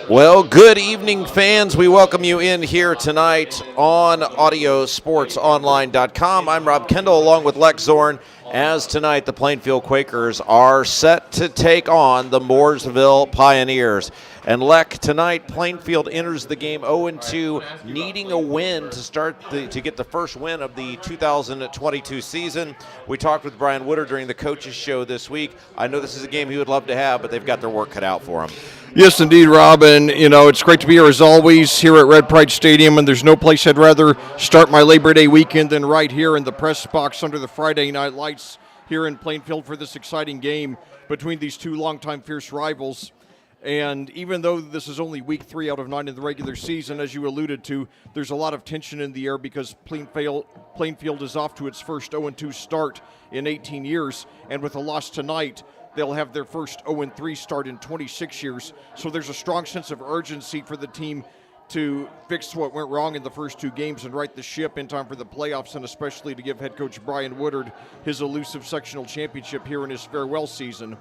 Well, good evening, fans. We welcome you in here tonight on AudioSportsOnline.com. I'm Rob Kendall along with Lex Zorn. As tonight, the Plainfield Quakers are set to take on the Mooresville Pioneers. And Lex, tonight, Plainfield enters the game 0-2, needing a win to get the first win of the 2022 season. We talked with Brian Woodard during the coaches show this week. I know this is a game he would love to have, but they've got their work cut out for him. Yes, indeed, Rob, and it's great to be here as always here at Red Pride Stadium, and there's no place I'd rather start my Labor Day weekend than right here in the press box under the Friday night lights here in Plainfield for this exciting game between these two longtime fierce rivals. And even though this is only week 3 out of 9 in the regular season, as you alluded to, there's a lot of tension in the air because Plainfield is off to its first 0-2 start in 18 years, and with a loss tonight, they'll have their first 0-3 start in 26 years. So there's a strong sense of urgency for the team to fix what went wrong in the first 2 games and right the ship in time for the playoffs, and especially to give head coach Brian Woodard his elusive sectional championship here in his farewell season.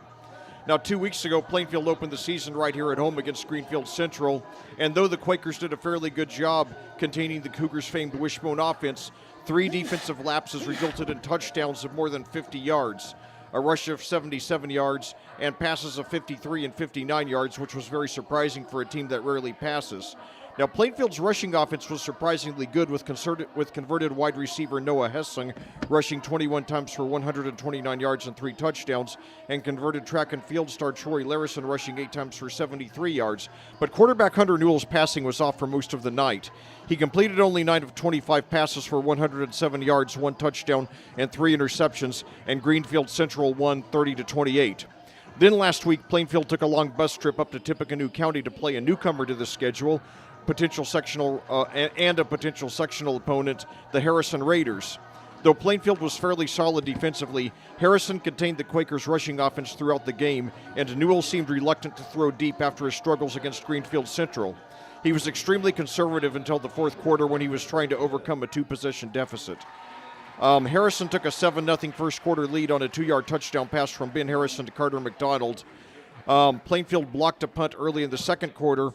Now, 2 weeks ago, Plainfield opened the season right here at home against Greenfield Central, and though the Quakers did a fairly good job containing the Cougars' famed wishbone offense, 3 defensive lapses resulted in touchdowns of more than 50 yards. A rush of 77 yards, and passes of 53 and 59 yards, which was very surprising for a team that rarely passes. Now, Plainfield's rushing offense was surprisingly good with converted wide receiver Noah Hessing rushing 21 times for 129 yards and 3 touchdowns, and converted track and field star Troy Larison rushing 8 times for 73 yards. But quarterback Hunter Newell's passing was off for most of the night. He completed only 9 of 25 passes for 107 yards, 1 touchdown, and 3 interceptions, and Greenfield Central won 30-28. Then last week, Plainfield took a long bus trip up to Tippecanoe County to play a newcomer to the schedule, a potential sectional opponent, the Harrison Raiders. Though Plainfield was fairly solid defensively, Harrison contained the Quakers' rushing offense throughout the game, and Newell seemed reluctant to throw deep after his struggles against Greenfield Central. He was extremely conservative until the fourth quarter when he was trying to overcome a 2-possession deficit. Harrison took a 7-0 first quarter lead on a 2-yard touchdown pass from Ben Harrison to Carter McDonald. Plainfield blocked a punt early in the second quarter,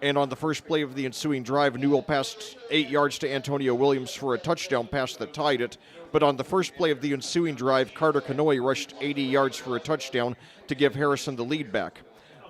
and on the first play of the ensuing drive, Newell passed 8 yards to Antonio Williams for a touchdown pass that tied it. But on the first play of the ensuing drive, Carter Canoy rushed 80 yards for a touchdown to give Harrison the lead back.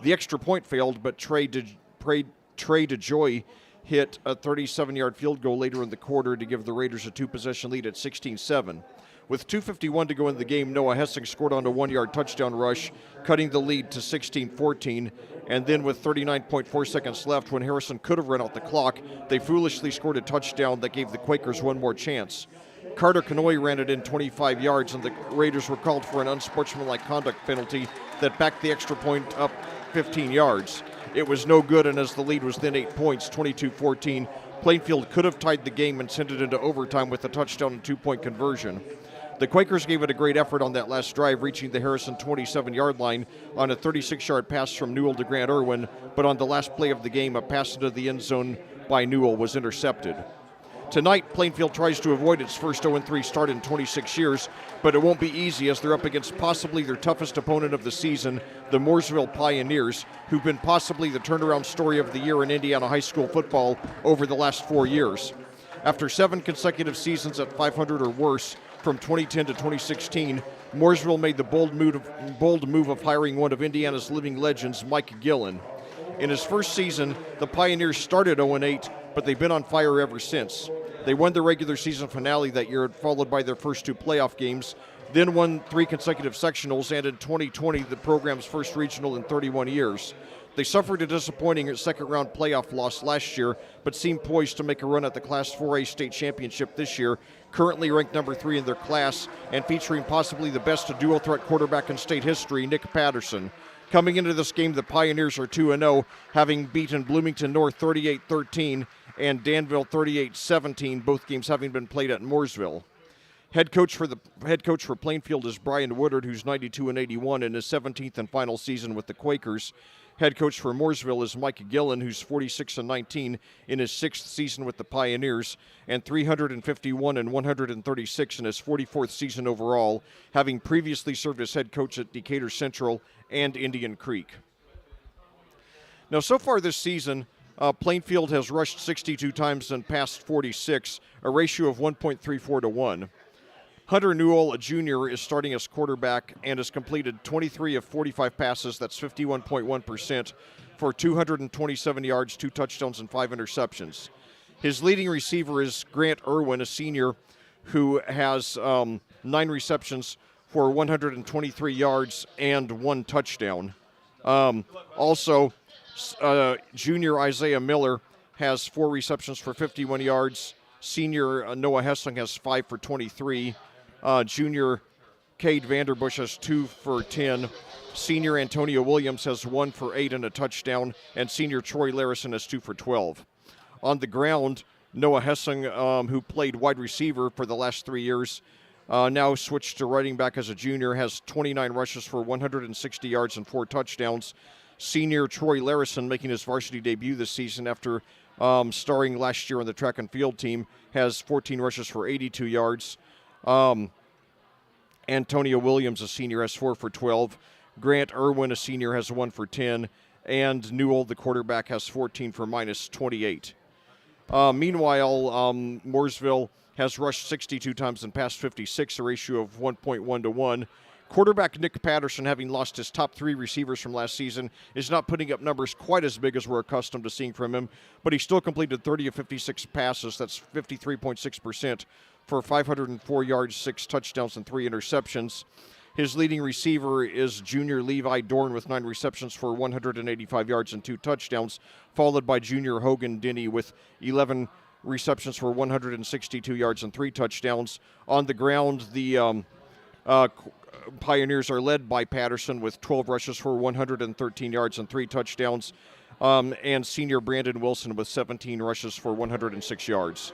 The extra point failed, but Trey DeJoy hit a 37-yard field goal later in the quarter to give the Raiders a 2-possession lead at 16-7. With 2:51 to go in the game, Noah Hessing scored on a 1-yard touchdown rush, cutting the lead to 16-14. And then with 39.4 seconds left, when Harrison could have run out the clock, they foolishly scored a touchdown that gave the Quakers one more chance. Carter Canoy ran it in 25 yards, and the Raiders were called for an unsportsmanlike conduct penalty that backed the extra point up 15 yards. It was no good, and as the lead was then 8 points, 22-14, Plainfield could have tied the game and sent it into overtime with a touchdown and 2-point conversion. The Quakers gave it a great effort on that last drive, reaching the Harrison 27-yard line on a 36-yard pass from Newell to Grant Irwin, but on the last play of the game, a pass into the end zone by Newell was intercepted. Tonight, Plainfield tries to avoid its first 0-3 start in 26 years, but it won't be easy as they're up against possibly their toughest opponent of the season, the Mooresville Pioneers, who've been possibly the turnaround story of the year in Indiana high school football over the last 4 years. After 7 consecutive seasons at 500 or worse, from 2010 to 2016, Mooresville made the bold move of hiring one of Indiana's living legends, Mike Gillen. In his first season, the Pioneers started 0-8, but they've been on fire ever since. They won the regular season finale that year, followed by their first 2 playoff games, then won 3 consecutive sectionals, and in 2020, the program's first regional in 31 years. They suffered a disappointing second-round playoff loss last year, but seem poised to make a run at the Class 4A state championship this year, currently ranked number 3 in their class, and featuring possibly the best dual-threat quarterback in state history, Nick Patterson. Coming into this game, the Pioneers are 2-0, having beaten Bloomington North 38-13 and Danville 38-17, both games having been played at Mooresville. Head coach for Plainfield is Brian Woodard, who's 92-81 in his 17th and final season with the Quakers. Head coach for Mooresville is Mike Gillen, who's 46-19 in his 6th season with the Pioneers, and 351 and 136 in his 44th season overall, having previously served as head coach at Decatur Central and Indian Creek. Now, so far this season, Plainfield has rushed 62 times and passed 46, a ratio of 1.34 to 1. Hunter Newell, a junior, is starting as quarterback and has completed 23 of 45 passes. That's 51.1% for 227 yards, 2 touchdowns, and 5 interceptions. His leading receiver is Grant Irwin, a senior, who has 9 receptions for 123 yards and 1 touchdown. Also, junior Isaiah Miller has 4 receptions for 51 yards. Senior Noah Hessling has 5 for 23. Junior Cade Vanderbush has 2 for 10. Senior Antonio Williams has 1 for 8 and a touchdown. And senior Troy Larison has 2 for 12. On the ground, Noah Hessling, who played wide receiver for the last 3 years, now switched to running back as a junior, has 29 rushes for 160 yards and 4 touchdowns. Senior Troy Larison, making his varsity debut this season after starring last year on the track and field team, has 14 rushes for 82 yards. Antonio Williams, a senior, has 4 for 12. Grant Irwin, a senior, has 1 for 10. And Newell, the quarterback, has 14 for minus 28. Meanwhile, Mooresville has rushed 62 times and passed 56, a ratio of 1.1 to 1. Quarterback Nick Patterson, having lost his top 3 receivers from last season, is not putting up numbers quite as big as we're accustomed to seeing from him, but he still completed 30 of 56 passes. That's 53.6% for 504 yards, 6 touchdowns, and 3 interceptions. His leading receiver is junior Levi Dorn with 9 receptions for 185 yards and 2 touchdowns, followed by junior Hogan Denny with 11 receptions for 162 yards and 3 touchdowns. On the ground, the Pioneers are led by Patterson with 12 rushes for 113 yards and 3 touchdowns, and senior Brandon Wilson with 17 rushes for 106 yards.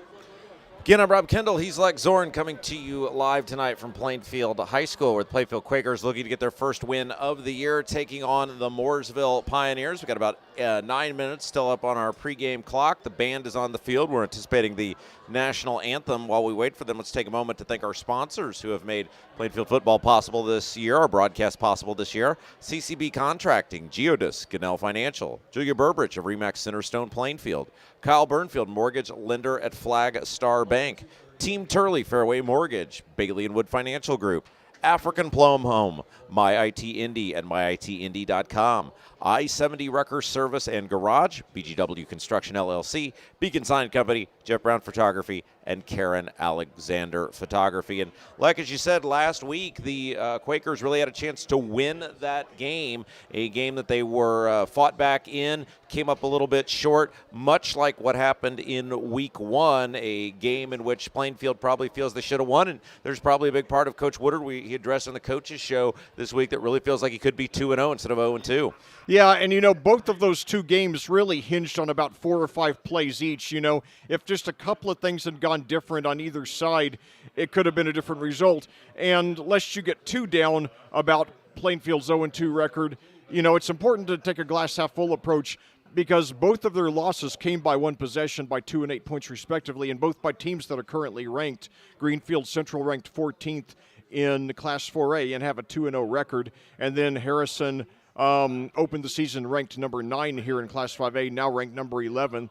Again, I'm Rob Kendall. He's Lex Zorn coming to you live tonight from Plainfield High School, where the Plainfield Quakers looking to get their first win of the year, taking on the Mooresville Pioneers. We've got about 9 minutes still up on our pregame clock. The band is on the field. We're anticipating the national anthem. While we wait for them, let's take a moment to thank our sponsors who have made Plainfield football possible this year, our broadcast possible this year. CCB Contracting, Geodis, Gunnell Financial, Julia Burbridge of Remax Centerstone Plainfield, Kyle Burnfield, mortgage lender at Flag Star Bank, Team Turley, Fairway Mortgage, Bailey and Wood Financial Group, African Plum Home, My IT Indy and MyITIndy.com, I-70 Wrecker Service and Garage, BGW Construction LLC, Beacon Sign Company, Jeff Brown Photography, and Karen Alexander Photography. And like as you said last week, the Quakers really had a chance to win that game, a game that they were fought back in, came up a little bit short, much like what happened in week 1, a game in which Plainfield probably feels they should have won. And there's probably a big part of Coach Woodard he addressed on the coaches show this week that really feels like he could be 2-0 instead of 0-2. Yeah, and you know, both of those 2 games really hinged on about 4 or 5 plays each. You know, if just a couple of things had gone different on either side, it could have been a different result. And lest you get too down about Plainfield's 0-2 record, you know, it's important to take a glass half full approach, because both of their losses came by 1 possession, by 2 and 8 points respectively, and both by teams that are currently ranked. Greenfield Central ranked 14th in Class 4A and have a 2-0 record, and then Harrison opened the season ranked number 9 here in Class 5A, now ranked number 11.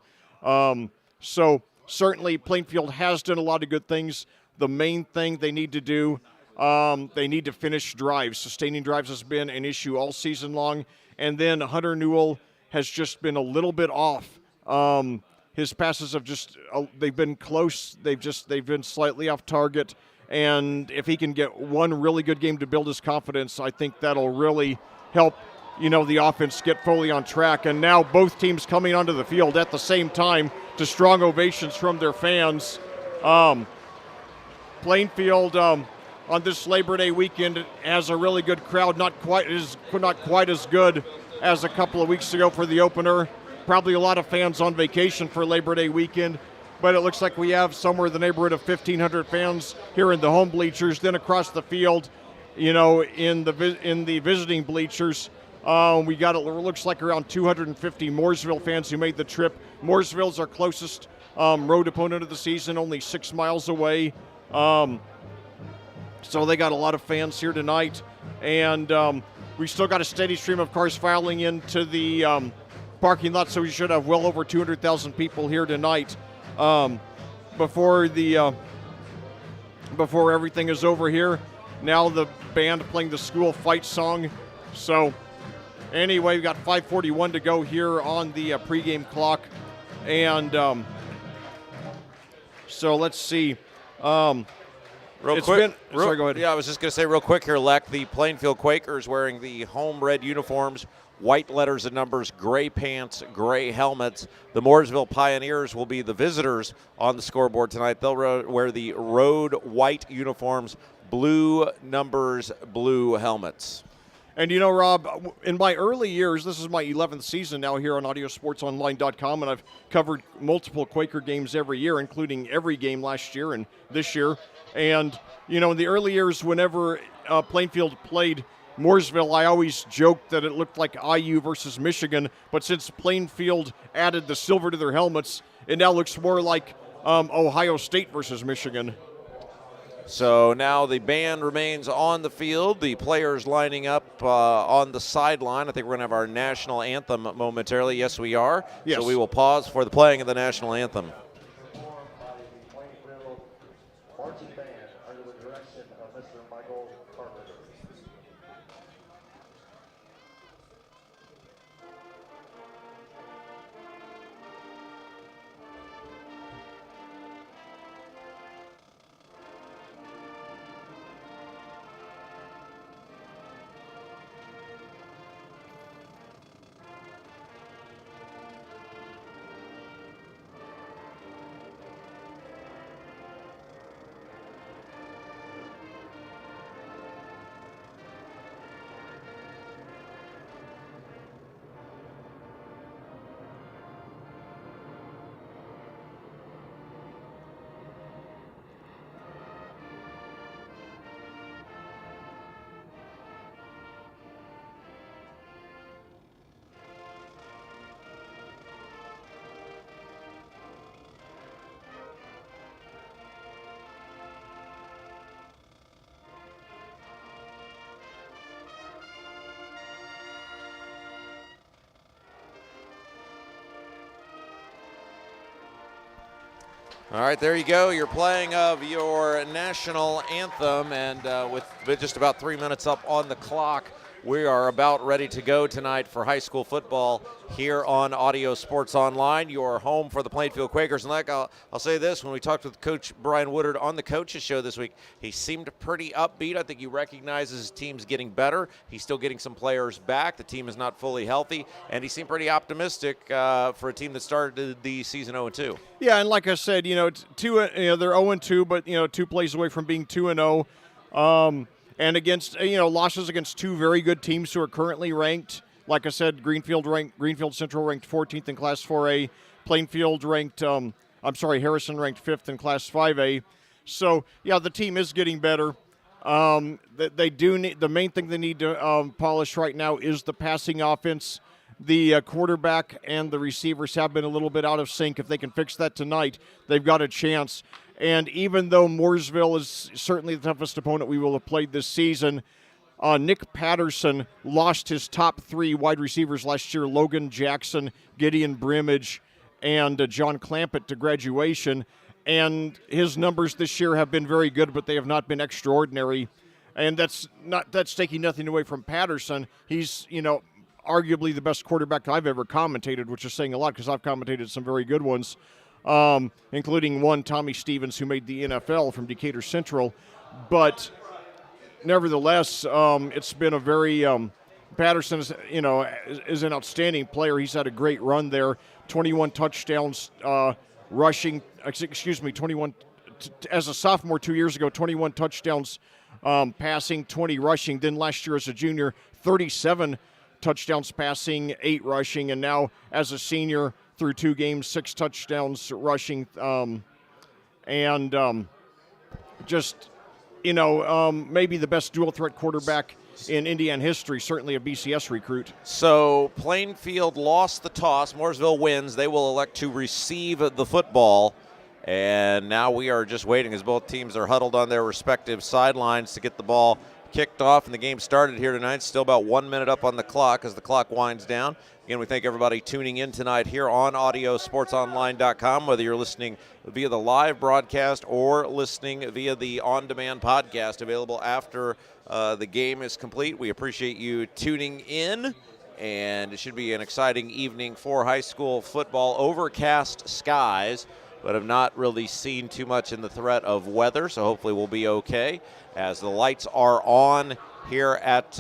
So certainly Plainfield has done a lot of good things. The main thing they need to do, they need to finish drives. Sustaining drives has been an issue all season long, and then Hunter Newell has just been a little bit off. His passes have just they've been close. They've been slightly off target, and if he can get one really good game to build his confidence, I think that'll really help, you know, the offense get fully on track. And now both teams coming onto the field at the same time to strong ovations from their fans. Plainfield on this Labor Day weekend has a really good crowd, not quite as good as a couple of weeks ago for the opener. Probably a lot of fans on vacation for Labor Day weekend, but it looks like we have somewhere in the neighborhood of 1,500 fans here in the home bleachers. Then across the field, you know, in the visiting bleachers, we got, it looks like, around 250 Mooresville fans who made the trip. Mooresville's our closest road opponent of the season, only 6 miles away. So they got a lot of fans here tonight, and we still got a steady stream of cars filing into the parking lot, so we should have well over 200,000 people here tonight before everything is over here. Now the band playing the school fight song. So anyway, we've got 5:41 to go here on the pregame clock. And so let's see. Real quick. Sorry, go ahead. Yeah, I was just going to say real quick here, Leck, the Plainfield Quakers wearing the home red uniforms, white letters and numbers, gray pants, gray helmets. The Mooresville Pioneers will be the visitors on the scoreboard tonight. They'll wear the road white uniforms, blue numbers, blue helmets. And you know, Rob, in my early years, this is my 11th season now here on AudioSportsOnline.com, and I've covered multiple Quaker games every year, including every game last year and this year. And, you know, in the early years, whenever Plainfield played Mooresville, I always joked that it looked like IU versus Michigan, but since Plainfield added the silver to their helmets, it now looks more like Ohio State versus Michigan. So now the band remains on the field. The players lining up on the sideline. I think we're going to have our national anthem momentarily. Yes, we are. Yes. So we will pause for the playing of the national anthem. Marching band under the direction of Mr. Michael Carpenter. All right, there you go. You're playing of your national anthem, and with just about 3 minutes up on the clock, we are about ready to go tonight for high school football here on Audio Sports Online, your home for the Plainfield Quakers. And like I'll say this, when we talked with Coach Brian Woodard on the Coaches Show this week, he seemed pretty upbeat. I think he recognizes his team's getting better. He's still getting some players back. The team is not fully healthy, and he seemed pretty optimistic for a team that started the season 0-2. Yeah, and like I said, they're 0-2, but 2 plays away from being 2-0. And against, losses against 2 very good teams who are currently ranked. Like I said, Greenfield Central ranked 14th in Class 4A. Plainfield Harrison ranked 5th in Class 5A. So, yeah, the team is getting better. They do need, the main thing they need to polish right now is the passing offense. The quarterback and the receivers have been a little bit out of sync. If they can fix that tonight, they've got a chance. And even though Mooresville is certainly the toughest opponent we will have played this season, Nick Patterson lost his top 3 wide receivers last year, Logan Jackson, Gideon Brimage, and John Clampett to graduation. And his numbers this year have been very good, but they have not been extraordinary. And that's taking nothing away from Patterson. He's, arguably the best quarterback I've ever commentated, which is saying a lot because I've commentated some very good ones. Including one, Tommy Stevens, who made the NFL from Decatur Central. But nevertheless, it's been a very Patterson is an outstanding player. He's had a great run there. 21 touchdowns rushing. 21 as a sophomore 2 years ago. 21 touchdowns passing, 20 rushing. Then last year as a junior, 37 touchdowns passing, 8 rushing, and now as a senior, through 2 games, 6 touchdowns rushing, maybe the best dual threat quarterback in Indiana history, certainly a BCS recruit. So Plainfield lost the toss. Mooresville wins. They will elect to receive the football. And now we are just waiting as both teams are huddled on their respective sidelines to get the ball kicked off and the game started here tonight. Still about 1 minute up on the clock as the clock winds down. Again, we thank everybody tuning in tonight here on AudioSportsOnline.com, whether you're listening via the live broadcast or listening via the on-demand podcast available after the game is complete. We appreciate you tuning in, and it should be an exciting evening for high school football. Overcast skies, but have not really seen too much in the threat of weather, so hopefully we'll be okay as the lights are on here at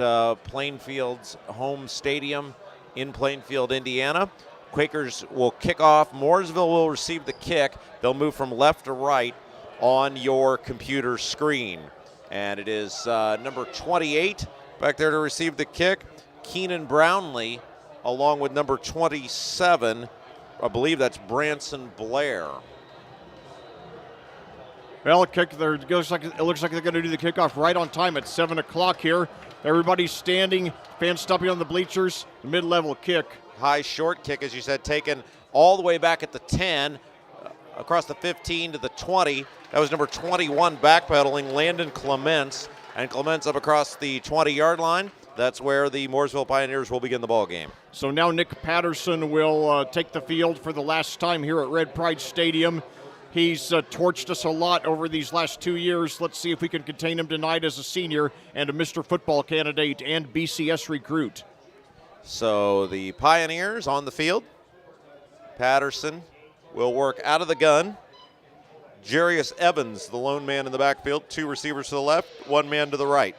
Plainfield's home stadium in Plainfield, Indiana. Quakers will kick off. Mooresville will receive the kick. They'll move from left to right on your computer screen. And it is number 28 back there to receive the kick, Keenan Brownlee, along with number 27, I believe that's Branson Blair. Well, it looks like they're going to do the kickoff right on time at 7 o'clock here. Everybody's standing, fans stopping on the bleachers, mid-level kick. High short kick, as you said, taken all the way back at the 10, across the 15 to the 20. That was number 21 backpedaling, Landon Clements. And Clements up across the 20-yard line. That's where the Mooresville Pioneers will begin the ball game. So now Nick Patterson will take the field for the last time here at Red Pride Stadium. He's torched us a lot over these last 2 years. Let's see if we can contain him tonight as a senior and a Mr. Football candidate and BCS recruit. So the Pioneers on the field. Patterson will work out of the gun. Jarius Evans, the lone man in the backfield. 2 receivers to the left, 1 man to the right.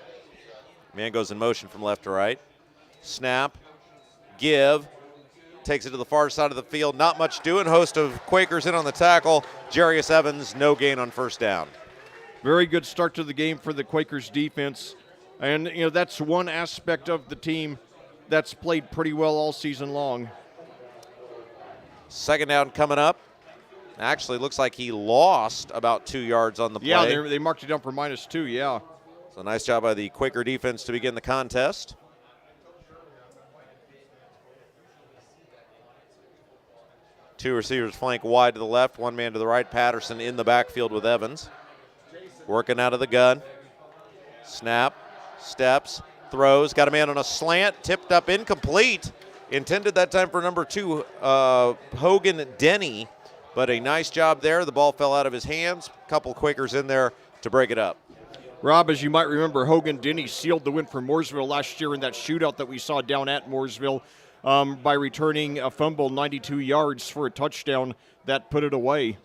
Man goes in motion from left to right. Snap, give. Takes it to the far side of the field. Not much doing. Host of Quakers in on the tackle. Jarius Evans, no gain on first down. Very good start to the game for the Quakers defense. And, that's one aspect of the team that's played pretty well all season long. Second down coming up. Actually, looks like he lost about 2 yards on the play. Yeah, they marked it down for -2, yeah. So nice job by the Quaker defense to begin the contest. Two receivers flank wide to the left, 1 man to the right. Patterson in the backfield with Evans. Working out of the gun. Snap, steps, throws. Got a man on a slant, tipped up, incomplete. Intended that time for number 2, Hogan Denny. But a nice job there. The ball fell out of his hands. A couple Quakers in there to break it up. Rob, as you might remember, Hogan Denny sealed the win for Mooresville last year in that shootout that we saw down at Mooresville. By returning a fumble 92 yards for a touchdown that put it away.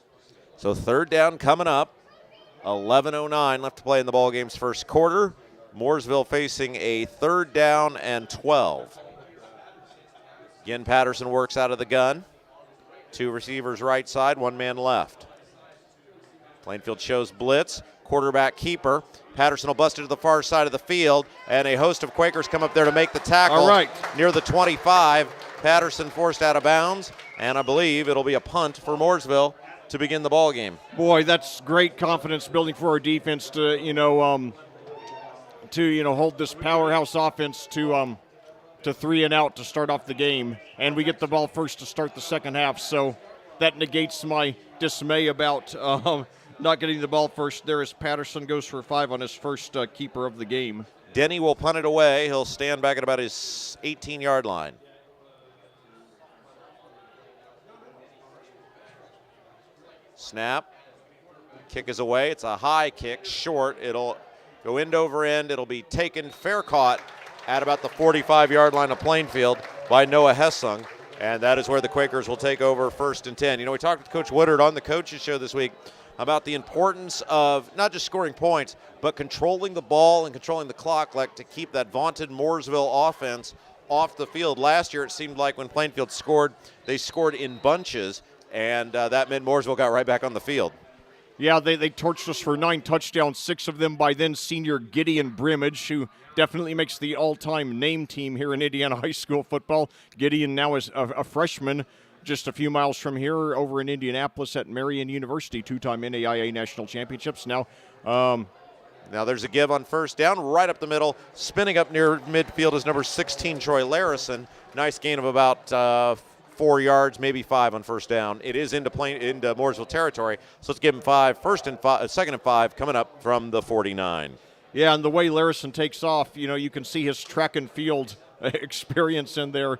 So third down coming up. 11:09 left to play in the ballgame's first quarter. Mooresville facing a 3rd down and 12. Again, Patterson works out of the gun. 2 receivers right side, 1 man left. Plainfield shows blitz. Quarterback keeper. Patterson will bust it to the far side of the field, and a host of Quakers come up there to make the tackle. All right. Near the 25. Patterson forced out of bounds, and I believe it'll be a punt for Mooresville to begin the ball game. Boy, that's great confidence building for our defense to hold this powerhouse offense to 3 and out to start off the game, and we get the ball first to start the second half. So that negates my dismay about not getting the ball first there as Patterson goes for 5 on his first keeper of the game. Denny will punt it away. He'll stand back at about his 18-yard line. Snap. Kick is away. It's a high kick, short. It'll go end over end. It'll be taken, fair caught at about the 45-yard line of Plainfield by Noah Hessung. And that is where the Quakers will take over 1st and 10. We talked with Coach Woodard on the coaches show this week about the importance of not just scoring points, but controlling the ball and controlling the clock, like to keep that vaunted Mooresville offense off the field. Last year, it seemed like when Plainfield scored, they scored in bunches, and that meant Mooresville got right back on the field. Yeah, they torched us for 9 touchdowns, 6 of them by then senior Gideon Brimage, who definitely makes the all-time name team here in Indiana high school football. Gideon now is a freshman, just a few miles from here over in Indianapolis at Marian University, 2-time NAIA national championships. Now there's a give on first down, right up the middle. Spinning up near midfield is number 16, Troy Larison. Nice gain of about 4 yards, maybe 5 on first down. It is into Mooresville territory, so let's give him 5. 2nd and 5 coming up from the 49. Yeah, and the way Larison takes off, you can see his track and field experience in there.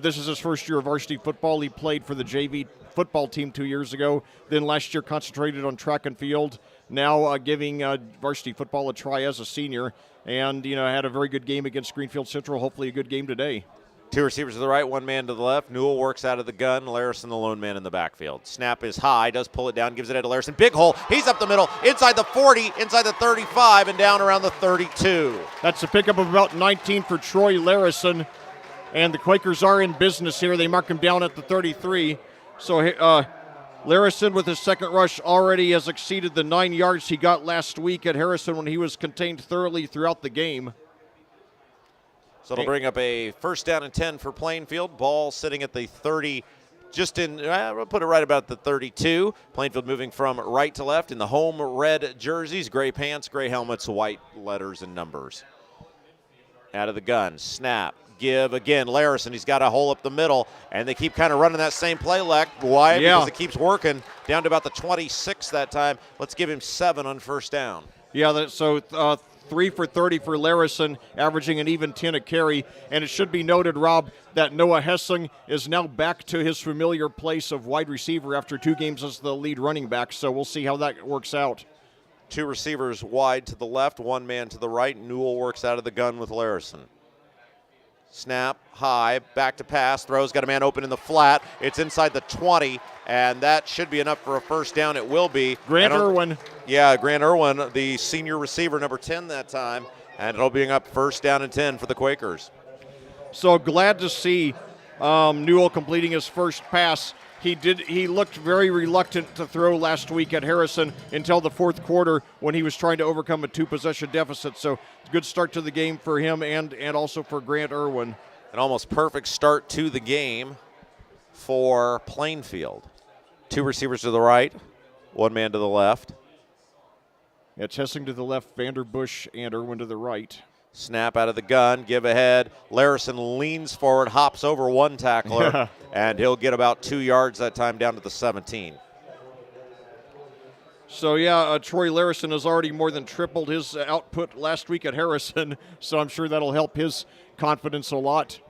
This is his first year of varsity football. He played for the JV football team 2 years ago. Then last year concentrated on track and field. Now giving varsity football a try as a senior. And, had a very good game against Greenfield Central. Hopefully a good game today. 2 receivers to the right, 1 man to the left. Newell works out of the gun. Larison, the lone man in the backfield. Snap is high, does pull it down, gives it to Larison. Big hole. He's up the middle, inside the 40, inside the 35, and down around the 32. That's a pickup of about 19 for Troy Larison. And the Quakers are in business here. They mark him down at the 33. So Larison with his second rush already has exceeded the 9 yards he got last week at Harrison when he was contained thoroughly throughout the game. So it'll bring up a first down and 10 for Plainfield. Ball sitting at the 30, we'll put it right about the 32. Plainfield moving from right to left in the home red jerseys, gray pants, gray helmets, white letters and numbers. Out of the gun, snap, give again. Larison, he's got a hole up the middle, and they keep kind of running that same play. Why? Yeah. Because it keeps working. Down to about the 26 that time. Let's give him 7 on first down. Yeah, so 3 for 30 for Larison, averaging an even 10 a carry. And it should be noted, Rob, that Noah Hessing is now back to his familiar place of wide receiver after 2 games as the lead running back. So we'll see how that works out. 2 receivers wide to the left, 1 man to the right. Newell works out of the gun with Larison. Snap, high, back to pass, throws, got a man open in the flat. It's inside the 20, and that should be enough for a first down. It will be. Grant Irwin. Yeah, Grant Irwin, the senior receiver, number 10 that time, and it'll be up first down and 10 for the Quakers. So glad to see Newell completing his first pass. He looked very reluctant to throw last week at Harrison until the fourth quarter when he was trying to overcome a 2-possession deficit. So good start to the game for him and also for Grant Irwin. An almost perfect start to the game for Plainfield. 2 receivers to the right, 1 man to the left. It's Hessing to the left, Vanderbush and Irwin to the right. Snap out of the gun, give ahead. Larison leans forward, hops over 1 tackler, and he'll get about 2 yards that time down to the 17. So, Troy Larison has already more than tripled his output last week at Harrison, so I'm sure that'll help his confidence a lot.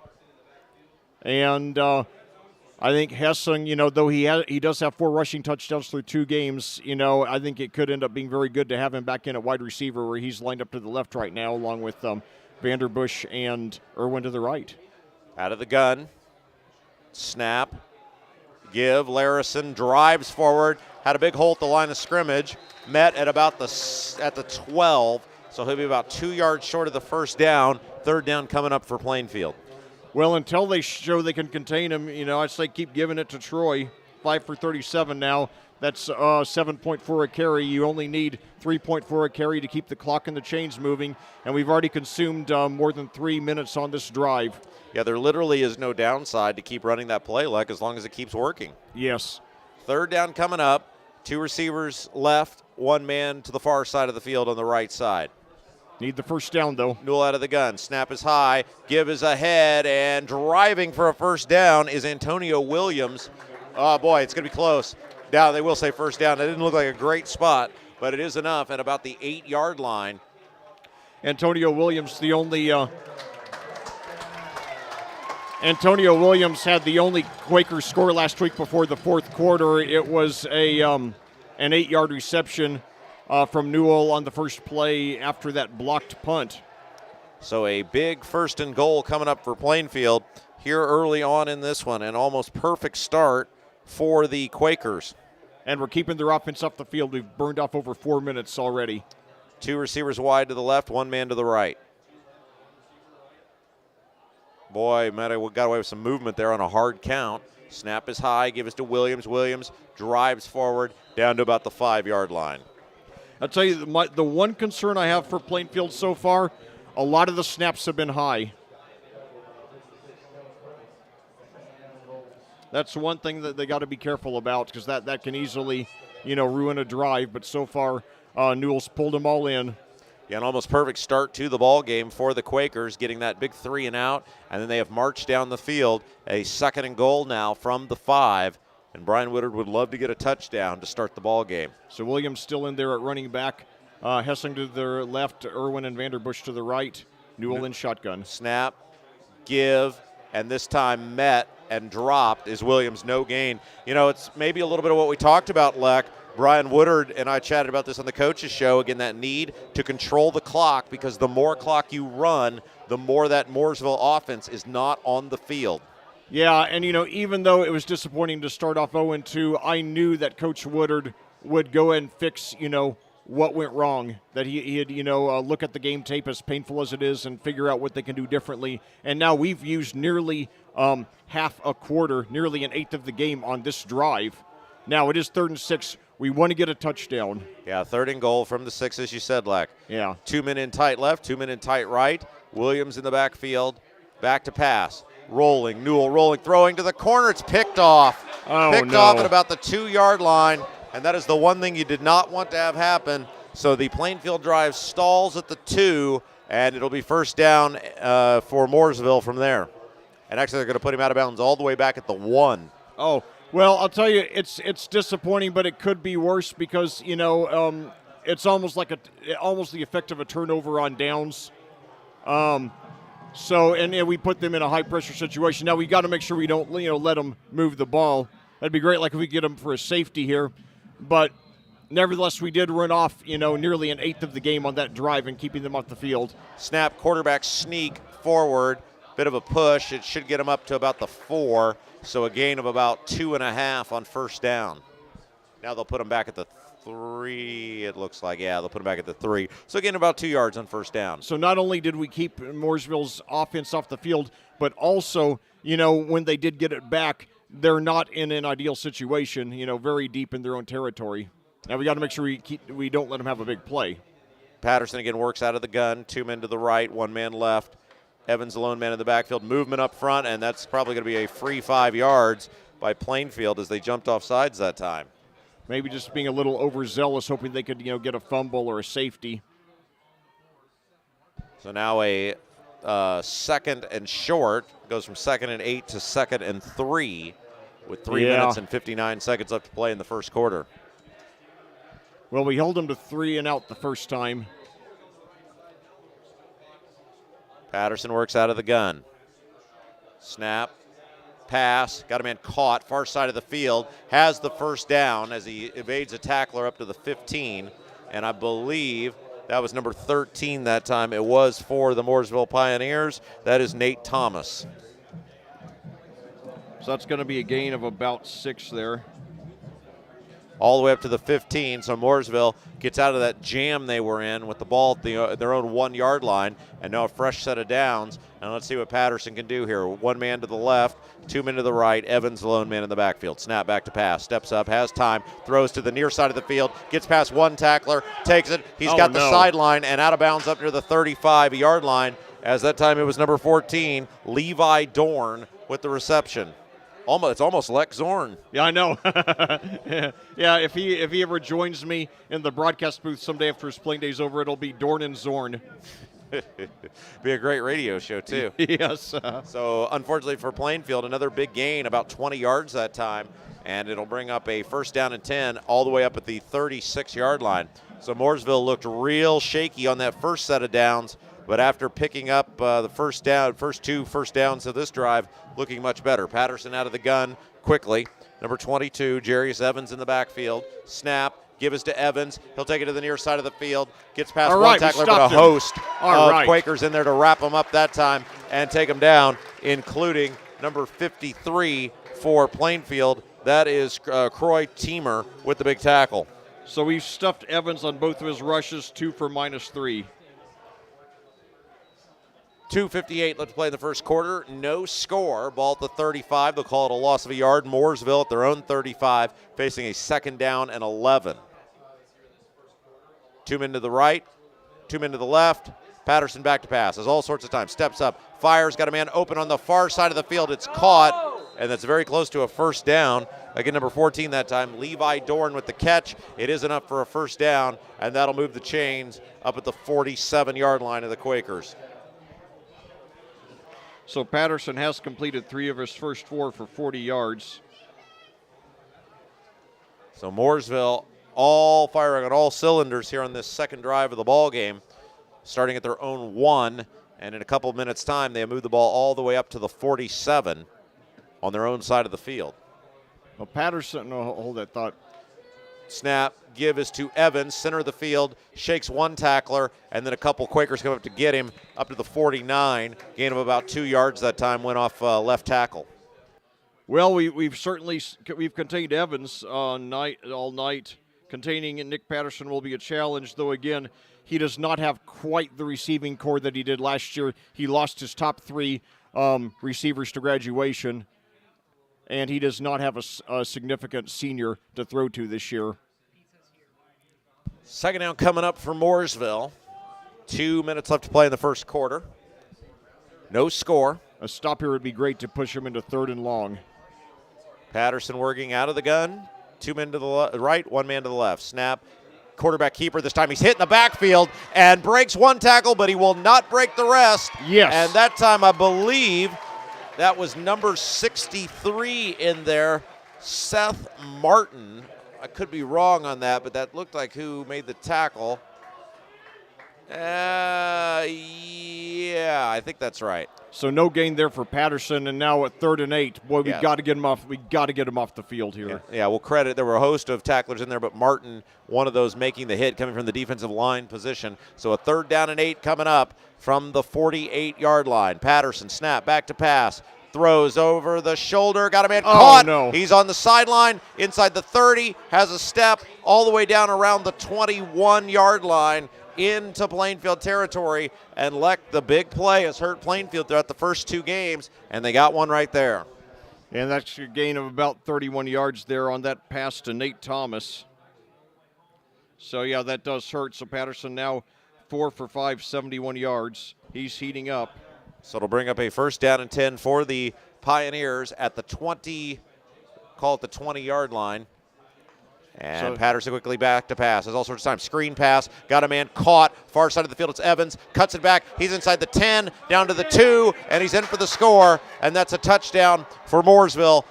And I think Hessing, though he does have 4 rushing touchdowns through 2 games, I think it could end up being very good to have him back in at wide receiver where he's lined up to the left right now along with Vanderbush and Irwin to the right. Out of the gun, snap, give. Larison drives forward, had a big hole at the line of scrimmage, met at about at the 12, so he'll be about 2 yards short of the first down. Third down coming up for Plainfield. Well, until they show they can contain him, I'd say keep giving it to Troy. 5 for 37 now. That's 7.4 a carry. You only need 3.4 a carry to keep the clock and the chains moving, and we've already consumed more than 3 minutes on this drive. Yeah, there literally is no downside to keep running that play as long as it keeps working. Yes. Third down coming up. 2 receivers left, 1 man to the far side of the field on the right side. Need the first down, though. Newell out of the gun. Snap is high. Give is ahead. And driving for a first down is Antonio Williams. Oh, boy, it's going to be close. Now, they will say first down. It didn't look like a great spot, but it is enough at about the 8-yard line. Antonio Williams, the only Antonio Williams had the only Quakers score last week before the fourth quarter. It was an 8-yard reception from Newell on the first play after that blocked punt. So a big first and goal coming up for Plainfield here early on in this one. An almost perfect start for the Quakers. And we're keeping their offense off the field. We've burned off over 4 minutes already. 2 receivers wide to the left, 1 man to the right. Boy, Meta got away with some movement there on a hard count. Snap is high, give it to Williams. Williams drives forward down to about the 5-yard line. I'll tell you, the one concern I have for Plainfield so far, a lot of the snaps have been high. That's one thing that they got to be careful about because that can easily, ruin a drive. But so far, Newell's pulled them all in. Yeah, an almost perfect start to the ball game for the Quakers, getting that big 3 and out, and then they have marched down the field. A 2nd and goal now from the 5, and Brian Woodard would love to get a touchdown to start the ball game. So Williams still in there at running back. Hessing to the left, Irwin and Vanderbush to the right. Newell in shotgun. Snap, give, and this time met and dropped is Williams. No gain. You know, it's maybe a little bit of what we talked about, Leck. Brian Woodard and I chatted about this on the coaches show. Again, that need to control the clock, because the more clock you run, the more that Mooresville offense is not on the field. Yeah, and, you know, even though it was disappointing to start off 0-2, I knew that Coach Woodard would go and fix, you know, what went wrong, that he'd, you know, look at the game tape, as painful as it is, and figure out what they can do differently. And now we've used nearly half a quarter, nearly an eighth of the game on this drive. Now it is 3rd and 6. We want to get a touchdown. Yeah, 3rd and goal from the 6, as you said, Leck. Yeah. 2 men in tight left, 2 men in tight right. Williams in the backfield. Back to pass. Rolling, Newell rolling, throwing to the corner. It's picked off. Picked off at about the 2-yard line. And that is the one thing you did not want to have happen. So the Plainfield drive stalls at the 2, and it'll be first down for Mooresville from there. And actually, they're going to put him out of bounds all the way back at the 1. Oh, well, I'll tell you, it's disappointing, but it could be worse, because, you know, it's almost like almost the effect of a turnover on downs. So, and we put them in a high-pressure situation. Now, we got to make sure we don't, you know, let them move the ball. That'd be great, like if we get them for a safety here. But nevertheless, we did run off, you know, nearly an eighth of the game on that drive and keeping them off the field. Snap, quarterback sneak forward, bit of a push. It should get them up to about the 4, so a gain of about 2.5 on first down. Now they'll put them back at the 3, it looks like. Yeah, they'll put them back at the 3. So again, about 2 yards on first down. So not only did we keep Mooresville's offense off the field, but also, you know, when they did get it back, they're not in an ideal situation, you know, very deep in their own territory. Now we got to make sure we don't let them have a big play. Patterson again works out of the gun. 2 men to the right, 1 man left. Evans, the lone man in the backfield. Movement up front, and that's probably going to be a free 5 yards by Plainfield as they jumped off sides that time. Maybe just being a little overzealous, hoping they could, you know, get a fumble or a safety. So now a 2nd and short. Goes from 2nd and 8 to 2nd and 3 with 3 minutes and 59 seconds left to play in the first quarter. Well, we held them to 3 and out the first time. Patterson works out of the gun. Snap, pass, got a man caught, far side of the field, has the first down as he evades a tackler up to the 15, and I believe that was number 13 that time. It was for the Mooresville Pioneers. That is Nate Thomas. So that's going to be a gain of about 6 there. All the way up to the 15, so Mooresville gets out of that jam they were in with the ball at their own 1-yard line, and now a fresh set of downs. And let's see what Patterson can do here. 1 man to the left, 2 men to the right. Evans, the lone man in the backfield. Snap back to pass, steps up, has time, throws to the near side of the field, gets past 1 tackler, takes it. He's got the sideline and out of bounds up near the 35-yard line, as that time it was number 14, Levi Dorn, with the reception. It's almost Lex Zorn. Yeah, I know. yeah, if he ever joins me in the broadcast booth someday after his playing day's over, it'll be Dorn and Zorn. Be a great radio show, too. Yes. So, unfortunately for Plainfield, another big gain, about 20 yards that time, and it'll bring up a first down and 10 all the way up at the 36-yard line. So, Mooresville looked real shaky on that first set of downs, but after picking up the first 2 first downs of this drive, looking much better. Patterson out of the gun quickly. Number 22, Jarius Evans in the backfield. Snap. Give us to Evans. He'll take it to the near side of the field. Gets past one tackler, but a host of Quakers in there to wrap him up that time and take him down, including number 53 for Plainfield. That is Croy Teamer with the big tackle. So we've stuffed Evans on both of his rushes, 2 for -3. 2:58 left to play in the first quarter. No score. Ball at the 35. They'll call it a loss of a yard. Mooresville at their own 35, facing a 2nd down and 11. 2 men to the right, 2 men to the left. Patterson back to pass. Has all sorts of time. Steps up, fires, got a man open on the far side of the field. It's caught, and that's very close to a first down. Again, number 14 that time, Levi Dorn with the catch. It isn't up for a first down, and that'll move the chains up at the 47-yard line of the Quakers. So Patterson has completed 3 of his first 4 for 40 yards. So Mooresville all firing on all cylinders here on this second drive of the ball game, starting at their own 1, and in a couple of minutes' time, they move the ball all the way up to the 47 on their own side of the field. Well, Patterson, no, hold that thought. Snap, give is to Evans, center of the field, shakes one tackler, and then a couple Quakers come up to get him up to the 49. Gain of about 2 yards that time, went off left tackle. Well, we've contained Evans all night. Containing Nick Patterson will be a challenge, though, again, he does not have quite the receiving core that he did last year. He lost his top 3 receivers to graduation, and he does not have a significant senior to throw to this year. Second down coming up for Mooresville. 2 minutes left to play in the first quarter. No score. A stop here would be great to push him into 3rd and long. Patterson working out of the gun. 2 men to the right, 1 man to the left. Snap. Quarterback keeper this time. He's hit in the backfield and breaks one tackle, but he will not break the rest. Yes. And that time, I believe that was number 63 in there, Seth Martin. I could be wrong on that, but that looked like who made the tackle. Yeah, I think that's right. So no gain there for Patterson, and now at 3rd and 8. Boy, Yeah. we got to get him off. We got to get him off the field here. Yeah, we'll credit. There were a host of tacklers in there, but Martin, one of those making the hit, coming from the defensive line position. So a 3rd down and 8 coming up from the 48-yard line. Patterson, snap, back to pass. Throws over the shoulder, got a man caught. No. He's on the sideline, inside the 30, has a step all the way down around the 21-yard line into Plainfield territory. And Leck, the big play, has hurt Plainfield throughout the first 2 games, and they got one right there. And that's a gain of about 31 yards there on that pass to Nate Thomas. So, yeah, that does hurt. So Patterson now 4 for 5, 71 yards. He's heating up. So it'll bring up a 1st down and 10 for the Pioneers at the 20, call it the 20-yard line. And Patterson quickly back to pass. There's all sorts of time. Screen pass. Got a man caught. Far side of the field. It's Evans. Cuts it back. He's inside the 10, down to the 2, and he's in for the score. And that's a touchdown for Mooresville.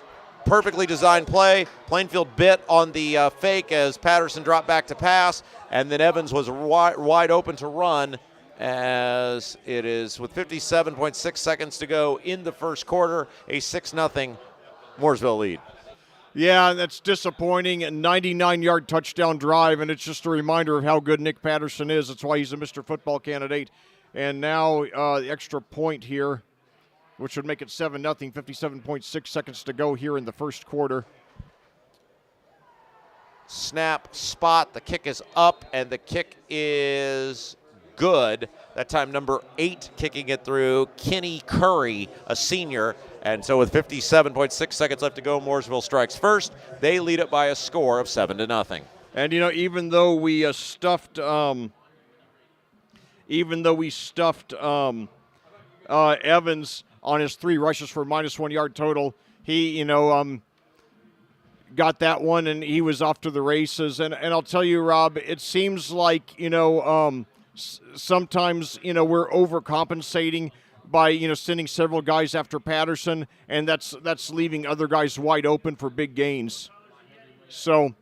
Perfectly designed play. Plainfield bit on the fake as Patterson dropped back to pass. And then Evans was wide open to run, as it is with 57.6 seconds to go in the first quarter. A 6-0 Mooresville lead. Yeah, that's disappointing. A 99-yard touchdown drive, and it's just a reminder of how good Nick Patterson is. That's why he's a Mr. Football candidate. And now the extra point here, which would make it 7-0, 57.6 seconds to go here in the first quarter. Snap, spot, the kick is up, and the kick is good. That time number 8 kicking it through, Kenny Curry, a senior. And so with 57.6 seconds left to go, Mooresville strikes first. They lead it by a score of 7-0. And, even though we stuffed Evans on his 3 rushes for -1 yard total, he, got that one, and he was off to the races. And I'll tell you, Rob, it seems like, sometimes, we're overcompensating by, sending several guys after Patterson, and that's leaving other guys wide open for big gains. So,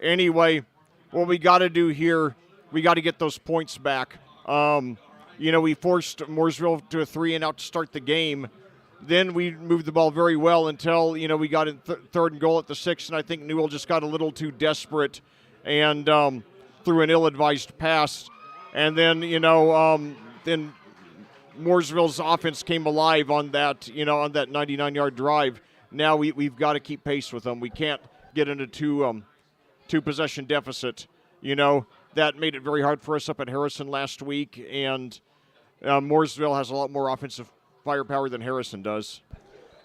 anyway, what we got to do here, we got to get those points back. We forced Mooresville to a 3-and-out to start the game. Then we moved the ball very well until, we got in 3rd and goal at the 6, and I think Newell just got a little too desperate and threw an ill-advised pass. And then, then Mooresville's offense came alive on that, on that 99-yard drive. Now we've got to keep pace with them. We can't get into two-possession deficit. That made it very hard for us up at Harrison last week, and Mooresville has a lot more offensive firepower than Harrison does.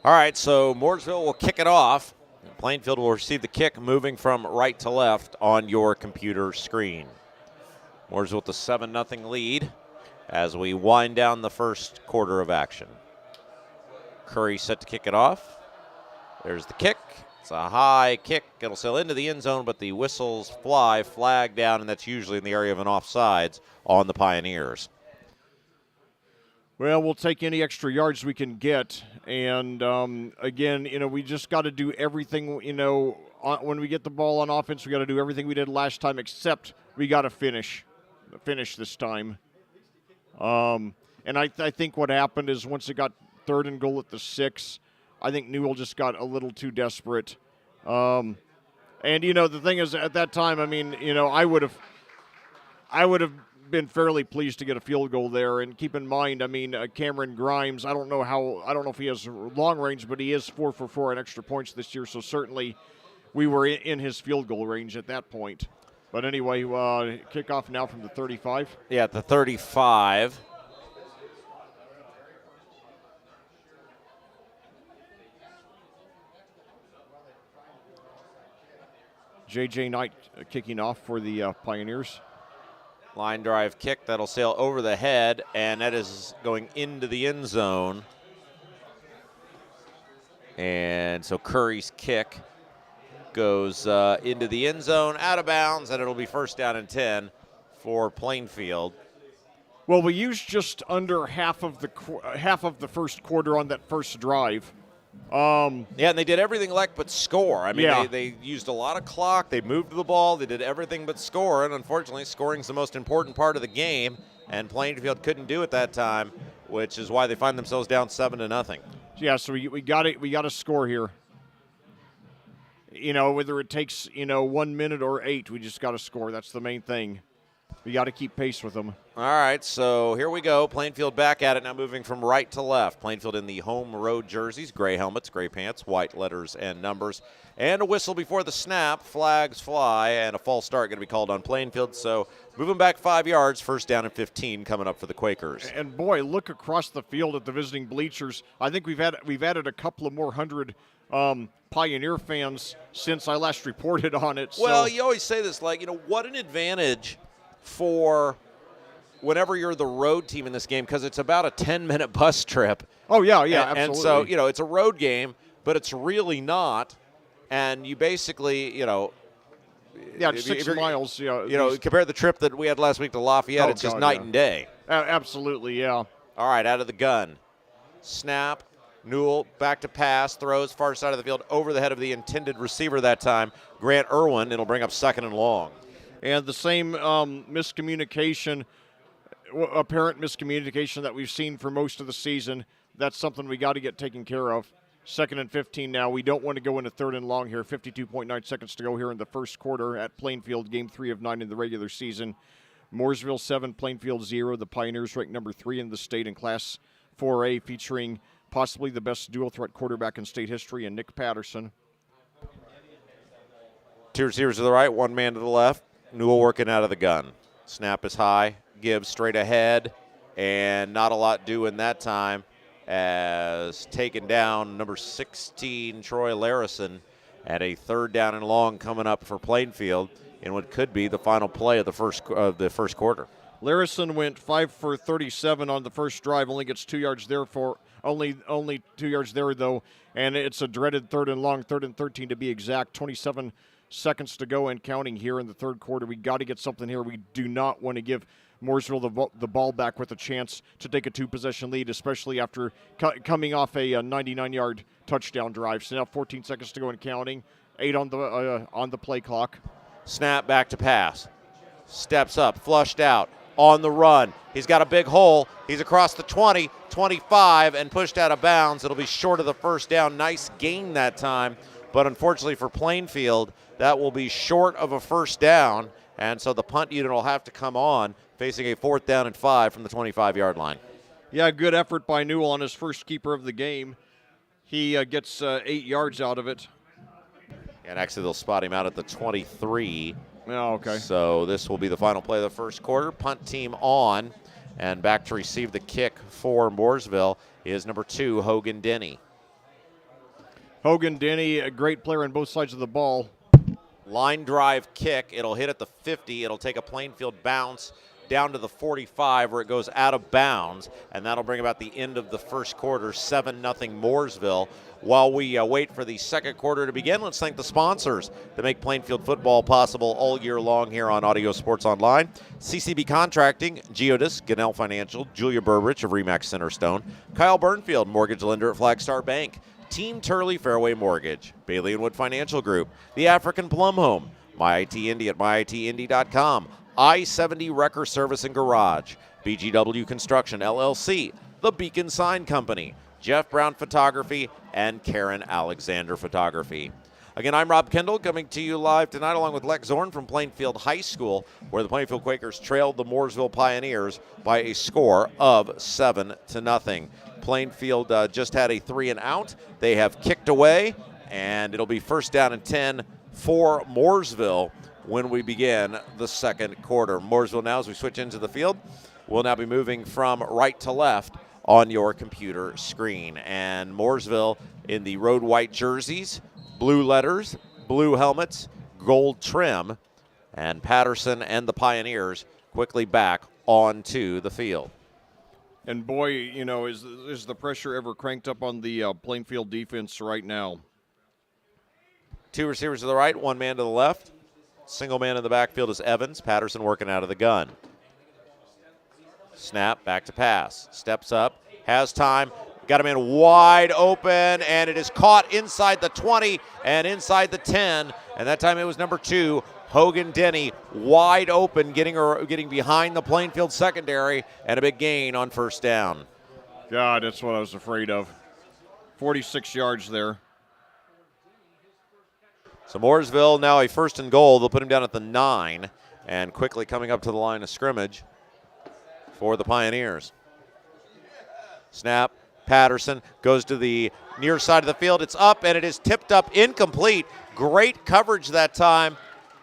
All right, so Mooresville will kick it off. Plainfield will receive the kick, moving from right to left on your computer screen. Mooresville with the 7-0 lead as we wind down the first quarter of action. Curry set to kick it off. There's the kick. It's a high kick. It'll sail into the end zone, but the whistles fly, flag down, and that's usually in the area of an offsides on the Pioneers. Well, we'll take any extra yards we can get. And, again, we just got to do everything, when we get the ball on offense, we got to do everything we did last time, except we got to finish this time. And I think what happened is once it got 3rd and goal at the 6, I think Newell just got a little too desperate. And, the thing is, at that time, I would have been fairly pleased to get a field goal there. And keep in mind, Cameron Grimes, I don't know if he has long range, but he is 4 for 4 on extra points this year. So certainly we were in his field goal range at that point. But anyway, kickoff now from the 35. Yeah, at the 35. J.J. Knight kicking off for the Pioneers. Line drive kick that'll sail over the head, and that is going into the end zone. And so Curry's kick goes into the end zone, out of bounds, and it'll be 1st down and 10 for Plainfield. Well, we used just under half of the first quarter on that first drive. Yeah, and they did everything but score. Yeah. They used a lot of clock. They moved the ball. They did everything but score, and unfortunately, scoring's the most important part of the game, and Plainfield couldn't do it that time, which is why they find themselves down 7-0. Yeah, so we got to score here. Whether it takes 1 minute or 8, we just got to score. That's the main thing. We got to keep pace with them. All right, so here we go. Plainfield back at it now, moving from right to left. Plainfield in the home road jerseys, gray helmets, gray pants, white letters and numbers. And a whistle before the snap. Flags fly, and a false start going to be called on Plainfield. So moving back 5 yards, 1st down and 15 coming up for the Quakers. And boy, look across the field at the visiting bleachers. I think we've added a couple of more hundred Pioneer fans since I last reported on it. Well, you always say this, what an advantage for whenever you're the road team in this game, because it's about a 10-minute bus trip. Oh, yeah, absolutely. And so, it's a road game, but it's really not. And you basically, Yeah, 6 miles. Compare the trip that we had last week to Lafayette, it's just night and day. Absolutely, yeah. All right, out of the gun. Snap. Newell back to pass, throws far side of the field over the head of the intended receiver that time, Grant Irwin. It'll bring up 2nd and long. And the same miscommunication, apparent miscommunication that we've seen for most of the season, that's something we got to get taken care of. 2nd and 15 now. We don't want to go into 3rd and long here. 52.9 seconds to go here in the first quarter at Plainfield, game 3 of 9 in the regular season. Mooresville 7, Plainfield 0. The Pioneers ranked number 3 in the state in Class 4A, featuring possibly the best dual-threat quarterback in state history, and Nick Patterson. 2 receivers to the right, 1 man to the left. Newell working out of the gun. Snap is high, gives straight ahead, and not a lot doing that time as taken down number 16, Troy Larison, at a 3rd down and long coming up for Plainfield in what could be the final play of the first quarter. Larison went 5 for 37 on the first drive, only gets 2 yards there only 2 yards there, though, and it's a dreaded 3rd and long, 3rd and 13 to be exact. 27 seconds to go and counting here in the third quarter. We got to get something here. We do not want to give Mooresville the ball back with a chance to take a 2-possession lead, especially after coming off a 99-yard touchdown drive. So now 14 seconds to go and counting. 8 on the play clock. Snap back to pass. Steps up, flushed out, on the run. He's got a big hole. He's across the 20, 25, and pushed out of bounds. It'll be short of the 1st down. Nice gain that time, but unfortunately for Plainfield, that will be short of a 1st down, and so the punt unit will have to come on, facing a 4th down and 5 from the 25-yard line. Yeah, good effort by Newell on his first keeper of the game. He gets 8 yards out of it. And actually, they'll spot him out at the 23. Oh, okay. So this will be the final play of the first quarter. Punt team on, and back to receive the kick for Mooresville is number 2, Hogan Denny. Hogan Denny, a great player on both sides of the ball. Line drive kick. It'll hit at the 50. It'll take a Plainfield bounce down to the 45 where it goes out of bounds, and that'll bring about the end of the first quarter, 7-0 Mooresville. While we wait for the second quarter to begin, let's thank the sponsors that make Plainfield football possible all year long here on Audio Sports Online. CCB Contracting, Geodis, Gannell Financial, Julia Burbridge of Remax Centerstone, Kyle Burnfield, mortgage lender at Flagstar Bank, Team Turley Fairway Mortgage, Bailey & Wood Financial Group, the African Plum Home, MyIT Indy at myitindy.com, I-70 Wrecker Service and Garage, BGW Construction LLC, The Beacon Sign Company, Jeff Brown Photography, and Karen Alexander Photography. Again, I'm Rob Kendall coming to you live tonight along with Lex Zorn from Plainfield High School, where the Plainfield Quakers trailed the Mooresville Pioneers by a score of 7-0. Plainfield just had a 3-and-out. They have kicked away, and it'll be first down and 10 for Mooresville when we begin the second quarter. Mooresville now, as we switch into the field, will now be moving from right to left on your computer screen. And Mooresville in the road white jerseys, blue letters, blue helmets, gold trim, and Patterson and the Pioneers quickly back onto the field. And boy, you know, is the pressure ever cranked up on the Plainfield defense right now. Two receivers to the right, one man to the left. Single man in the backfield is Evans. Patterson working out of the gun. Snap, back to pass. Steps up, has time. Got him in wide open, and it is caught inside the 20 and inside the 10. And that time it was number 2, Hogan Denny, wide open, getting behind the Plainfield secondary, and a big gain on first down. God, that's what I was afraid of. 46 yards there. So Mooresville now a first and goal. They'll put him down at the 9, and quickly coming up to the line of scrimmage for the Pioneers. Snap. Patterson goes to the near side of the field. It's up, and it is tipped up incomplete. Great coverage that time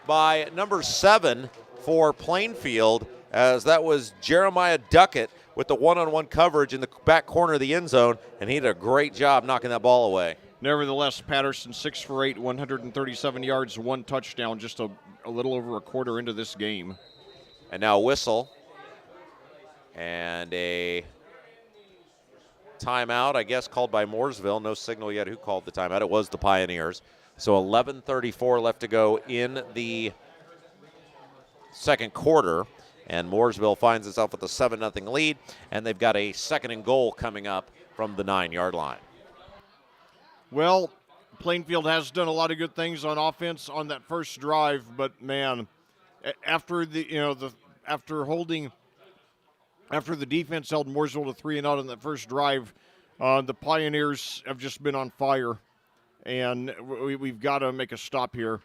by number 7 for Plainfield, as that was Jeremiah Duckett with the one-on-one coverage in the back corner of the end zone, and he did a great job knocking that ball away. Nevertheless, Patterson 6 for 8, 137 yards, 1 touchdown, just a little over a quarter into this game. And now a whistle and a timeout, I guess, called by Mooresville. No signal yet who called the timeout. It was the Pioneers. So 11:34 left to go in the second quarter, and Mooresville finds itself with a 7-0 lead, and they've got a second and goal coming up from the 9-yard line. Well, Plainfield has done a lot of good things on offense on that first drive, but man, after the defense held Mooresville to 3-0 on that first drive, the Pioneers have just been on fire, and we've got to make a stop here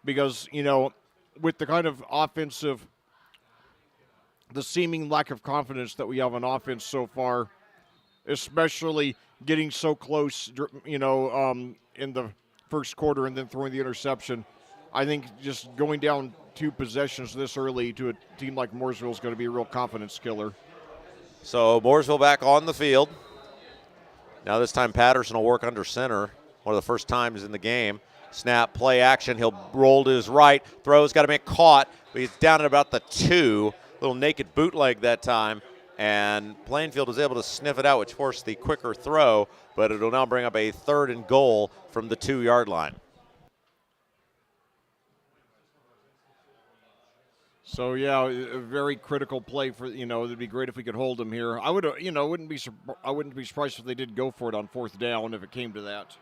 because, you know, with the kind of the seeming lack of confidence that we have on offense so far, especially getting so close, you know, in the first quarter and then throwing the interception, I think just going down 2 possessions this early to a team like Mooresville is going to be a real confidence killer. So Mooresville back on the field. Now this time Patterson will work under center, one of the first times in the game. Snap, play action. He'll roll to his right. Throws, got to make caught, but he's down at about the 2. Little naked bootleg that time. And Plainfield was able to sniff it out, which forced the quicker throw, but it'll now bring up a 3rd and goal from the 2-yard line. So, yeah, a very critical play for, you know, it'd be great if we could hold them here. I wouldn't be surprised if they did go for it on 4th down if it came to that.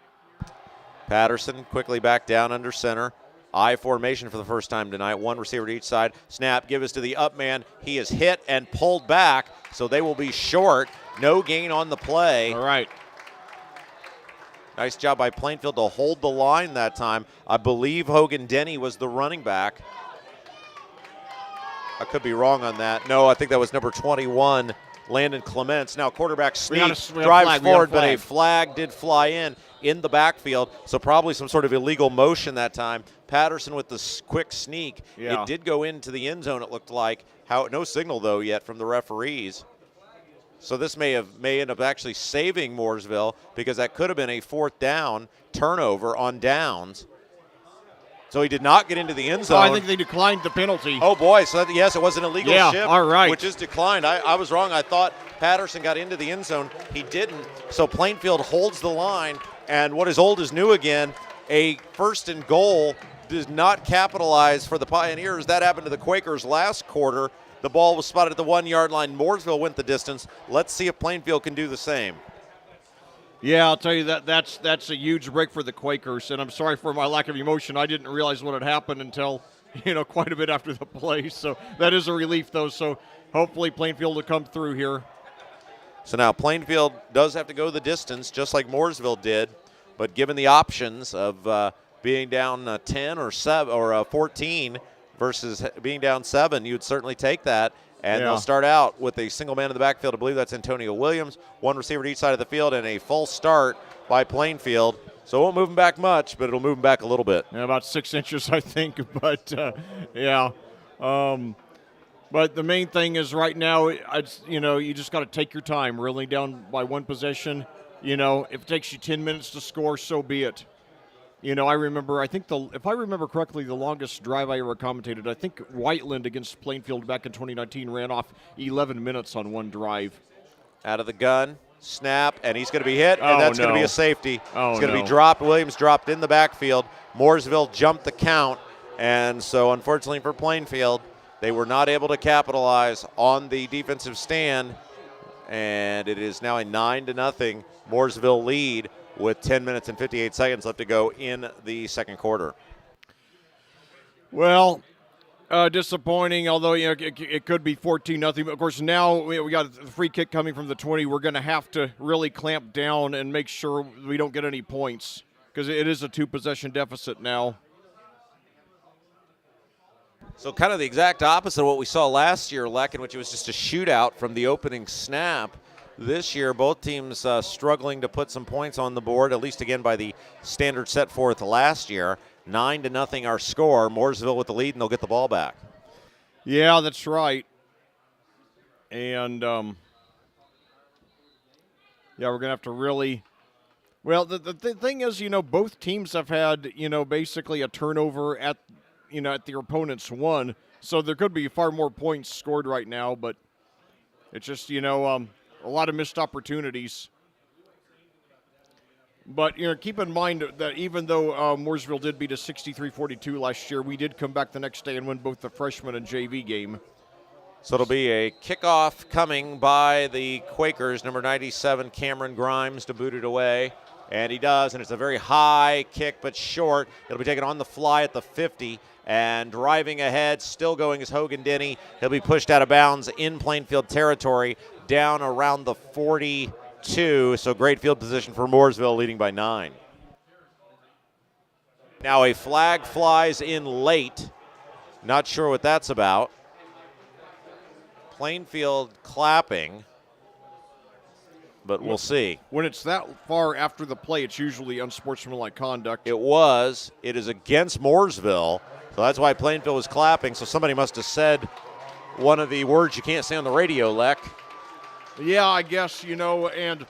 Patterson quickly back down under center. I formation for the first time tonight. 1 receiver to each side. Snap, give us to the up man. He is hit and pulled back, so they will be short. No gain on the play. All right. Nice job by Plainfield to hold the line that time. I believe Hogan Denny was the running back. I could be wrong on that. No, I think that was number 21, Landon Clements. Now quarterback sneak, drives forward, but a flag did fly in the backfield, so probably some sort of illegal motion that time. Patterson with the quick sneak. Yeah. It did go into the end zone, it looked like. No signal, though, yet from the referees. So this may end up actually saving Mooresville, because that could have been a 4th down turnover on downs. So he did not get into the end So zone. I think they declined the penalty. Oh, boy. So, yes, it was an illegal Yeah, shift, all right. which is declined. I was wrong. I thought Patterson got into the end zone. He didn't. So Plainfield holds the line. And what is old is new again. A first and goal does not capitalize for the Pioneers. That happened to the Quakers last quarter. The ball was spotted at the 1-yard line. Mooresville went the distance. Let's see if Plainfield can do the same. Yeah, I'll tell you that's a huge break for the Quakers, and I'm sorry for my lack of emotion. I didn't realize what had happened until, quite a bit after the play. So that is a relief, though. So hopefully Plainfield will come through here. So now Plainfield does have to go the distance, just like Mooresville did, but given the options of being down 10 or 7 or 14 versus being down 7, you'd certainly take that. And Yeah. they'll start out with a single man in the backfield. I believe that's Antonio Williams, one receiver to each side of the field, and a full start by Plainfield. So it won't move him back much, but it'll move him back a little bit. Yeah, about 6 inches, I think. But, yeah. But the main thing is right now, you just got to take your time. Really down by one possession. If it takes you 10 minutes to score, so be it. I remember, if I remember correctly, the longest drive I ever commentated, I think Whiteland against Plainfield back in 2019 ran off 11 minutes on one drive. Out of the gun, snap, and he's going to be hit, and that's going to be a safety. Oh, it's going to no. be dropped. Williams dropped in the backfield. Mooresville jumped the count, and so unfortunately for Plainfield, they were not able to capitalize on the defensive stand, and it is now a 9-0 Mooresville lead with 10 minutes and 58 seconds left to go in the second quarter. Well, disappointing, although it could be 14-0. Of course, now we got a free kick coming from the 20. We're going to have to really clamp down and make sure we don't get any points because it is a 2-possession deficit now. So kind of the exact opposite of what we saw last year, Leck, in which it was just a shootout from the opening snap. This year, both teams struggling to put some points on the board, at least again by the standard set forth last year. 9-0 our score. Mooresville with the lead, and they'll get the ball back. Yeah, that's right. And, we're going to have to really – well, the thing is, both teams have had, basically a turnover at their opponent's one. So there could be far more points scored right now, but it's just, a lot of missed opportunities. But, keep in mind that even though Mooresville did beat us 63-42 last year, we did come back the next day and win both the freshman and JV game. So it'll be a kickoff coming by the Quakers, number 97, Cameron Grimes, to boot it away. And he does, and it's a very high kick, but short. It'll be taken on the fly at the 50. And driving ahead, still going is Hogan Denny. He'll be pushed out of bounds in Plainfield territory, down around the 42. So great field position for Mooresville, leading by 9. Now a flag flies in late. Not sure what that's about. Plainfield clapping, but we'll see. When it's that far after the play, it's usually unsportsmanlike conduct. It is against Mooresville, so that's why Plainfield was clapping. So somebody must have said one of the words you can't say on the radio, Leck. Yeah, I guess, and,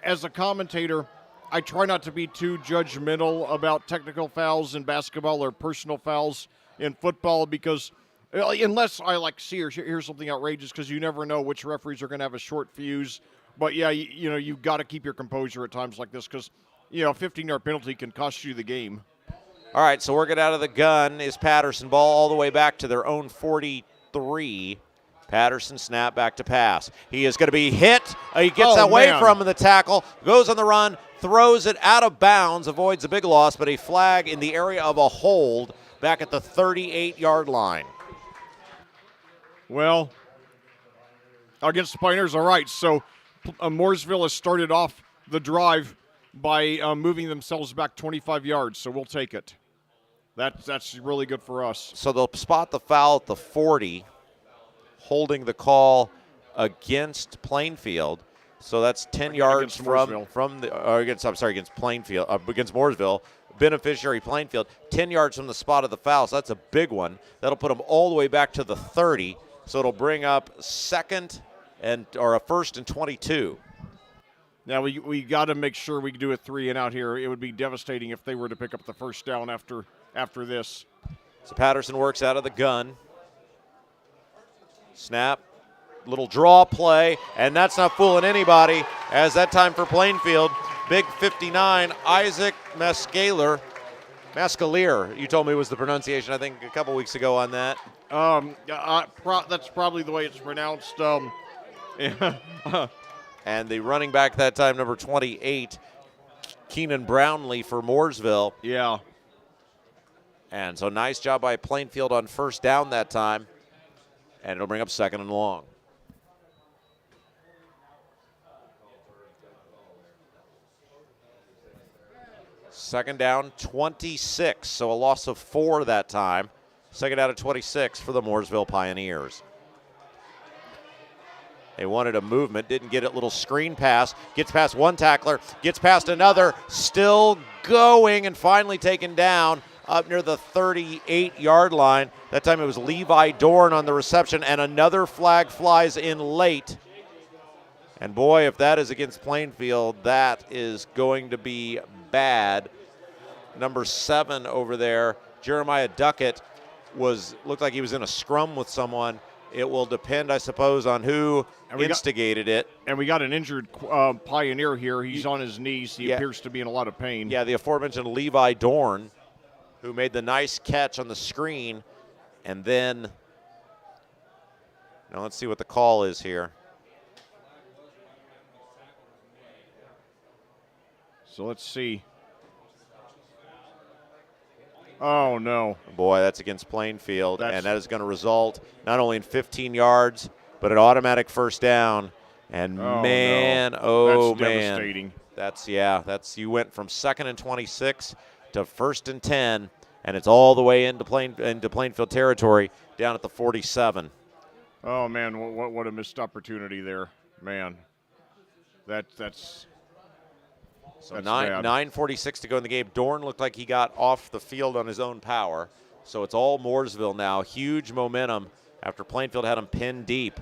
as a commentator, I try not to be too judgmental about technical fouls in basketball or personal fouls in football because unless I see or hear something outrageous, because you never know which referees are going to have a short fuse. But, yeah, you've got to keep your composure at times like this because, a 15-yard penalty can cost you the game. All right, so working out of the gun is Patterson. Ball all the way back to their own 43. Patterson snap back to pass. He is going to be hit. He gets away from the tackle, goes on the run, throws it out of bounds, avoids a big loss, but a flag in the area of a hold back at the 38-yard line. Well, against the Pioneers, all right. So Mooresville has started off the drive by moving themselves back 25 yards, so we'll take it. That's really good for us. So they'll spot the foul at the 40, holding the call against Plainfield. So that's 10 yards against Plainfield, against Mooresville. Beneficiary Plainfield, 10 yards from the spot of the foul. So that's a big one. That'll put them all the way back to the 30. So it'll bring up a first and 22. Now we got to make sure we do a 3 and out here. It would be devastating if they were to pick up the first down after this. So Patterson works out of the gun. Snap, little draw play, and that's not fooling anybody, as that time for Plainfield, big 59, Isaac Mascalier, you told me was the pronunciation, I think, a couple weeks ago on that. That's probably the way it's pronounced. And the running back that time, number 28, Keenan Brownlee for Mooresville. Yeah. And so nice job by Plainfield on first down that time. And it'll bring up second and long. Second down, 26. So a loss of 4 that time. Second down at 26 for the Mooresville Pioneers. They wanted a movement, didn't get it. Little screen pass, gets past one tackler, gets past another, still going, and finally taken down up near the 38-yard line. That time it was Levi Dorn on the reception, and another flag flies in late. And boy, if that is against Plainfield, that is going to be bad. Number 7 over there, Jeremiah Duckett, looked like he was in a scrum with someone. It will depend, I suppose, on who instigated it. And we got an injured Pioneer here. He's on his knees. He appears to be in a lot of pain. Yeah, the aforementioned Levi Dorn, who made the nice catch on the screen. And then, now let's see what the call is here. So let's see. Oh, no. Boy, that's against Plainfield, and that is going to result not only in 15 yards, but an automatic first down. And that's devastating. That's you went from 2nd and 26 to 1st and 10, and it's all the way into Plainfield territory down at the 47. Oh, man, what a missed opportunity there. Man, that's So 9:46 to go in the game. Dorn looked like he got off the field on his own power. So it's all Mooresville now. Huge momentum after Plainfield had him pinned deep.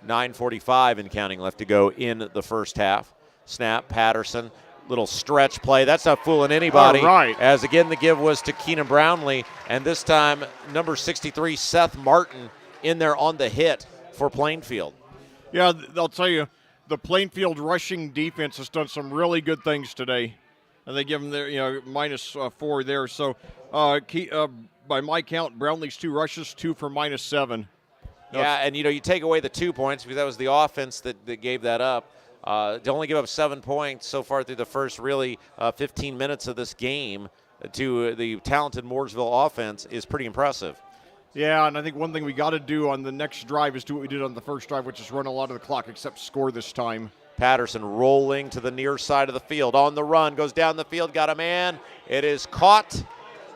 .9:45 and counting left to go in the first half. Snap, Patterson, little stretch play. That's not fooling anybody. All right. As again the give was to Keenan Brownlee, and this time number 63, Seth Martin, in there on the hit for Plainfield. Yeah, I'll tell you, the Plainfield rushing defense has done some really good things today, and they give them their -4 there. So, by my count, Brownlee's 2 rushes, 2 for -7. Yeah, and you take away the 2 points because that was the offense that gave that up. To only give up 7 points so far through the first 15 minutes of this game to the talented Mooresville offense is pretty impressive. Yeah, and I think one thing we got to do on the next drive is do what we did on the first drive, which is run a lot of the clock except score this time. Patterson rolling to the near side of the field. On the run, goes down the field, got a man. It is caught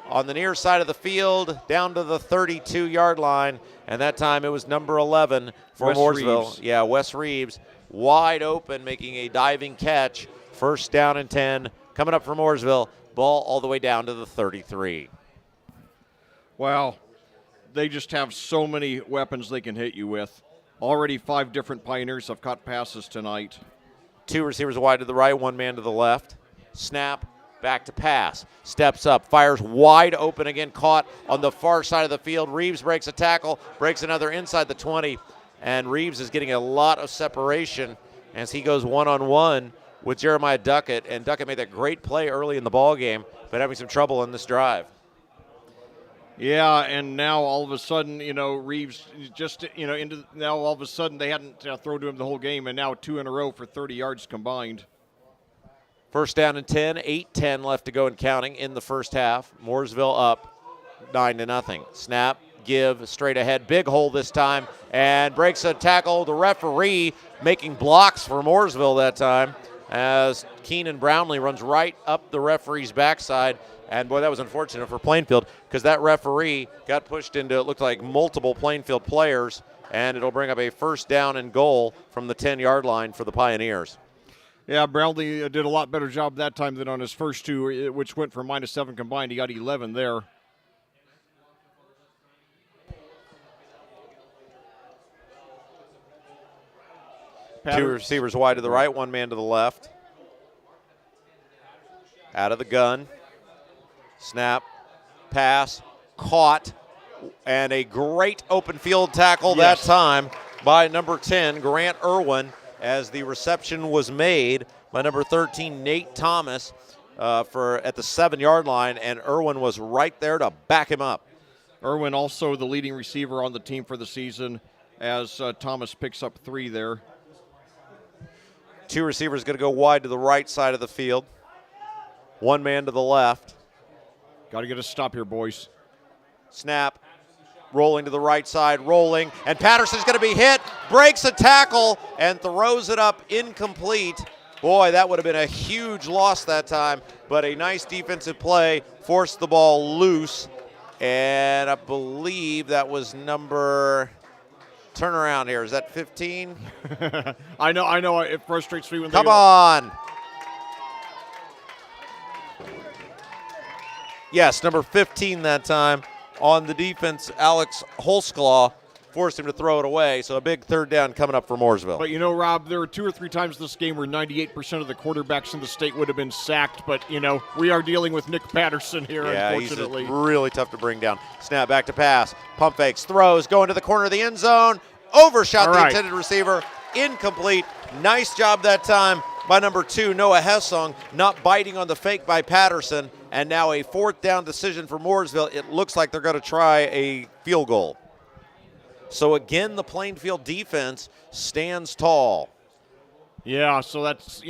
on the near side of the field, down to the 32-yard line. And that time it was number 11 for Mooresville. Reeves. Yeah, Wes Reeves, wide open, making a diving catch. First down and 10, coming up for Mooresville. Ball all the way down to the 33. Wow. They just have so many weapons they can hit you with. Already 5 different Pioneers have caught passes tonight. 2 receivers wide to the right, 1 man to the left. Snap, back to pass. Steps up, fires wide open again, caught on the far side of the field. Reeves breaks a tackle, breaks another inside the 20, and Reeves is getting a lot of separation as he goes one-on-one with Jeremiah Duckett, and Duckett made that great play early in the ball game, but having some trouble in this drive. Yeah, and now all of a sudden, Reeves now all of a sudden they hadn't thrown to him the whole game, and now 2 in a row for 30 yards combined. First down and 10, 8:10 left to go and counting in the first half. Mooresville up 9-0. Snap, give, straight ahead, big hole this time, and breaks a tackle. The referee making blocks for Mooresville that time as Keenan Brownlee runs right up the referee's backside. And, boy, that was unfortunate for Plainfield because that referee got pushed into, it looked like, multiple Plainfield players, and it'll bring up a first down and goal from the 10-yard line for the Pioneers. Yeah, Brownlee did a lot better job that time than on his first 2, which went for -7 combined. He got 11 there. Two receivers wide to the right, one man to the left. Out of the gun. Snap, pass, caught, and a great open field tackle that time by number 10, Grant Irwin, as the reception was made by number 13, Nate Thomas, at the 7-yard line, and Irwin was right there to back him up. Irwin also the leading receiver on the team for the season, as Thomas picks up 3 there. Two receivers going to go wide to the right side of the field. One man to the left. Got to get a stop here, boys. Snap, rolling to the right side, rolling, and Patterson's going to be hit, breaks a tackle, and throws it up incomplete. Boy, that would have been a huge loss that time, but a nice defensive play forced the ball loose, and I believe that was number, turn around here, is that 15? I know, it frustrates me when Come on. Yes, number 15 that time on the defense. Alex Holsclaw forced him to throw it away. So a big third down coming up for Mooresville. But, Rob, there were 2 or 3 times this game where 98% of the quarterbacks in the state would have been sacked. But, we are dealing with Nick Patterson here, unfortunately. He's really tough to bring down. Snap back to pass. Pump fakes, throws, going to the corner of the end zone. Overshot the intended receiver. Incomplete. Nice job that time by number 2, Noah Hessong, not biting on the fake by Patterson. And now a 4th down decision for Mooresville. It looks like they're going to try a field goal. So again, the Plainfield defense stands tall. Yeah, so that's,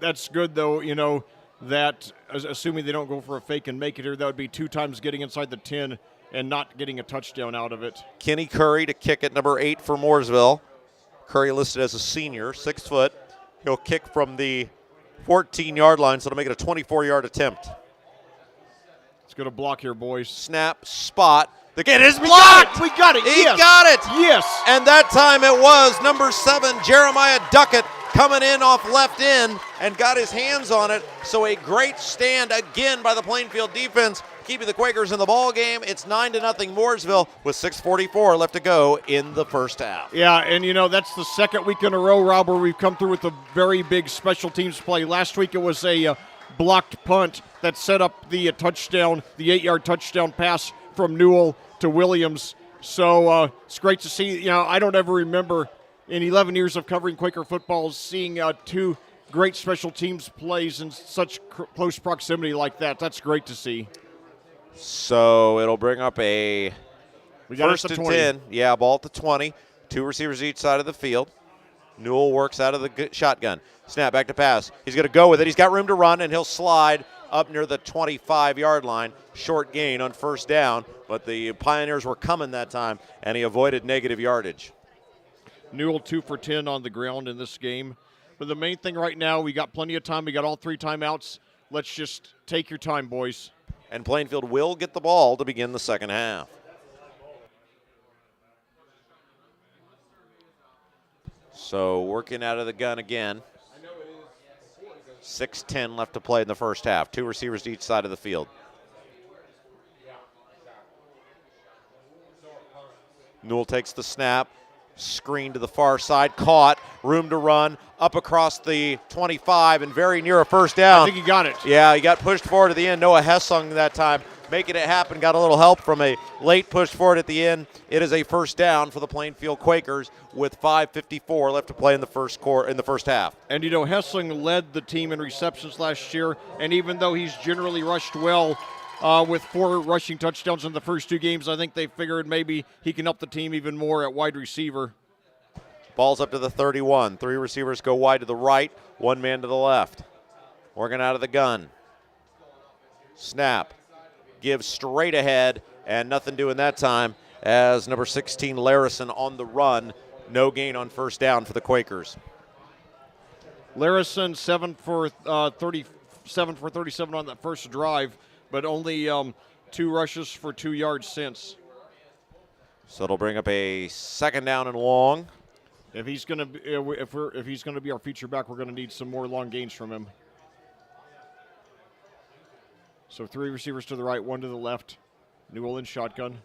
that's good, though, that assuming they don't go for a fake and make it here, that would be 2 times getting inside the 10 and not getting a touchdown out of it. Kenny Curry to kick at number 8 for Mooresville. Curry listed as a senior, 6 foot. He'll kick from the 14-yard line, so it'll make it a 24-yard attempt. Let's go to block here, boys. Snap, spot. It is blocked! We got it! He got it! Yes! And that time it was number 7, Jeremiah Duckett, coming in off left end and got his hands on it. So a great stand again by the Plainfield defense, keeping the Quakers in the ball game. It's 9-0 Mooresville with 6:44 left to go in the first half. Yeah, and that's the second week in a row, Rob, where we've come through with a very big special teams play. Last week it was a blocked punt that set up the touchdown, the 8-yard touchdown pass from Newell to Williams. So it's great to see. I don't ever remember in 11 years of covering Quaker football seeing 2 great special teams plays in such close proximity like that. That's great to see. So it'll bring up a first and 20. 10. Yeah, ball at the 20. 2 receivers each side of the field. Newell works out of the shotgun. Snap back to pass. He's going to go with it. He's got room to run, and he'll slide up near the 25-yard line. Short gain on first down, but the Pioneers were coming that time, and he avoided negative yardage. Newell 2 for 10 on the ground in this game. But the main thing right now, we got plenty of time. We got all 3 timeouts. Let's just take your time, boys. And Plainfield will get the ball to begin the second half. So working out of the gun again. 6:10 left to play in the first half. 2 receivers to each side of the field. Newell takes the snap. Screen to the far side. Caught. Room to run. Up across the 25 and very near a first down. I think he got it. Yeah, he got pushed forward to the end. Noah Hessong that time making it happen. Got a little help from a late push forward at the end. It is a first down for the Plainfield Quakers with 5:54 left to play in the first half. And Hessling led the team in receptions last year, and even though he's generally rushed well with 4 rushing touchdowns in the first 2 games, I think they figured maybe he can help the team even more at wide receiver. Ball's up to the 31. 3 receivers go wide to the right, 1 man to the left. Working out of the gun. Snap. Gives straight ahead, and nothing doing that time as number 16, Larison, on the run. No gain on first down for the Quakers. Larison 7 for 37 on that first drive, but only 2 rushes for 2 yards since. So it'll bring up a second down and long. If he's going to if he's going to be our feature back, we're going to need some more long gains from him. So 3 receivers to the right, 1 to the left. Newell in shotgun.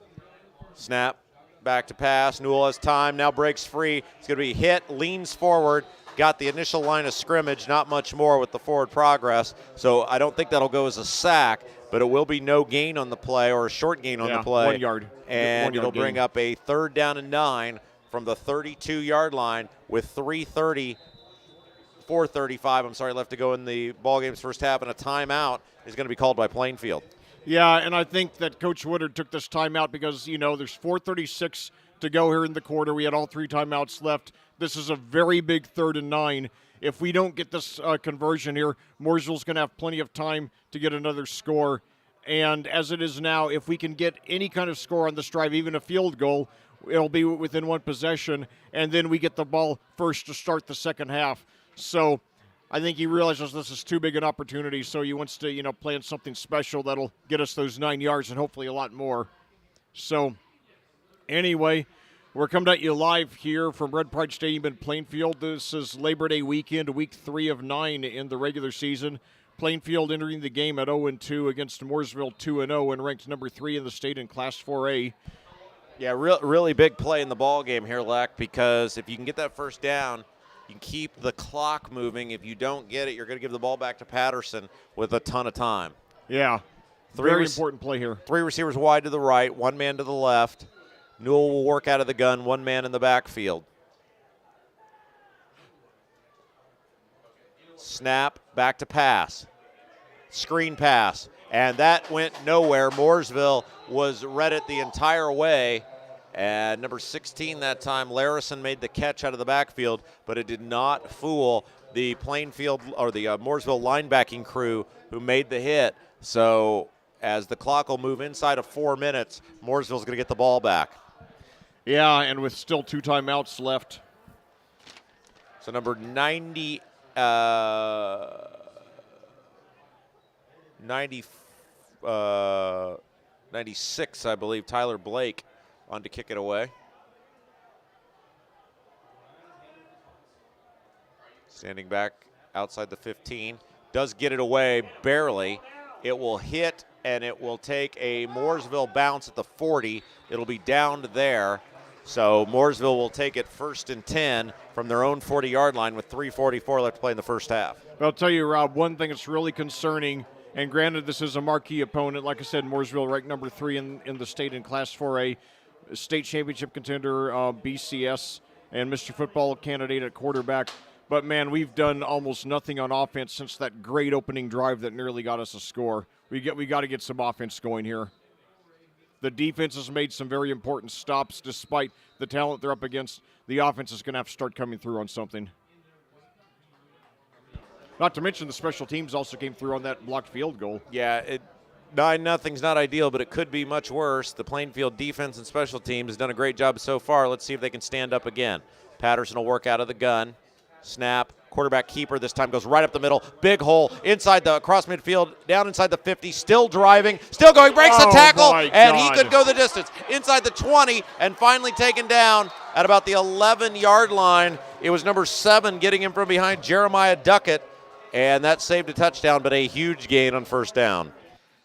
Snap. back to pass. Newell has time, now breaks free. It's going to be hit, leans forward, got the initial line of scrimmage, not much more with the forward progress. So I don't think that'll go as a sack, but it will be no gain on the play or a short gain on the play. 1 yard. And 1 yard it'll gain. bring up a 3rd down and 9 from the 32-yard line with 4:35 left to go in the ballgame's first half, and a timeout is going to be called by Plainfield. Yeah, and I think that Coach Woodard took this timeout because, there's 4:36 to go here in the quarter. We had all 3 timeouts left. This is a very big 3rd and 9. If we don't get this conversion here, Mooresville's going to have plenty of time to get another score. And as it is now, if we can get any kind of score on this drive, even a field goal, it'll be within 1 possession, and then we get the ball first to start the second half. So I think he realizes this is too big an opportunity, so he wants to, plan something special that'll get us those 9 yards and hopefully a lot more. So anyway, we're coming at you live here from Red Pride Stadium in Plainfield. This is Labor Day weekend, week 3 of 9 in the regular season. Plainfield entering the game at 0-2 against Mooresville 2-0 and ranked number 3 in the state in Class 4A. Yeah, really big play in the ball game here, Leck, because if you can get that first down, you can keep the clock moving. If you don't get it, you're going to give the ball back to Patterson with a ton of time. Yeah, very important play here. 3 receivers wide to the right, 1 man to the left. Newell will work out of the gun, 1 man in the backfield. Snap, back to pass. Screen pass, and that went nowhere. Mooresville was read it the entire way, and number 16 that time, Larison, made the catch out of the backfield, but it did not fool the Plainfield or the Mooresville linebacking crew who made the hit. So as the clock will move inside of 4 minutes, Mooresville's going to get the ball back. Yeah, and with still 2 timeouts left. So number 96, I believe, Tyler Blake on to kick it away. Standing back outside the 15. Does get it away, barely. It will hit, and it will take a Mooresville bounce at the 40. It'll be down to there. So Mooresville will take it 1st and 10 from their own 40-yard line with 3:44 left to play in the first half. I'll tell you, Rob, one thing that's really concerning, and granted this is a marquee opponent, like I said, Mooresville ranked number 3 in the state in Class 4A, state championship contender, BCS, and Mr. Football candidate at quarterback. But, man, we've done almost nothing on offense since that great opening drive that nearly got us a score. We got to get some offense going here. The defense has made some very important stops despite the talent they're up against. The offense is going to have to start coming through on something. Not to mention the special teams also came through on that blocked field goal. Yeah, 9-0's not ideal, but it could be much worse. The Plainfield defense and special teams has done a great job so far. Let's see if they can stand up again. Patterson will work out of the gun. Snap. Quarterback keeper this time goes right up the middle. Big hole inside the across midfield, down inside the 50, still driving, still going, breaks the tackle, and he could go the distance. Inside the 20 and finally taken down at about the 11-yard line. It was number 7 getting him from behind, Jeremiah Duckett, and that saved a touchdown, but a huge gain on first down.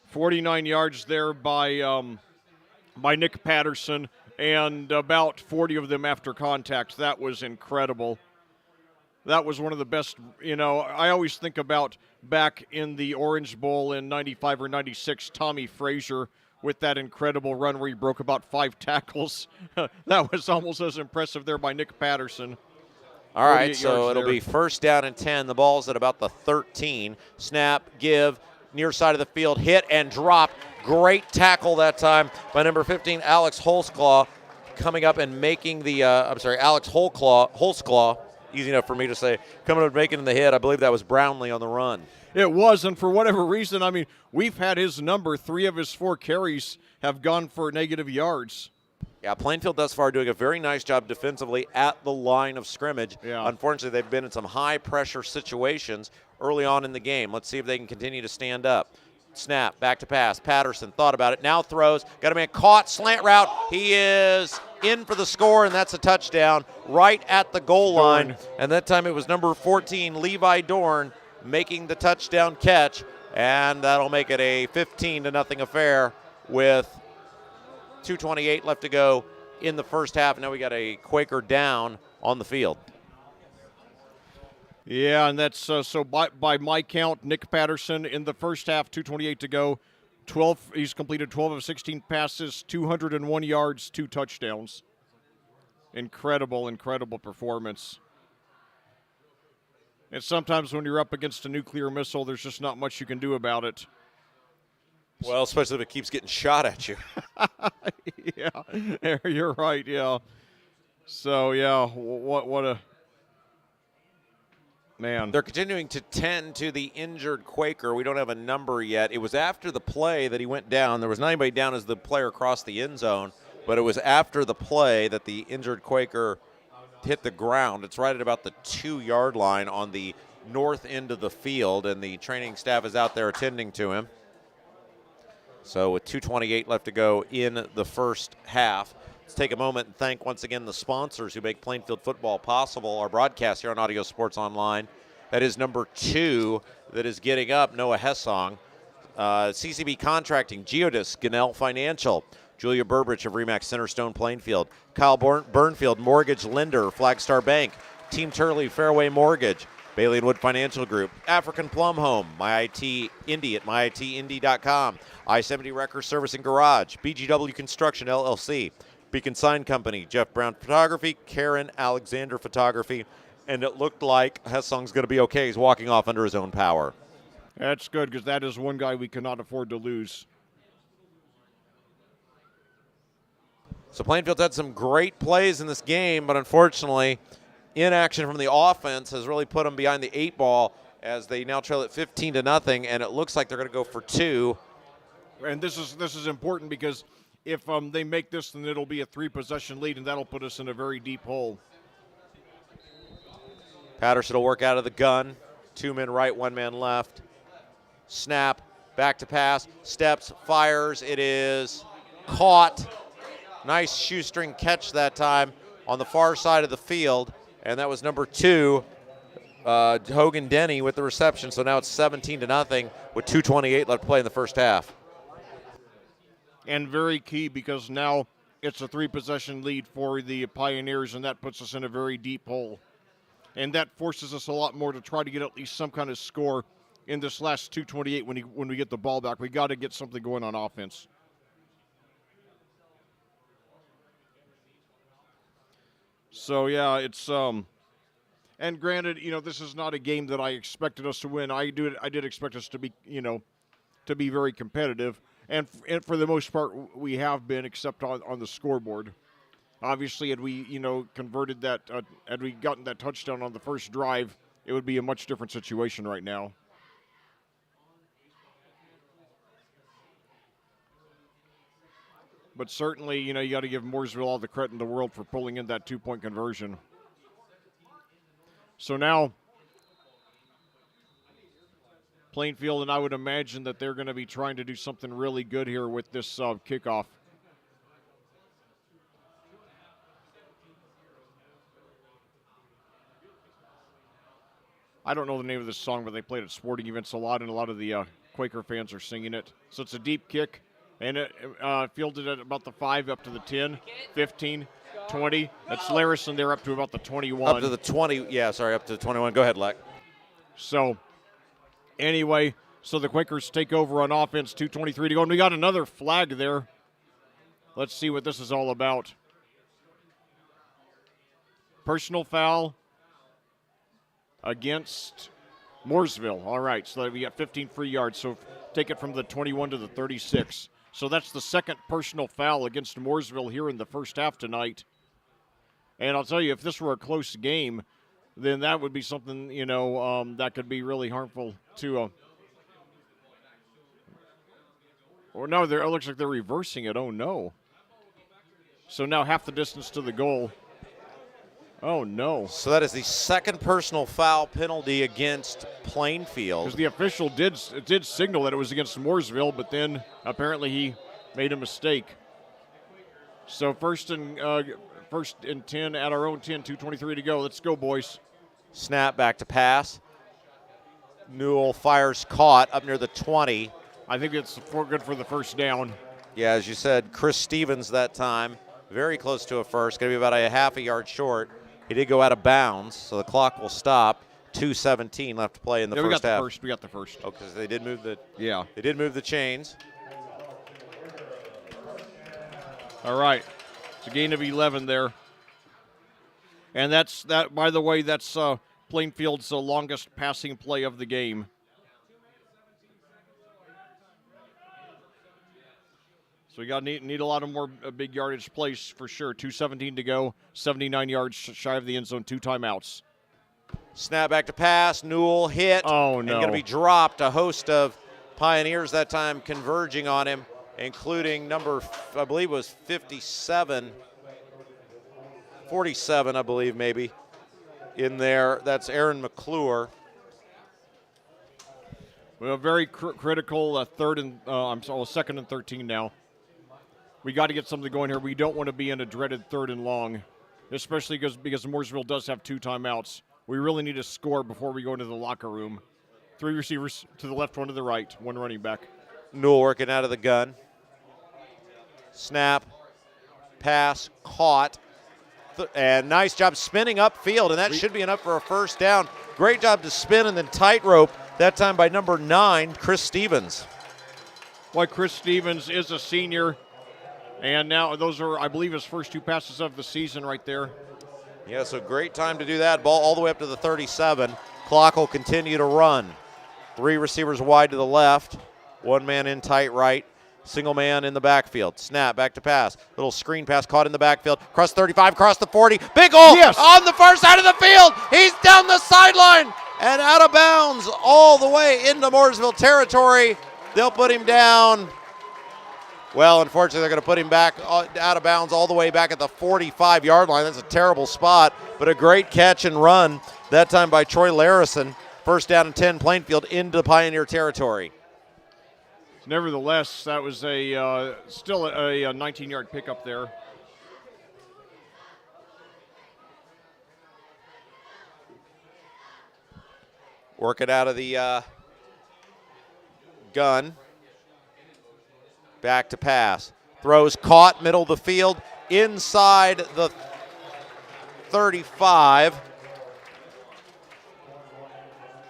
49 yards there by Nick Patterson, and about 40 of them after contact. That was incredible. That was one of the best, I always think about back in the Orange Bowl in 95 or 96, Tommy Frazier with that incredible run where he broke about 5 tackles. That was almost as impressive there by Nick Patterson. All right, so it'll be 1st down and 10. The ball's at about the 13. Snap, give, near side of the field, hit and drop. Great tackle that time by number 15, Alex Holsclaw, coming up and making the, Alex Holsclaw, easy enough for me to say, coming up and making the hit. I believe that was Brownlee on the run. It was, and for whatever reason, we've had his number. 3 of his 4 carries have gone for negative yards. Yeah, Plainfield thus far doing a very nice job defensively at the line of scrimmage. Yeah. Unfortunately, they've been in some high-pressure situations early on in the game. Let's see if they can continue to stand up. Snap, back to pass. Patterson thought about it, now throws. Got a man caught, slant route. He is in for the score, and that's a touchdown right at the goal line. And that time it was number 14, Levi Dorn, making the touchdown catch, and that'll make it a 15-0 affair with 2:28 left to go in the first half. Now we got a Quaker down on the field. Yeah, and that's so by my count, Nick Patterson in the first half, 2:28 to go. He's completed 12 of 16 passes, 201 yards, 2 touchdowns. Incredible performance. And sometimes when you're up against a nuclear missile, there's just not much you can do about it. Well, especially if it keeps getting shot at you. Yeah, you're right. Yeah. So yeah, what a man. They're continuing to tend to the injured Quaker. We don't have a number yet. It was after the play that he went down. There was not anybody down as the player crossed the end zone, but it was after the play that the injured Quaker hit the ground. It's right at about the 2-yard line on the north end of the field, and the training staff is out there attending to him. So with 2:28 left to go in the first half, let's take a moment and thank once again the sponsors who make Plainfield football possible. Our broadcast here on Audio Sports Online. That is number 2 that is getting up, Noah Hessong. CCB Contracting, Geodis, Gunnell Financial, Julia Burbridge of Remax Centerstone Plainfield, Kyle Burnfield, Mortgage Lender, Flagstar Bank, Team Turley, Fairway Mortgage, Bailey & Wood Financial Group, African Plum Home, MyIT Indy at myitindy.com, I-70 Wrecker Service and Garage, BGW Construction LLC, Beacon Sign Company, Jeff Brown Photography, Karen Alexander Photography, and it looked like Hessong's going to be okay. He's walking off under his own power. That's good because that is one guy we cannot afford to lose. So Plainfield's had some great plays in this game, but unfortunately, inaction from the offense has really put them behind the 8 ball as they now trail at 15-0, and it looks like they're going to go for 2. And this is important because if they make this, then it'll be a 3-possession lead, and that'll put us in a very deep hole. Patterson will work out of the gun. 2 men right, 1 man left. Snap, back to pass, steps, fires. It is caught. Nice shoestring catch that time on the far side of the field, and that was number 2, Hogan Denny with the reception. So now it's 17-0 with 2:28 left to play in the first half. And very key because now it's a 3-possession lead for the Pioneers, and that puts us in a very deep hole. And that forces us a lot more to try to get at least some kind of score in this last 2:28 when we get the ball back. We got to get something going on offense. So yeah, it's and granted, this is not a game that I expected us to win. I did expect us to be, to be very competitive, and for the most part we have been, except on the scoreboard. Obviously, had we, converted that, had we gotten that touchdown on the first drive, it would be a much different situation right now. But certainly, you got to give Mooresville all the credit in the world for pulling in that 2-point conversion. So now, Plainfield, and I would imagine that they're going to be trying to do something really good here with this kickoff. I don't know the name of this song, but they played at sporting events a lot, and a lot of the Quaker fans are singing it. So it's a deep kick. And it fielded at about the 5, up to the 10, 15, 20. That's Larison. They're up to about the 21. Up to the 20. Yeah, sorry, up to the 21. Go ahead, Leck. So, anyway, so the Quakers take over on offense, 2:23 to go. And we got another flag there. Let's see what this is all about. Personal foul against Mooresville. All right, so we got 15 free yards. So take it from the 21 to the 36. So that's the second personal foul against Mooresville here in the first half tonight. And I'll tell you, if this were a close game, then that would be something, that could be really harmful to or no, it looks like they're reversing it. Oh, no. So now half the distance to the goal. Oh, no. So that is the second personal foul penalty against Plainfield. Because the official did signal that it was against Mooresville, but then apparently he made a mistake. So first and 10 at our own 10, 2:23 to go. Let's go, boys. Snap back to pass. Newell fires caught up near the 20. I think it's good for the first down. Yeah, as you said, Chris Stevens that time. very close to a first. Going to be about a half a yard short. He did go out of bounds, so the clock will stop. 2:17 left to play in the first half. We got the first. Oh, because they did move the. Yeah. They did move the chains. All right. It's a gain of 11 there. And that. By the way, that's Plainfield's longest passing play of the game. So we got need a lot of more big yardage plays for sure. 2:17 to go, 79 yards shy of the end zone, 2 timeouts. Snap back to pass. Newell hit. Oh, no. And going to be dropped. A host of Pioneers that time converging on him, including number, I believe was 47, 47, I believe maybe, in there. That's Aaron McClure. Well, very critical second and 13 now. We got to get something going here. We don't want to be in a dreaded 3rd and long, especially because Mooresville does have 2 timeouts. We really need to score before we go into the locker room. 3 receivers to the left, 1 to the right, 1 running back. Newell working out of the gun. Snap, pass, caught, and nice job spinning upfield, and that should be enough for a first down. Great job to spin and then tightrope, that time by number 9, Chris Stevens. Boy, Chris Stevens is a senior, and now those are, I believe, his first 2 passes of the season right there. Yeah, so great time to do that. Ball all the way up to the 37. Clock will continue to run. 3 receivers wide to the left, 1 man in tight right, single man in the backfield. Snap, back to pass. Little screen pass caught in the backfield. Across 35, across the 40. Big hole yes! On the far side of the field. He's down the sideline and out of bounds all the way into Mooresville territory. They'll put him down. Well, unfortunately, they're going to put him back out of bounds all the way back at the 45-yard line. That's a terrible spot, but a great catch and run, that time by Troy Larison. First down and 10, Plainfield into Pioneer territory. Nevertheless, that was still a 19-yard pickup there. Work it out of the gun. Back to pass. Throws caught, middle of the field, inside the 35.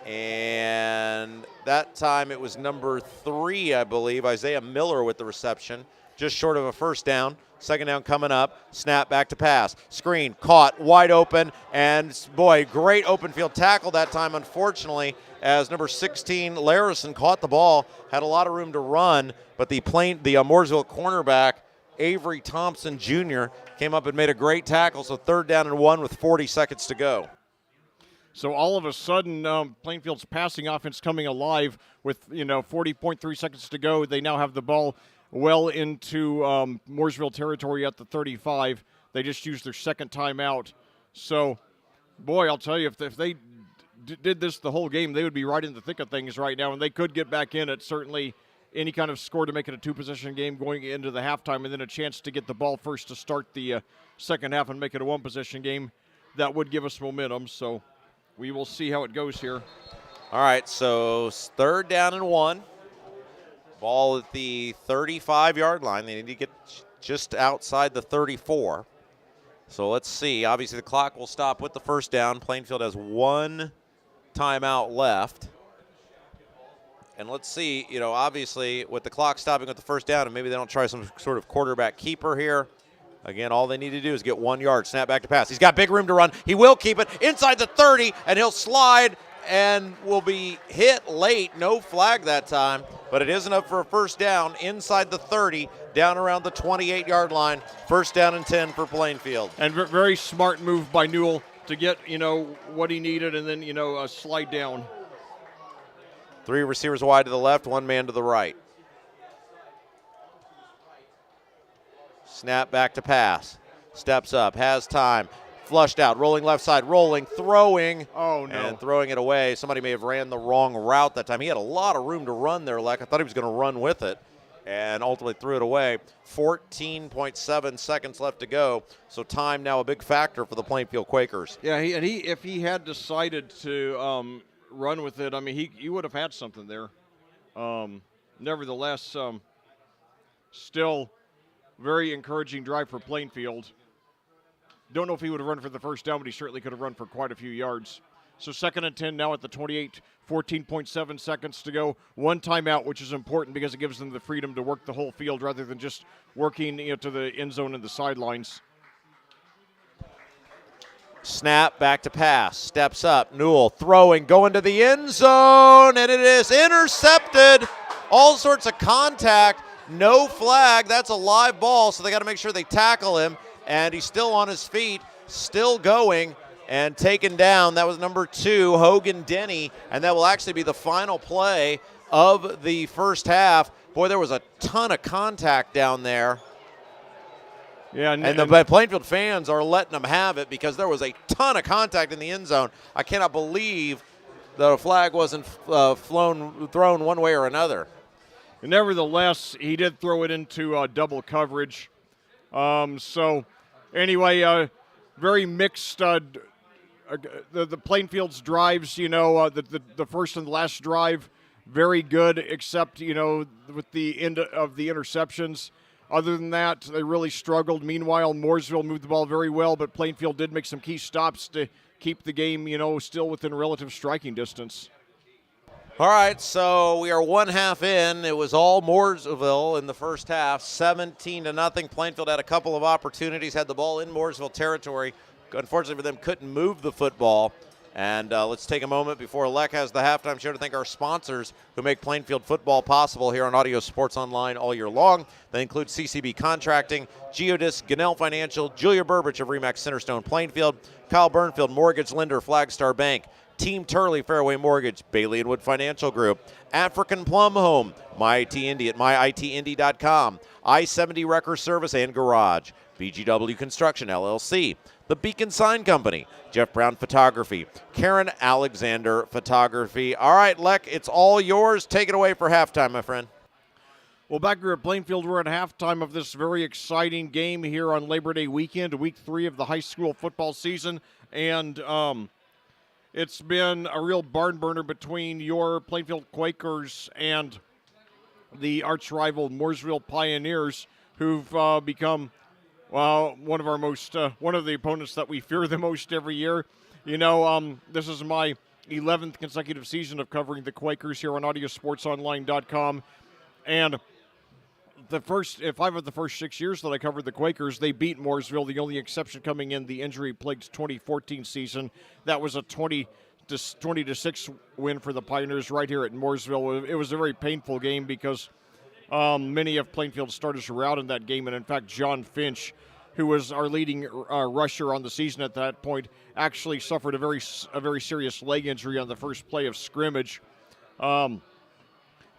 And that time it was number 3, I believe, Isaiah Miller with the reception. Just short of a first down. Second down coming up. Snap back to pass. Screen caught, wide open, and boy, great open field tackle that time, unfortunately, as number 16, Larison, caught the ball, had a lot of room to run, but the Mooresville cornerback, Avery Thompson Jr., came up and made a great tackle, so 3rd down and 1 with 40 seconds to go. So all of a sudden, Plainfield's passing offense coming alive with 40.3 seconds to go. They now have the ball well into Mooresville territory at the 35. They just used their second timeout. So, boy, I'll tell you, if they did this the whole game, they would be right in the thick of things right now, and they could get back in it. Certainly any kind of score to make it a 2-possession game going into the halftime, and then a chance to get the ball first to start the second half and make it a 1-possession game. That would give us momentum, so we will see how it goes here. All right, so 3rd down and 1. Ball at the 35-yard line. They need to get just outside the 34. So let's see. Obviously, the clock will stop with the first down. Plainfield has 1 timeout left. And let's see, obviously, with the clock stopping with the first down, and maybe they don't try some sort of quarterback keeper here. Again, all they need to do is get 1 yard. Snap back to pass. He's got big room to run. He will keep it inside the 30, and he'll slide and will be hit late. No flag that time, but it is enough for a first down inside the 30, down around the 28-yard line. First down and 10 for Plainfield. And very smart move by Newell to get, what he needed and then, a slide down. 3 receivers wide to the left, 1 man to the right. Snap back to pass. Steps up, has time. Flushed out, rolling left side, rolling, throwing. Oh, no. And throwing it away. Somebody may have ran the wrong route that time. He had a lot of room to run there, Leck. I thought he was going to run with it and ultimately threw it away. 14.7 seconds left to go. So time now a big factor for the Plainfield Quakers. Yeah, if he had decided to run with it, he would have had something there. Nevertheless, still Very encouraging drive for Plainfield. Don't know if he would have run for the first down, but he certainly could have run for quite a few yards. So 2nd and 10 now at the 28, 14.7 seconds to go. One timeout, which is important because it gives them the freedom to work the whole field rather than just working to the end zone and the sidelines. Snap, back to pass, steps up, Newell throwing, going to the end zone, and it is intercepted. All sorts of contact, no flag. That's a live ball, so they got to make sure they tackle him, and he's still on his feet, still going, and taken down. That was number 2, Hogan Denny, and that will actually be the final play of the first half. Boy, there was a ton of contact down there. Yeah, and the Plainfield fans are letting them have it because there was a ton of contact in the end zone. I cannot believe the flag wasn't thrown one way or another. Nevertheless, he did throw it into double coverage. So, anyway, very mixed. The Plainfield's drives, the first and the last drive, very good, except, with the end of the interceptions. Other than that, they really struggled. Meanwhile, Mooresville moved the ball very well, but Plainfield did make some key stops to keep the game, still within relative striking distance. All right, so we are one half in. It was all Mooresville in the first half, 17-0. Plainfield had a couple of opportunities, had the ball in Mooresville territory. Unfortunately for them, couldn't move the football. And let's take a moment before Lek has the halftime show to thank our sponsors who make Plainfield football possible here on Audio Sports Online all year long. They include CCB Contracting, Geodis, Gunnell Financial, Julia Burbridge of Remax Centerstone Plainfield, Kyle Burnfield, Mortgage Lender, Flagstar Bank, Team Turley Fairway Mortgage, Bailey and Wood Financial Group, African Plum Home, MyIT Indy at myitindy.com, I-70 Wrecker Service and Garage, BGW Construction LLC, The Beacon Sign Company, Jeff Brown Photography, Karen Alexander Photography. All right, Lek, it's all yours. Take it away for halftime, my friend. Well, back here at Plainfield, we're at halftime of this very exciting game here on Labor Day weekend, week 3 of the high school football season. And it's been a real barn burner between your Plainfield Quakers and the arch rival Mooresville Pioneers, who've become one of our most, one of the opponents that we fear the most every year. This is my 11th consecutive season of covering the Quakers here on AudioSportsOnline.com. And the first 5 of the first 6 years that I covered the Quakers, they beat Mooresville. The only exception coming in the injury-plagued 2014 season. That was a 20-6 win for the Pioneers right here at Mooresville. It was a very painful game because many of Plainfield's starters were out in that game, and in fact, John Finch, who was our leading rusher on the season at that point, actually suffered a very serious leg injury on the first play of scrimmage.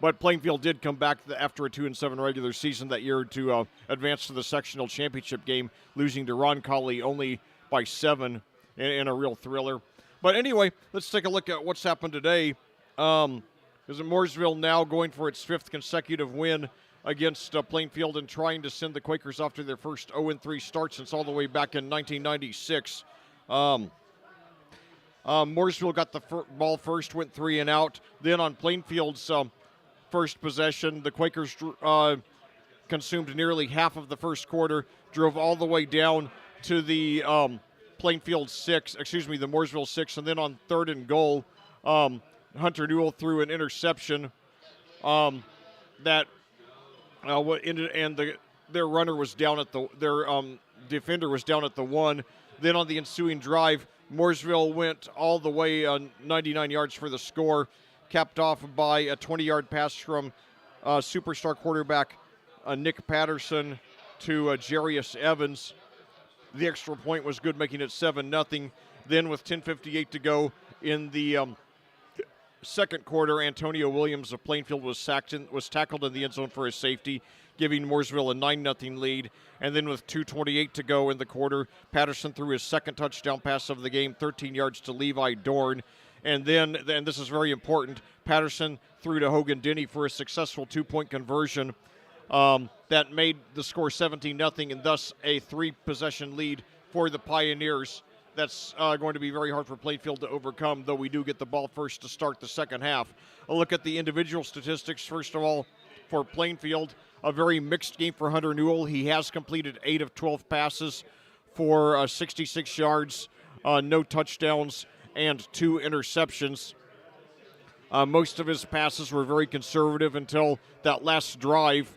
But Plainfield did come back after a 2-7 regular season that year to advance to the sectional championship game, losing to Roncalli only by 7 in a real thriller. But anyway, let's take a look at what's happened today. Is Mooresville now going for its 5th consecutive win against Plainfield and trying to send the Quakers off to their first 0-3 start since all the way back in 1996. Mooresville got the ball first, went 3 and out. Then on Plainfield's first possession, the Quakers consumed nearly half of the first quarter, drove all the way down to the Mooresville 6, and then on 3rd and goal, Hunter Newell threw an interception that ended, and their runner was down at their defender was down at the 1. Then on the ensuing drive, Mooresville went all the way 99 yards for the score, capped off by a 20-yard pass from superstar quarterback Nick Patterson to Jarius Evans. The extra point was good, making it 7-0. Then with 10:58 to go in the second quarter, Antonio Williams of Plainfield was tackled in the end zone for his safety, giving Mooresville a 9-0 lead. And then with 2:28 to go in the quarter, Patterson threw his second touchdown pass of the game, 13 yards to Levi Dorn. And then this is very important, Patterson threw to Hogan Denny for a successful 2-point conversion that made the score 17-0, and thus a 3-possession lead for the Pioneers. That's going to be very hard for Plainfield to overcome, though we do get the ball first to start the second half. A look at the individual statistics. First of all, for Plainfield. A very mixed game for Hunter Newell. He has completed 8 of 12 passes for 66 yards, no touchdowns, and 2 interceptions. Most of his passes were very conservative until that last drive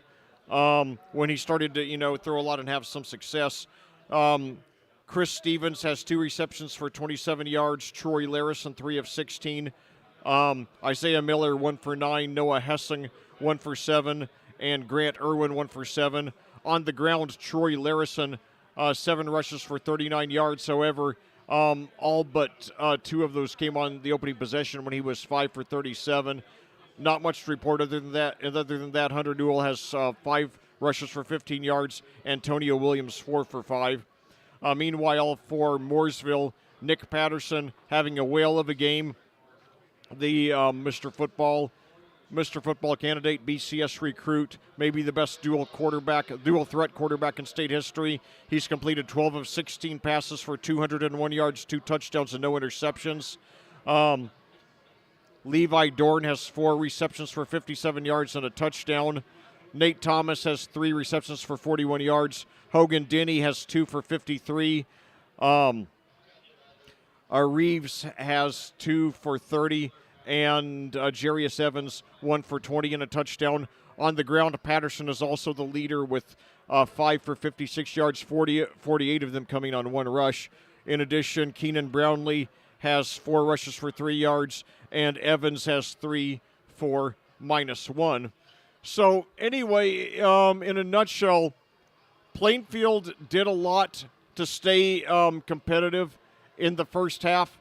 when he started to, throw a lot and have some success. Chris Stevens has 2 receptions for 27 yards. Troy Larison, 3 of 16. Isaiah Miller, 1 for 9. Noah Hessing, 1 for 7. And Grant Irwin, 1 for 7. On the ground, Troy Larison, 7 rushes for 39 yards. However, all but 2 of those came on the opening possession when he was 5 for 37. Not much to report other than that. Hunter Newell has 5 rushes for 15 yards. Antonio Williams, 4 for 5. Meanwhile, for Mooresville, Nick Patterson having a whale of a game. The Mr. Football candidate, BCS recruit, maybe the best dual threat quarterback in state history. He's completed 12 of 16 passes for 201 yards, 2 touchdowns, and no interceptions. Levi Dorn has 4 receptions for 57 yards and a touchdown. Nate Thomas has 3 receptions for 41 yards. Hogan Denny has 2 for 53. Reeves has 2 for 30. And Jarius Evans, 1 for 20 and a touchdown. On the ground, Patterson is also the leader with 5 for 56 yards, 48 of them coming on 1 rush. In addition, Keenan Brownlee has 4 rushes for 3 yards, and Evans has 3 for -1. So anyway, in a nutshell, Plainfield did a lot to stay competitive in the first half.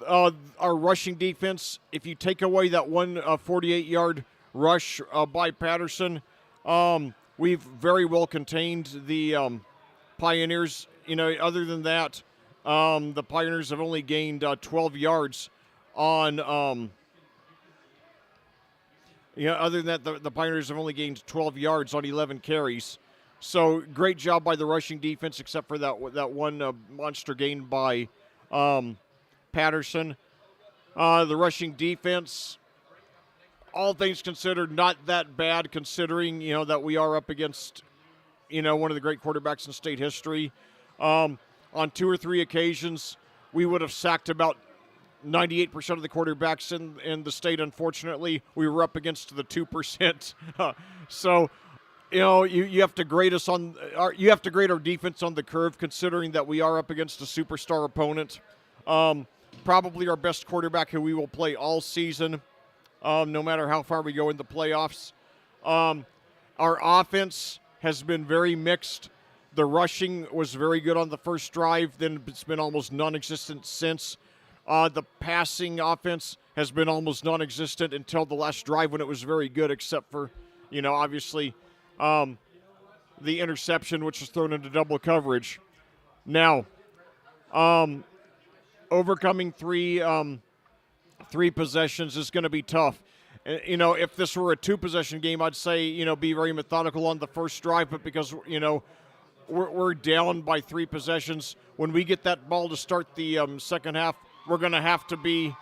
Our rushing defense, if you take away that one 48-yard rush by Patterson, we've very well contained the Pioneers. Other than that, the Pioneers have only gained 12 yards on. Other than that, the Pioneers have only gained 12 yards on 11 carries. So great job by the rushing defense, except for that one monster gain by Patterson. The rushing defense, all things considered, not that bad considering, that we are up against, one of the great quarterbacks in state history. On 2 or 3 occasions, we would have sacked about 98% of the quarterbacks in the state. Unfortunately, we were up against the 2%. So, you have to grade our defense on the curve, considering that we are up against a superstar opponent. Probably our best quarterback who we will play all season, no matter how far we go in the playoffs. Our offense has been very mixed. The rushing was very good on the first drive, then it's been almost non-existent since. The passing offense has been almost non-existent until the last drive when it was very good, except for, obviously the interception, which was thrown into double coverage. Now, overcoming three possessions is going to be tough. If this were a 2-possession game, I'd say, be very methodical on the first drive, but because, we're down by 3 possessions, when we get that ball to start the second half, we're going to have to be,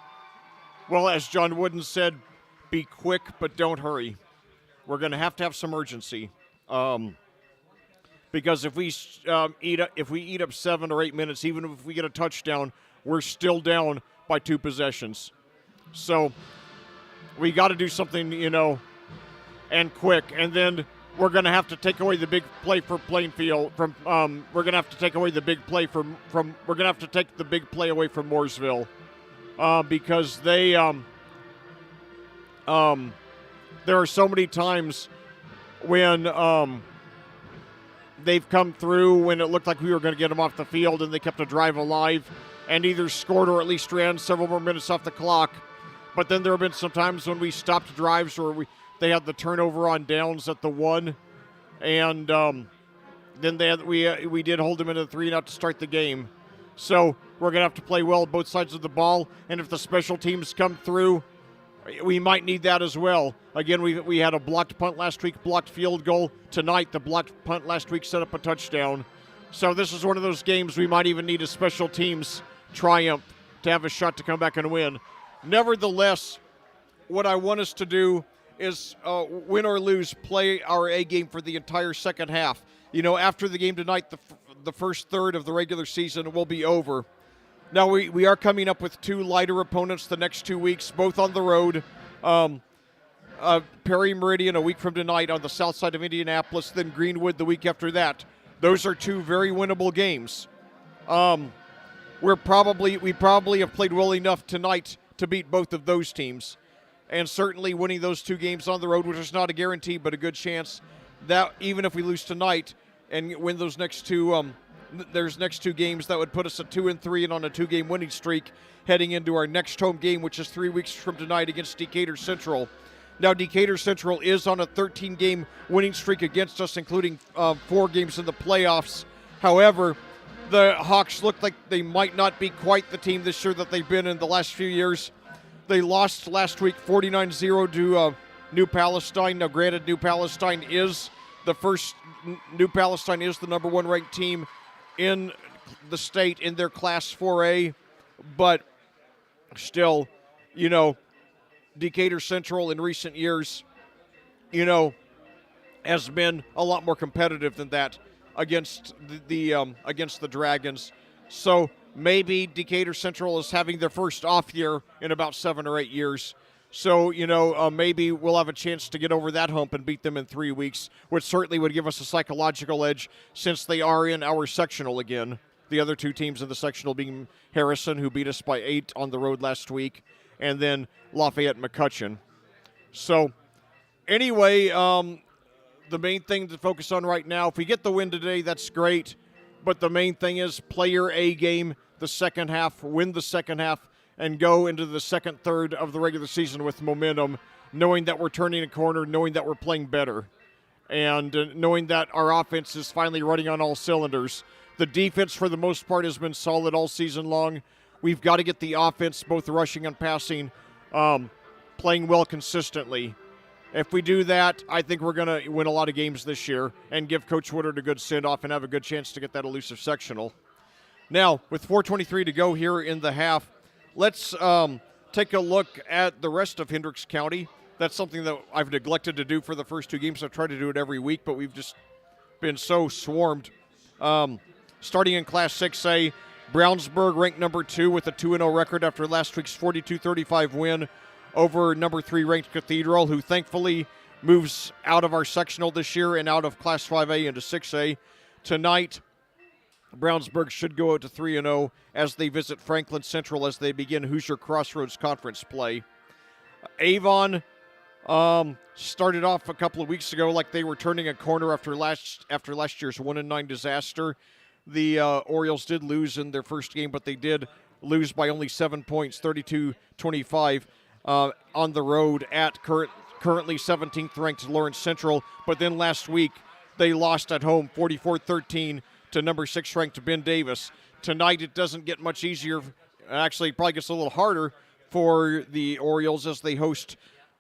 well, as John Wooden said, be quick, but don't hurry. We're going to have some urgency. Because if we eat up 7 or 8 minutes, even if we get a touchdown, we're still down by 2 possessions. So we got to do something, and quick. And then we're going to have to take away the big play for Plainfield. We're going to have to take away the big play we're going to have to take the big play away from Mooresville, because they there are so many times when they've come through when it looked like we were going to get them off the field, and they kept a drive alive and either scored or at least ran several more minutes off the clock. But then there have been some times when we stopped drives or they had the turnover on downs at the 1, and then we did hold them in the 3-and-out to start the game. So we're going to have to play well both sides of the ball, and if the special teams come through, we might need that as well. Again, we had a blocked punt last week, blocked field goal. Tonight, the blocked punt last week set up a touchdown. So this is one of those games we might even need a special teams triumph to have a shot to come back and win. Nevertheless, what I want us to do is win or lose, play our A game for the entire second half. After the game tonight, the first third of the regular season will be over. Now, we are coming up with 2 lighter opponents the next 2 weeks, both on the road. Perry Meridian a week from tonight on the south side of Indianapolis, then Greenwood the week after that. Those are 2 very winnable games. We probably have played well enough tonight to beat both of those teams. And certainly winning those 2 games on the road, which is not a guarantee, but a good chance that even if we lose tonight and win those next 2 games, that would put us at 2-3 and on a 2-game winning streak heading into our next home game, which is 3 weeks from tonight against Decatur Central. Now, Decatur Central is on a 13-game winning streak against us, including 4 games in the playoffs. However, the Hawks look like they might not be quite the team this year that they've been in the last few years. They lost last week 49-0 to New Palestine. Now, granted, New Palestine is the number 1 ranked team in the state in their Class 4A, but still, Decatur Central in recent years, has been a lot more competitive than that against the Dragons. So maybe Decatur Central is having their first off year in about 7 or 8 years. So, maybe we'll have a chance to get over that hump and beat them in 3 weeks, which certainly would give us a psychological edge since they are in our sectional again. The other 2 teams in the sectional being Harrison, who beat us by 8 on the road last week, and then Lafayette McCutcheon. So, anyway, the main thing to focus on right now, if we get the win today, that's great. But the main thing is play your A game the second half, win the second half, and go into the second third of the regular season with momentum, knowing that we're turning a corner, knowing that we're playing better, and knowing that our offense is finally running on all cylinders. The defense, for the most part, has been solid all season long. We've got to get the offense, both rushing and passing, playing well consistently. If we do that, I think we're going to win a lot of games this year and give Coach Woodard a good send-off and have a good chance to get that elusive sectional. Now, with 4:23 to go here in the half, let's take a look at the rest of Hendricks County. That's something that I've neglected to do for the first 2 games. I've tried to do it every week, but we've just been so swarmed. Starting in Class 6A, Brownsburg ranked number 2 with a 2-0 record after last week's 42-35 win over number 3 ranked Cathedral, who thankfully moves out of our sectional this year and out of Class 5A into 6A. Tonight, Brownsburg should go out to 3-0 as they visit Franklin Central as they begin Hoosier Crossroads Conference play. Avon started off a couple of weeks ago like they were turning a corner after last year's 1-9 disaster. The Orioles did lose in their first game, but they did lose by only 7 points, 32-25 on the road at currently 17th ranked Lawrence Central. But then last week they lost at home 44-13 to number 6 ranked Ben Davis. Tonight it doesn't get much easier. Actually, it probably gets a little harder for the Orioles as they host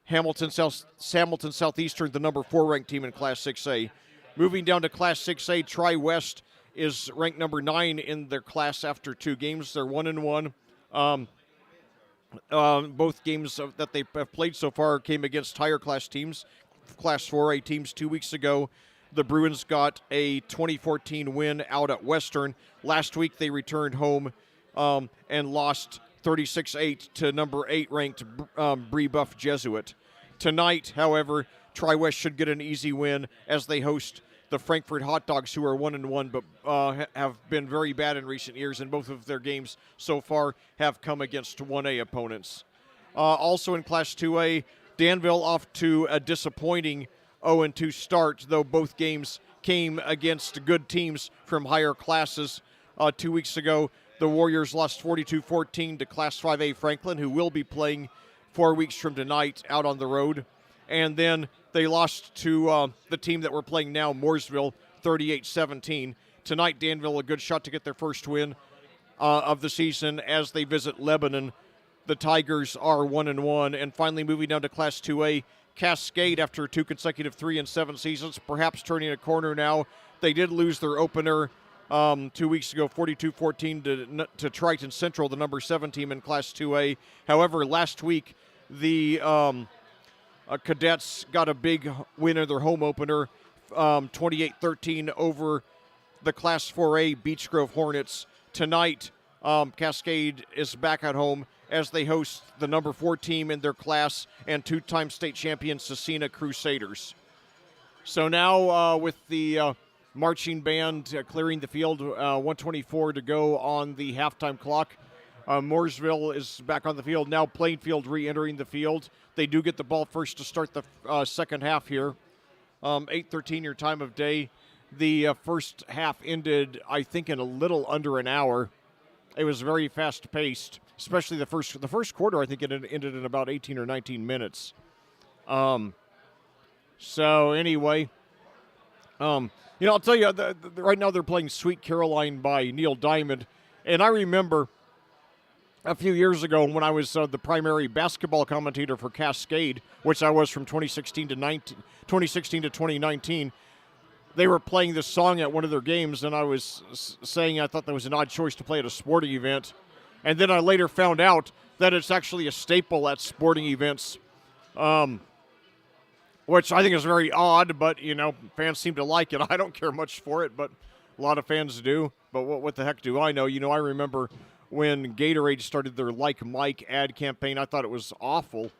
Hamilton Southeastern, the number 4 ranked team in Class 6A. Moving down to Class 6A, Tri-West is ranked number 9 in their class after 2 games. They're 1-1. Both games that they have played so far came against higher class teams, Class 4A teams 2 weeks ago. The Bruins got a 2014 win out at Western. Last week they returned home and lost 36-8 to number 8 ranked Brebeuf Jesuit. Tonight, however, Tri-West should get an easy win as they host the Frankfurt Hot Dogs, who are 1-1 but have been very bad in recent years, and both of their games so far have come against 1A opponents. Also in Class 2A, Danville off to a disappointing 0-2 start, though both games came against good teams from higher classes. 2 weeks ago, the Warriors lost 42-14 to Class 5A Franklin, who will be playing 4 weeks from tonight out on the road. And then they lost to the team that we're playing now, Mooresville, 38-17. Tonight, Danville a good shot to get their first win of the season as they visit Lebanon. The Tigers are 1-1. And finally, moving down to Class 2A, Cascade, after 2 consecutive 3-7 seasons, perhaps turning a corner now. They did lose their opener 2 weeks ago, 42-14 to Triton Central, the number 7 team in Class 2A. However, last week, the Cadets got a big win in their home opener, 28-13 over the Class 4A Beech Grove Hornets. Tonight, Cascade is back at home as they host the number 4 team in their class and 2-time state champion Cecina Crusaders. So now with the marching band clearing the field, 124 to go on the halftime clock. Mooresville is back on the field. Now Plainfield re-entering the field. They do get the ball first to start the second half here. 8:13 your time of day. The first half ended, I think, in a little under an hour. It was very fast-paced, especially the first quarter. I think it ended in about 18 or 19 minutes. So anyway, I'll tell you, right now they're playing Sweet Caroline by Neil Diamond, and I remember a few years ago when I was the primary basketball commentator for Cascade, which I was from 2016 to 2019. They were playing this song at one of their games, and I was saying I thought that was an odd choice to play at a sporting event. And then I later found out that it's actually a staple at sporting events, which I think is very odd, but, fans seem to like it. I don't care much for it, but a lot of fans do. But what the heck do I know? I remember when Gatorade started their Like Mike ad campaign, I thought it was awful,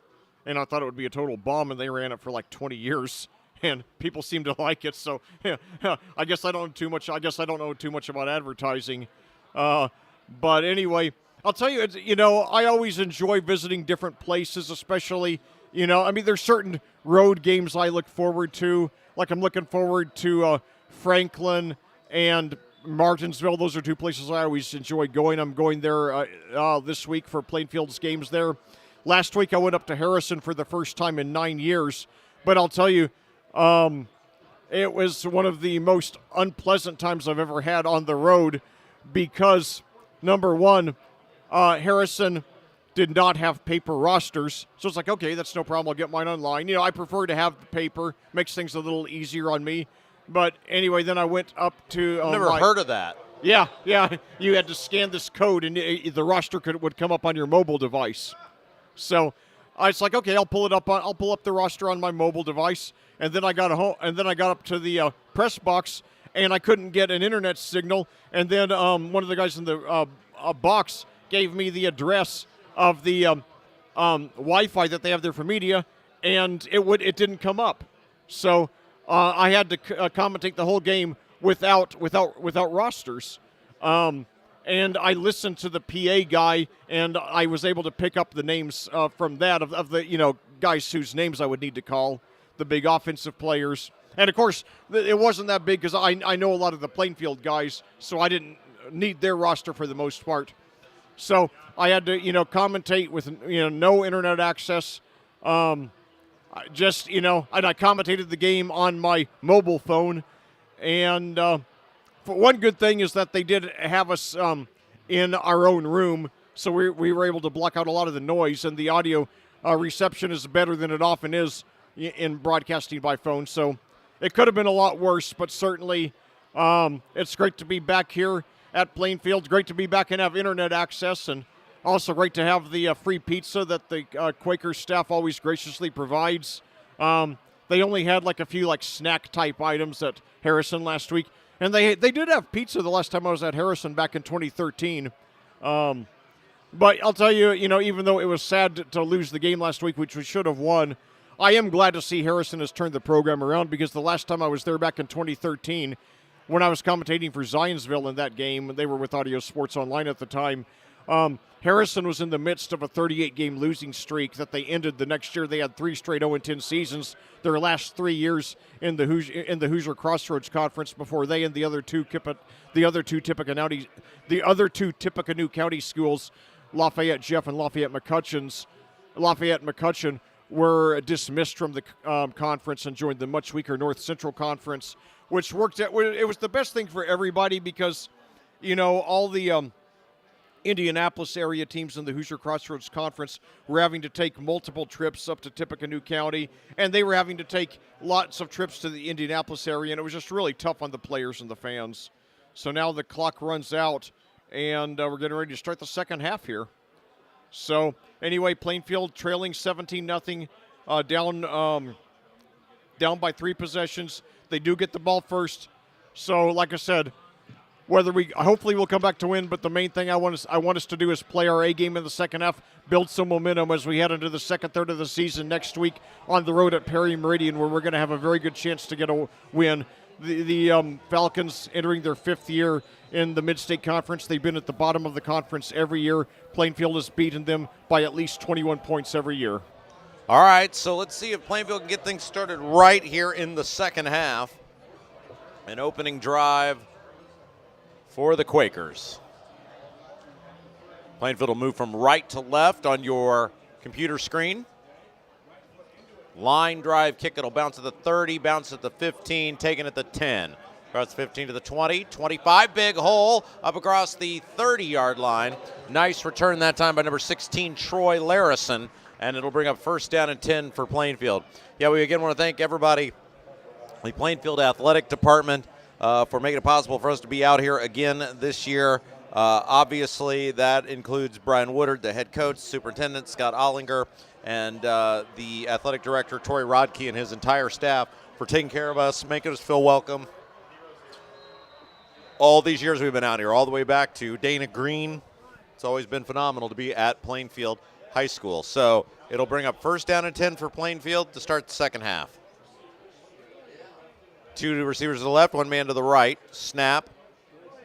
and I thought it would be a total bomb, and they ran it for like 20 years. And people seem to like it, so I guess I don't know too much. I guess I don't know too much about advertising, but anyway, I'll tell you. I always enjoy visiting different places, especially. There's certain road games I look forward to. Like I'm looking forward to Franklin and Martinsville. Those are two places I always enjoy going. I'm going there this week for Plainfield's games there. Last week I went up to Harrison for the first time in 9 years, but I'll tell you. It was one of the most unpleasant times I've ever had on the road because, number one, Harrison did not have paper rosters. So it's like, okay, that's no problem. I'll get mine online. I prefer to have the paper. Makes things a little easier on me. But anyway, then I went up to... Never heard of that. Yeah. You had to scan this code, and the roster would come up on your mobile device. So I was like, okay, I'll pull up the roster on my mobile device. And then I got up to the press box, and I couldn't get an internet signal. And then one of the guys in the box gave me the address of the Wi-Fi that they have there for media, and it didn't come up. So I had to commentate the whole game without rosters. And I listened to the PA guy, and I was able to pick up the names from that of the guys whose names I would need to call. The big offensive players. And, of course, it wasn't that big because I know a lot of the Plainfield guys, so I didn't need their roster for the most part. So I had to, commentate with, no internet access. And I commentated the game on my mobile phone. And for one good thing is that they did have us in our own room, so we were able to block out a lot of the noise, and the audio reception is better than it often is in broadcasting by phone. So it could have been a lot worse, but certainly it's great to be back here at Plainfield. Great to be back and have internet access, and also great to have the free pizza that the Quaker staff always graciously provides. They only had a few snack type items at Harrison last week, and they did have pizza the last time I was at Harrison back in 2013. But I'll tell you, even though it was sad to lose the game last week, which we should have won, I am glad to see Harrison has turned the program around, because the last time I was there back in 2013, when I was commentating for Zionsville in that game, they were with Audio Sports Online at the time, Harrison was in the midst of a 38-game losing streak that they ended the next year. They had 3 straight 0-10 seasons, their last 3 years in the Hoosier Crossroads Conference, before they and the other two Tippecanoe County schools, Lafayette Jeff and Lafayette McCutcheon, were dismissed from the conference and joined the much weaker North Central Conference, which worked out. It was the best thing for everybody because, all the Indianapolis area teams in the Hoosier Crossroads Conference were having to take multiple trips up to Tippecanoe County, and they were having to take lots of trips to the Indianapolis area, and it was just really tough on the players and the fans. So now the clock runs out, and we're getting ready to start the second half here. So anyway, Plainfield trailing 17-0 down by 3 possessions. They do get the ball first. So, like I said, hopefully we'll come back to win, but the main thing I want us to do is play our A game in the second half, build some momentum as we head into the second third of the season next week on the road at Perry Meridian, where we're going to have a very good chance to get a win. The Falcons entering their 5th year in the Mid-State Conference. They've been at the bottom of the conference every year. Plainfield has beaten them by at least 21 points every year. All right, so let's see if Plainfield can get things started right here in the second half. An opening drive for the Quakers. Plainfield will move from right to left on your computer screen. Line drive kick, it'll bounce at the 30, bounce at the 15, taken at the 10. Across the 15 to the 20, 25, big hole up across the 30-yard line. Nice return that time by number 16, Troy Larison, and it'll bring up first down and 10 for Plainfield. Yeah, we again want to thank everybody, the Plainfield Athletic Department, for making it possible for us to be out here again this year. Obviously, that includes Brian Woodard, the head coach, superintendent Scott Ollinger, and the athletic director, Troy Rodkey, and his entire staff for taking care of us, making us feel welcome. All these years we've been out here, all the way back to Dana Green. It's always been phenomenal to be at Plainfield High School. So it'll bring up first down and 10 for Plainfield to start the second half. 2 receivers to the left, 1 man to the right. Snap.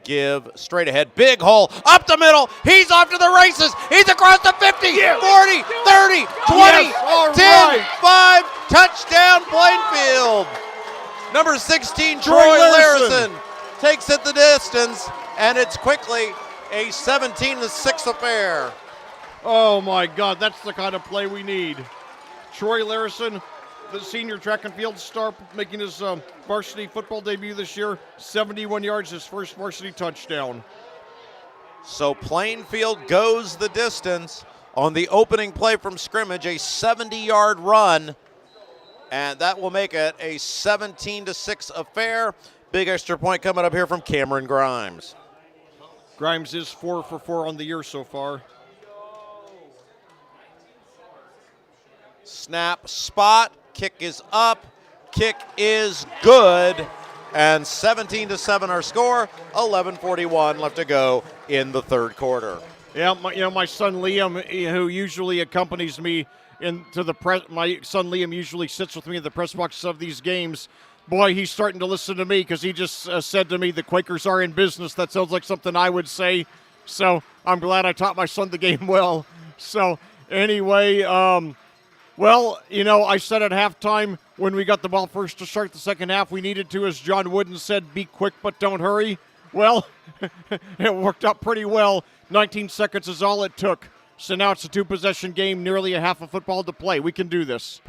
Give straight ahead. Big hole up the middle. He's off to the races. He's across the 50, 40, 30, 20, Yes, 10, right. 5. Touchdown, Plainfield. Number 16, Troy Larison. Larison takes it the distance, and it's quickly a 17-6 affair. Oh, my God, that's the kind of play we need. Troy Larison, the senior track and field star, making his varsity football debut this year, 71 yards, his first varsity touchdown. So Plainfield goes the distance on the opening play from scrimmage, a 70-yard run, and that will make it a 17-6 affair. Big extra point coming up here from Cameron Grimes. Grimes is 4 for 4 on the year so far. Snap, spot, kick is up, kick is good, and 17-7 our score, 11:41 left to go in the third quarter. Yeah, my son Liam, who usually accompanies me into the press, my son Liam usually sits with me in the press box of these games. Boy, he's starting to listen to me because he just said to me, the Quakers are in business. That sounds like something I would say. So I'm glad I taught my son the game well. So anyway, well, I said at halftime when we got the ball first to start the second half, we needed to, as John Wooden said, be quick but don't hurry. Well, it worked out pretty well. 19 seconds is all it took. So now it's a 2-possession game, nearly a half of football to play. We can do this.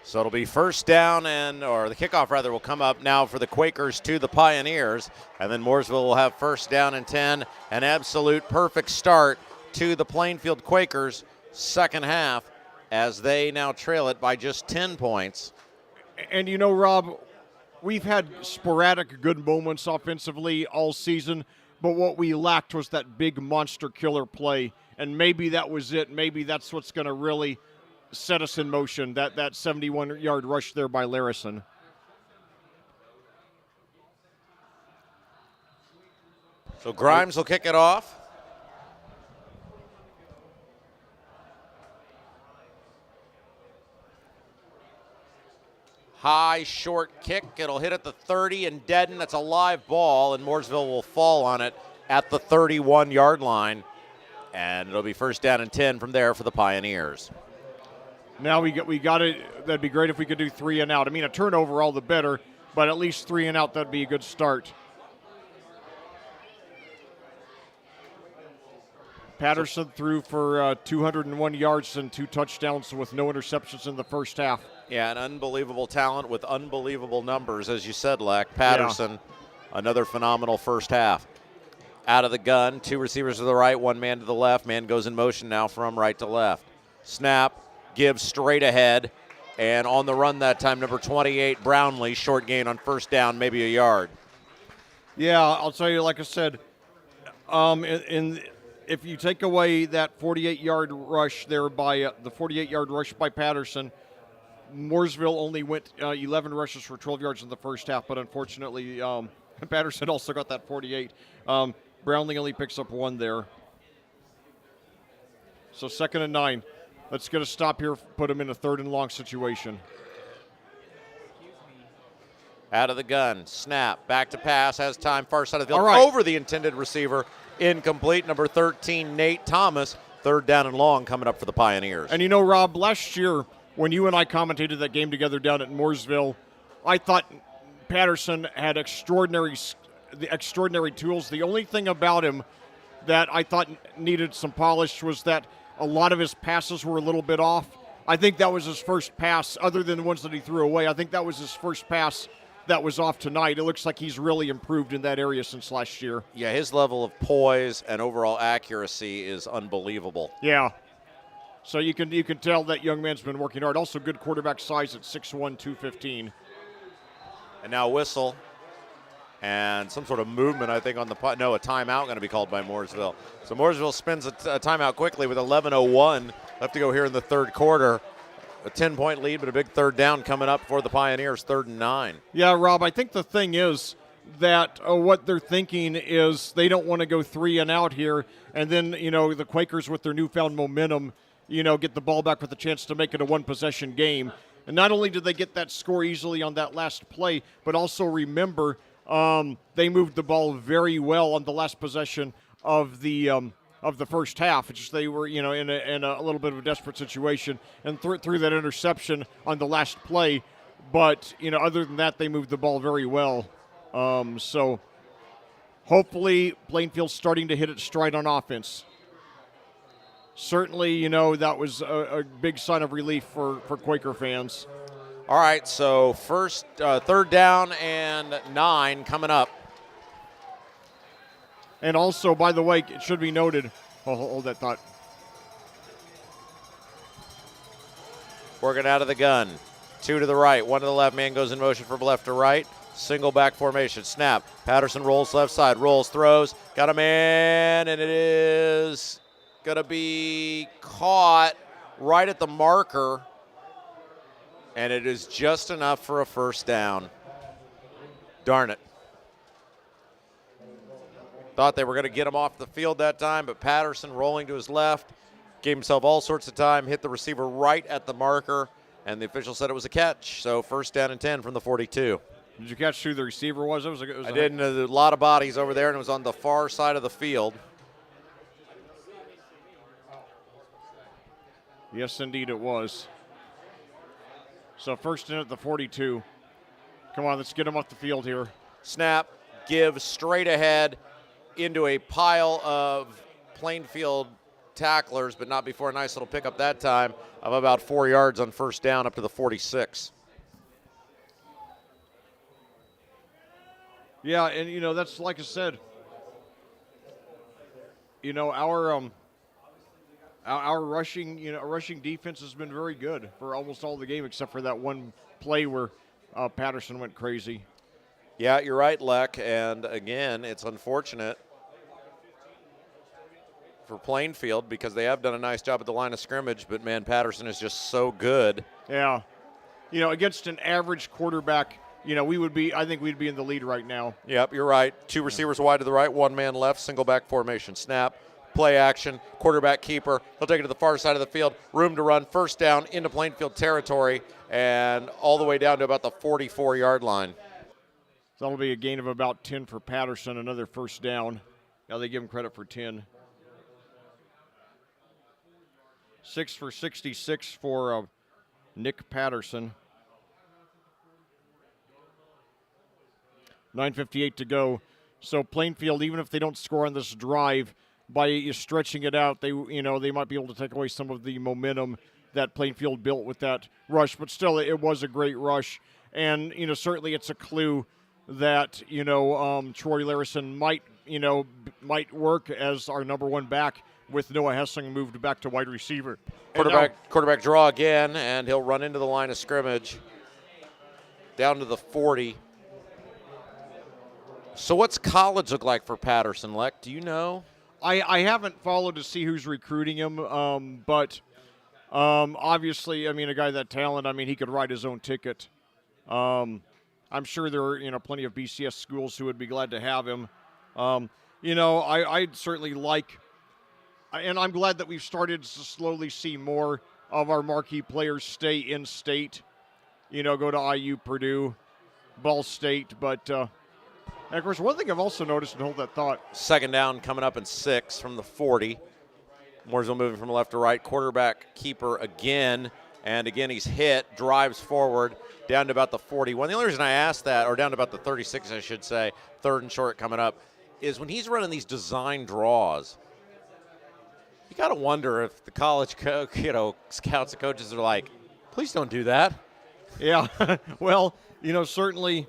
So it'll be first down or the kickoff rather will come up now for the Quakers to the Pioneers, and then Mooresville will have first down and 10. An absolute perfect start to the Plainfield Quakers second half as they now trail it by just 10 points. And Rob, we've had sporadic good moments offensively all season, but what we lacked was that big monster killer play, and maybe that was it. Maybe that's what's going to really set us in motion, that 71-yard rush there by Larison. So Grimes will kick it off. High, short kick. It'll hit at the 30 and deaden. That's a live ball, and Mooresville will fall on it at the 31-yard line. And it'll be first down and 10 from there for the Pioneers. Now we got it. That'd be great if we could do 3 and out. I mean, a turnover, all the better, but at least 3 and out, that'd be a good start. Patterson threw for 201 yards and 2 touchdowns with no interceptions in the first half. Yeah, an unbelievable talent with unbelievable numbers, as you said, Leck. Patterson, another phenomenal first half. Out of the gun, 2 receivers to the right, 1 man to the left. Man goes in motion now from right to left. Snap, gives straight ahead, and on the run that time, number 28, Brownlee, short gain on first down, maybe a yard. Yeah, I'll tell you, like I said, if you take away that 48-yard rush there by the 48-yard rush by Patterson, Mooresville only went 11 rushes for 12 yards in the first half, but unfortunately, Patterson also got that 48. Brownlee only picks up 1 there. So 2nd and 9. Let's get a stop here, put him in a 3rd and long situation. Out of the gun, snap, back to pass, has time, far side of the field, All right. over the intended receiver, incomplete, number 13, Nate Thomas, 3rd down and long coming up for the Pioneers. And you know, Rob, last year when you and I commentated that game together down at Mooresville, I thought Patterson had extraordinary tools. The only thing about him that I thought needed some polish was that a lot of his passes were a little bit off. I think that was his first pass, other than the ones that he threw away. I think that was his first pass that was off tonight. It looks like he's really improved in that area since last year. Yeah, his level of poise and overall accuracy is unbelievable. Yeah. So you can tell that young man's been working hard. Also good quarterback size at 6'1", 215. And now whistle and some sort of movement, I think, on the – no, a timeout going to be called by Mooresville. So Mooresville spins a timeout quickly with 11:01 left to go here in the 3rd quarter. A 10-point lead, but a big 3rd down coming up for the Pioneers, 3rd and 9. Yeah, Rob, I think the thing is that what they're thinking is they don't want to go 3 and out here, and then, the Quakers with their newfound momentum, get the ball back with a chance to make it a one-possession game. And not only did they get that score easily on that last play, but also remember they moved the ball very well on the last possession of the first half. It's just they were, in a little bit of a desperate situation and threw that interception on the last play. But, other than that, they moved the ball very well. So hopefully Plainfield's starting to hit its stride on offense. Certainly, that was a big sign of relief for Quaker fans. All right, so 3rd down and 9 coming up. And also, by the way, it should be noted, hold that thought. Working out of the gun. 2 to the right, 1 to the left. Man goes in motion from left to right. Single back formation. Snap. Patterson rolls left side. Rolls, throws. Got a man, and it is going to be caught right at the marker. And it is just enough for a 1st down. Darn it. Thought they were going to get him off the field that time, but Patterson rolling to his left, gave himself all sorts of time, hit the receiver right at the marker, and the official said it was a catch. So 1st down and 10 from the 42. Did you catch who the receiver was? I didn't. A lot of bodies over there, and it was on the far side of the field. Yes, indeed it was. So 1st in at the 42. Come on, let's get him off the field here. Snap, give straight ahead into a pile of Plainfield tacklers, but not before a nice little pickup that time of about 4 yards on 1st down up to the 46. Yeah, and that's like I said. Our rushing defense has been very good for almost all the game, except for that one play where Patterson went crazy. Yeah, you're right, Leck. And again, it's unfortunate for Plainfield because they have done a nice job at the line of scrimmage, but man, Patterson is just so good. Yeah. Against an average quarterback, I think we'd be in the lead right now. Yep, you're right. 2 receivers wide to the right, 1 man left, single back formation. Snap, play action, quarterback keeper. He'll take it to the far side of the field. Room to run, 1st down into Plainfield territory and all the way down to about the 44-yard line. So that'll be a gain of about 10 for Patterson, another 1st down. Now they give him credit for 10. 6 for 66 for Nick Patterson. 9:58 to go. So Plainfield, even if they don't score on this drive, by stretching it out, they might be able to take away some of the momentum that Plainfield built with that rush. But still, it was a great rush, and certainly it's a clue that Troy Larison might work as our number 1 back with Noah Hessing moved back to wide receiver. Quarterback draw again, and he'll run into the line of scrimmage down to the 40. So what's college look like for Patterson, Leck? Do you know? I haven't followed to see who's recruiting him, but Obviously, I mean, a guy that talent, I mean, he could write his own ticket. I'm sure there are, plenty of BCS schools who would be glad to have him. I'd certainly like, and I'm glad that we've started to slowly see more of our marquee players stay in state, go to IU, Purdue, Ball State. But, and of course, one thing I've also noticed, and hold that thought. Second down coming up in 6 from the 40. Mooresville moving from left to right. Quarterback keeper again. And again, he's hit, drives forward, down to about the 41. The only reason I asked that, or down to about the 36, I should say, third and short coming up, is when he's running these design draws, you got to wonder if the college scouts and coaches are like, please don't do that. Yeah, well, certainly,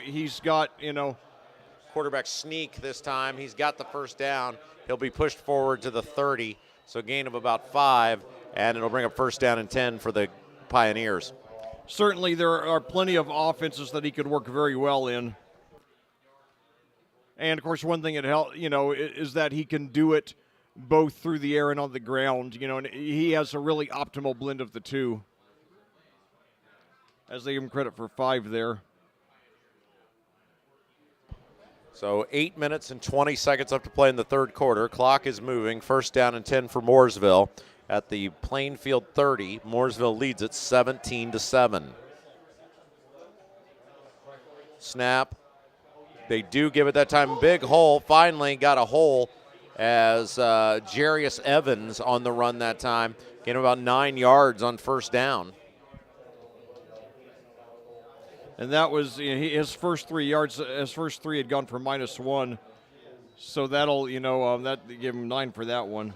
he's got, Quarterback sneak this time. He's got the first down. He'll be pushed forward to the 30, so a gain of about 5, and it'll bring up first down and 10 for the Pioneers. Certainly there are plenty of offenses that he could work very well in. And, of course, one thing it helps, is that he can do it both through the air and on the ground, and he has a really optimal blend of the two. As they give him credit for 5 there. So 8 minutes and 20 seconds left to play in the third quarter. Clock is moving. First down and 10 for Mooresville at the Plainfield 30. Mooresville leads it 17-7. Snap. They do give it that time. Big hole. Finally got a hole as Jarius Evans on the run that time. Getting about 9 yards on first down. And that was his first 3 yards. His first 3 had gone for -1. So that'll, that gave him 9 for that one.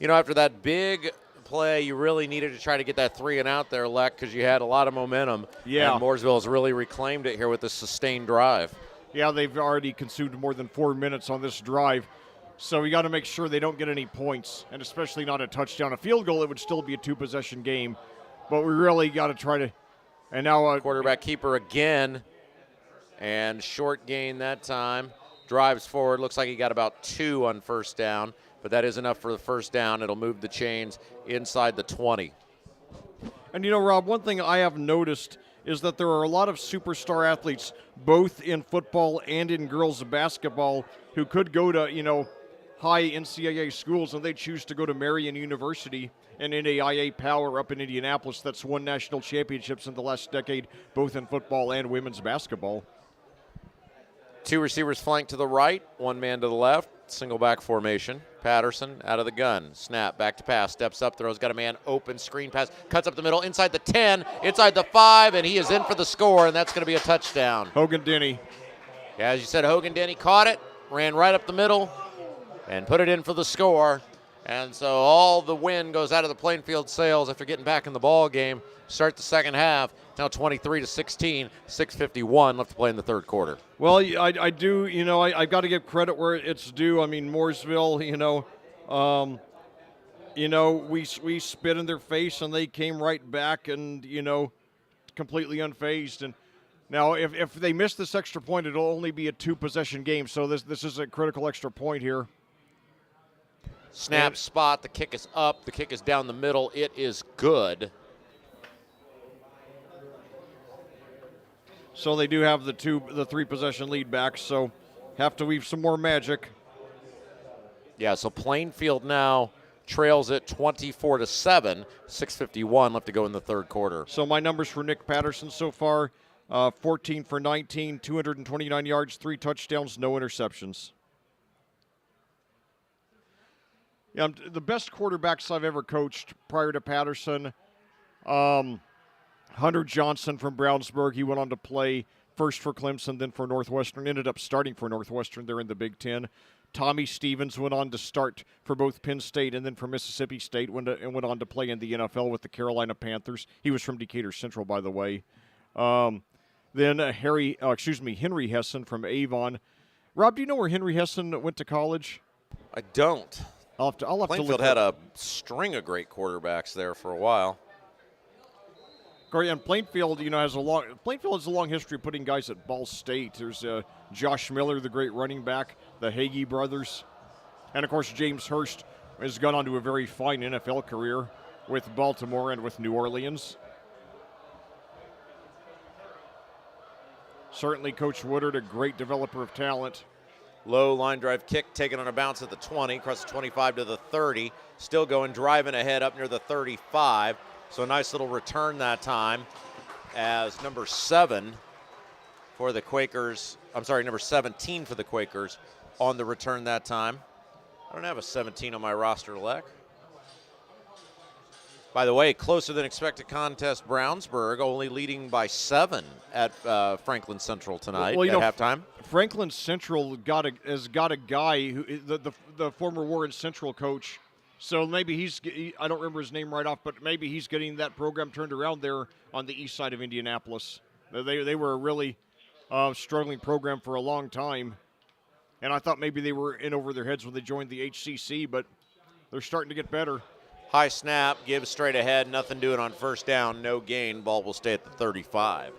After that big play, you really needed to try to get that 3 and out there, Leck, because you had a lot of momentum. Yeah. And Mooresville has really reclaimed it here with the sustained drive. Yeah, they've already consumed more than 4 minutes on this drive. So we got to make sure they don't get any points, and especially not a touchdown. A field goal, it would still be a 2-possession game. But we really got to try to. And now quarterback keeper again, and short gain that time. Drives forward. Looks like he got about 2 on first down, but that is enough for the first down. It'll move the chains inside the 20. And Rob, one thing I have noticed is that there are a lot of superstar athletes, both in football and in girls basketball, who could go to, high NCAA schools, and they choose to go to Marian University and NAIA Power up in Indianapolis. That's won national championships in the last decade, both in football and women's basketball. 2 receivers flank to the right, 1 man to the left, single back formation. Patterson out of the gun, snap, back to pass, steps up, throws, got a man open, screen pass, cuts up the middle, inside the 10, inside the 5, and he is in for the score, and that's going to be a touchdown. Hogan Denny. Yeah, as you said, Hogan Denny caught it, ran right up the middle, and put it in for the score. And so all the wind goes out of the Plainfield Sails after getting back in the ball game. Start the second half. Now 23-16, 6:51 left to play in the third quarter. Well, I do, I got to give credit where it's due. I mean, Mooresville, we spit in their face and they came right back and, completely unfazed. And now if they miss this extra point, it'll only be a 2-possession game. So this is a critical extra point here. Snap, spot, the kick is up, the kick is down the middle, it is good. So they do have the 3-possession lead back, so have to weave some more magic. Yeah, so Plainfield now trails it 24-7, 6:51 left to go in the third quarter. So my numbers for Nick Patterson so far, 14 for 19, 229 yards, 3 touchdowns, no interceptions. Yeah, the best quarterbacks I've ever coached prior to Patterson, Hunter Johnson from Brownsburg. He went on to play first for Clemson, then for Northwestern. Ended up starting for Northwestern there in the Big Ten. Tommy Stevens went on to start for both Penn State and then for Mississippi State, and went on to play in the NFL with the Carolina Panthers. He was from Decatur Central, by the way. Then Henry Hessen from Avon. Rob, do you know where Henry Hessen went to college? I don't. I'll have to Plainfield look had a string of great quarterbacks there for a while. And Plainfield, has a long history of putting guys at Ball State. There's Josh Miller, the great running back, the Hagee brothers. And, of course, James Hurst has gone on to a very fine NFL career with Baltimore and with New Orleans. Certainly, Coach Woodard, a great developer of talent. Low line drive kick taken on a bounce at the 20, across the 25 to the 30. Still going, driving ahead up near the 35. So a nice little return that time as number 7 for the Quakers. I'm sorry, number 17 for the Quakers on the return that time. I don't have a 17 on my roster, Lek. By the way, closer than expected contest, Brownsburg only leading by 7 at Franklin Central tonight at halftime. Franklin Central has got a guy who the former Warren Central coach. So maybe I don't remember his name right off, but maybe he's getting that program turned around there on the east side of Indianapolis. They were a really struggling program for a long time, and I thought maybe they were in over their heads when they joined the HCC, but they're starting to get better. High snap, gives straight ahead, nothing doing on first down, no gain. Ball will stay at the 35.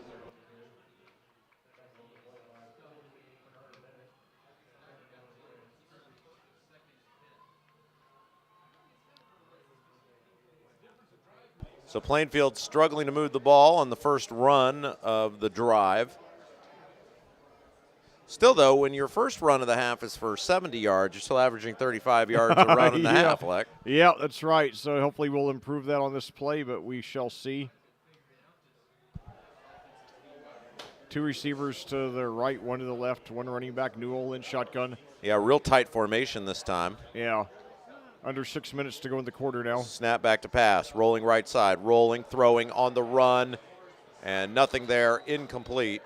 So Plainfield struggling to move the ball on the first run of the drive. Still, though, when your first run of the half is for 70 yards, you're still averaging 35 yards a run in the half, Lek. Yeah, that's right. So hopefully we'll improve that on this play, but we shall see. 2 receivers to the right, 1 to the left, 1 running back, Newell in shotgun. Yeah, real tight formation this time. Yeah. Under 6 minutes to go in the quarter now. Snap back to pass, rolling right side, rolling, throwing on the run, and nothing there, incomplete.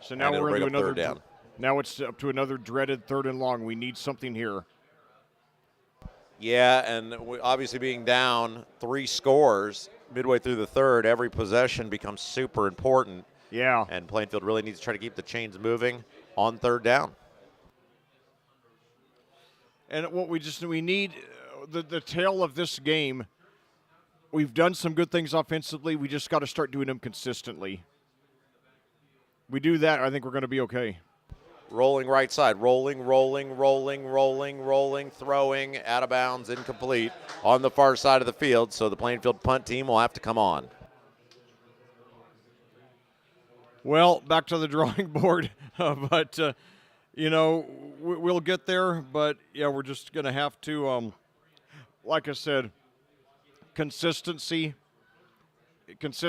So now we're into another down. Now it's up to another dreaded 3rd and long. We need something here. Yeah, and obviously being down 3 scores midway through the 3rd, every possession becomes super important. Yeah. And Plainfield really needs to try to keep the chains moving on 3rd down. And what we need, the tail of this game, we've done some good things offensively. We just got to start doing them consistently. We do that, I think we're going to be okay. Rolling right side, rolling, throwing, out of bounds, incomplete on the far side of the field. So the Plainfield punt team will have to come on. Well, back to the drawing board, but we'll get there. But yeah, we're just going to have to, like I said, consistency. That's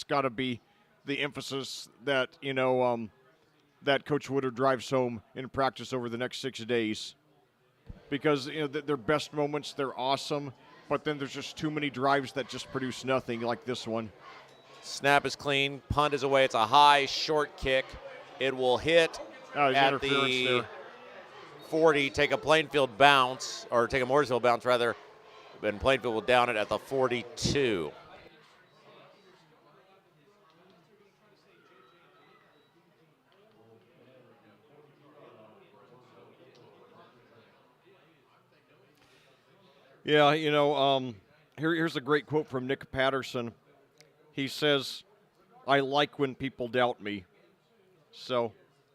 got to be the emphasis that that Coach Woodard drives home in practice over the next 6 days, because their best moments, they're awesome, but then there's just too many drives that just produce nothing, like this one. Snap is clean, punt is away. It's a high short kick. It will hit at the 40, take a Plainfield bounce, or take a Mooresville bounce rather, and Plainfield will down it at the 42. Yeah, here's a great quote from Nick Patterson. He says, "I like when people doubt me." So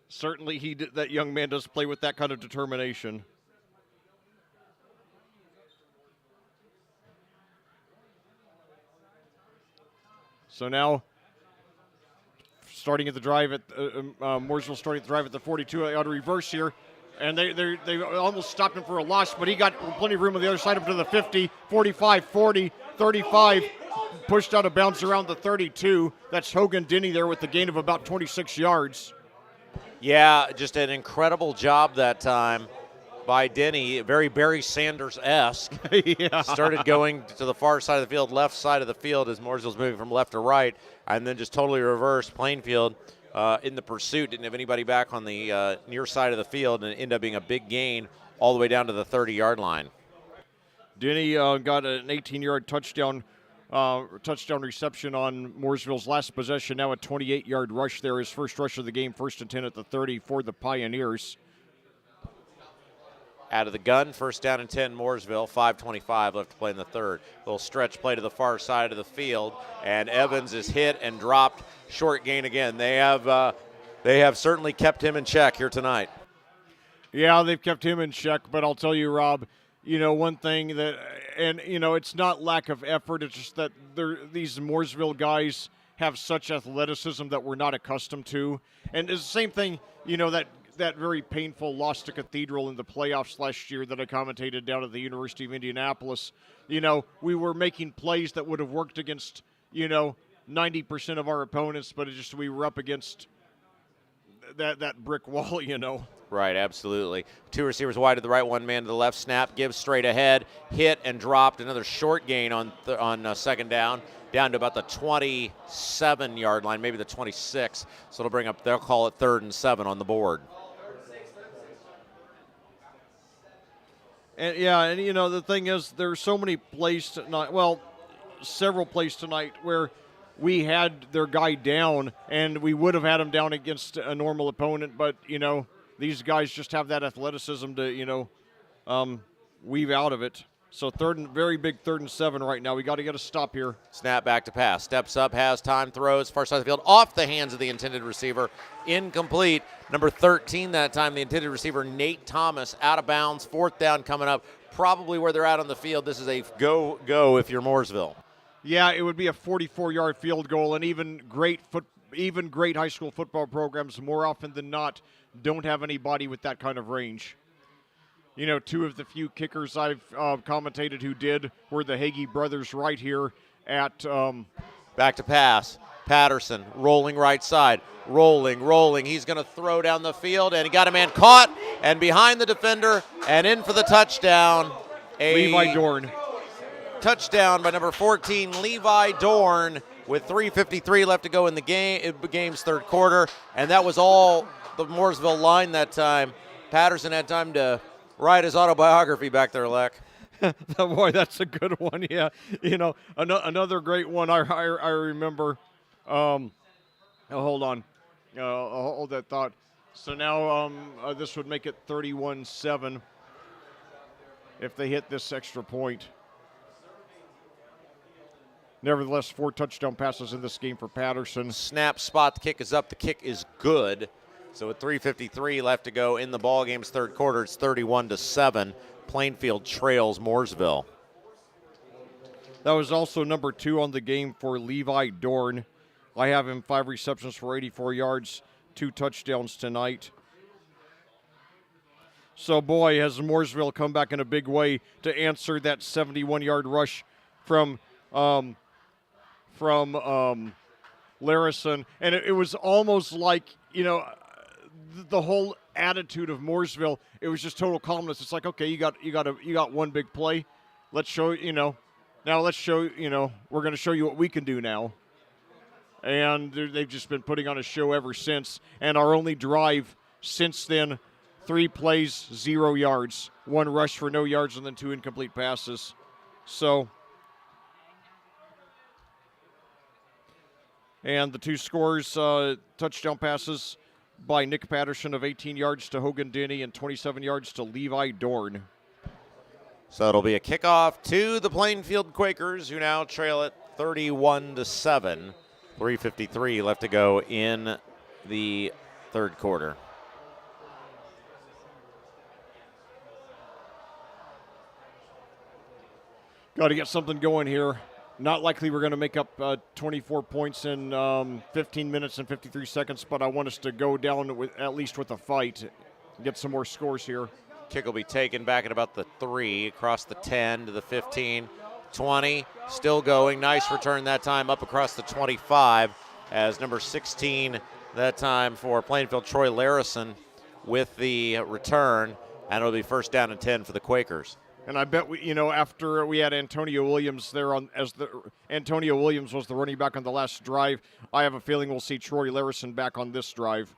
certainly that young man does play with that kind of determination. So now, starting at the drive at Mooresville starting at the drive at the 42, out of reverse here. And they almost stopped him for a loss, but he got plenty of room on the other side up to the 50, 45, 40, 35, pushed out of bounds around the 32. That's Hogan Denny there with the gain of about 26 yards. Yeah, just an incredible job that time by Denny, very Barry Sanders-esque. Yeah. Started going to the far side of the field, left side of the field as Mooresville's moving from left to right, and then just totally reversed. Plainfield in the pursuit didn't have anybody back on the near side of the field, and it ended up being a big gain all the way down to the 30-yard line. Denny got an 18-yard touchdown reception on Mooresville's last possession. Now a 28-yard rush there, his first rush of the game, 1st and 10 at the 30 for the Pioneers. Out of the gun, 1st down and 10, Mooresville, 5:25 left to play in the 3rd. Little stretch play to the far side of the field, and Evans is hit and dropped. Short gain again. They have certainly kept him in check here tonight. Yeah, they've kept him in check, but I'll tell you, Rob, one thing that, and, it's not lack of effort, it's just that these Mooresville guys have such athleticism that we're not accustomed to. And it's the same thing, that very painful loss to Cathedral in the playoffs last year that I commentated down at the University of Indianapolis. We were making plays that would have worked against, 90% of our opponents, but we were up against that brick wall, Right, absolutely. Two receivers wide to the right, one man to the left. Snap, gives straight ahead, hit and dropped. Another short gain on second down to about the 27-yard line, maybe the 26. So they'll call it 3rd and 7 on the board. And the thing is, there's so many plays tonight. Well, several plays tonight where we had their guy down, and we would have had him down against a normal opponent. But these guys just have that athleticism to weave out of it. So very big 3rd and 7 right now. We got to get a stop here. Snap back to pass. Steps up, has time, throws, far side of the field, off the hands of the intended receiver. Incomplete. Number 13 that time, the intended receiver, Nate Thomas, out of bounds. 4th down coming up. Probably where they're at on the field. This is a go if you're Mooresville. Yeah, it would be a 44-yard field goal, and even great high school football programs, more often than not, don't have anybody with that kind of range. Two of the few kickers I've commentated who did were the Hagee brothers right here at back to pass. Patterson rolling right side. Rolling. He's going to throw down the field, and he got a man caught and behind the defender and in for the touchdown. Levi Dorn. Touchdown by number 14, Levi Dorn, with 3:53 left to go in the game's third quarter. And that was all the Mooresville line that time. Patterson had time to write his autobiography back there, Leck. Boy, that's a good one. Yeah, another great one. I remember. Hold on, hold that thought. So now this would make it 31-7 if they hit this extra point. Nevertheless, 4 touchdown passes in this game for Patterson. Snap, spot, the kick is up. The kick is good. So with 3:53 left to go in the ball game's third quarter, it's 31-7. Plainfield trails Mooresville. That was also number 2 on the game for Levi Dorn. I have him 5 receptions for 84 yards, 2 touchdowns tonight. So, boy, has Mooresville come back in a big way to answer that 71-yard rush from Larison. And it was almost like, the whole attitude of Mooresville, it was just total calmness. It's like, okay, you got one big play. Let's show, now let's show, we're going to show you what we can do now. And they've just been putting on a show ever since. And our only drive since then, 3 plays, 0 yards, 1 rush for no yards, and then 2 incomplete passes. So, and the 2 scores, touchdown passes by Nick Patterson of 18 yards to Hogan Denny and 27 yards to Levi Dorn. So it'll be a kickoff to the Plainfield Quakers, who now trail it 31-7. 3:53 left to go in the third quarter. Got to get something going here. Not likely we're going to make up 24 points in 15 minutes and 53 seconds, but I want us to go down at least with a fight, get some more scores here. Kick will be taken back at about the 3, across the 10 to the 15, 20, still going. Nice return that time up across the 25 as number 16 that time for Plainfield, Troy Larison, with the return, and it'll be first down and 10 for the Quakers. And I bet after we had Antonio Williams there Antonio Williams was the running back on the last drive, I have a feeling we'll see Troy Larison back on this drive.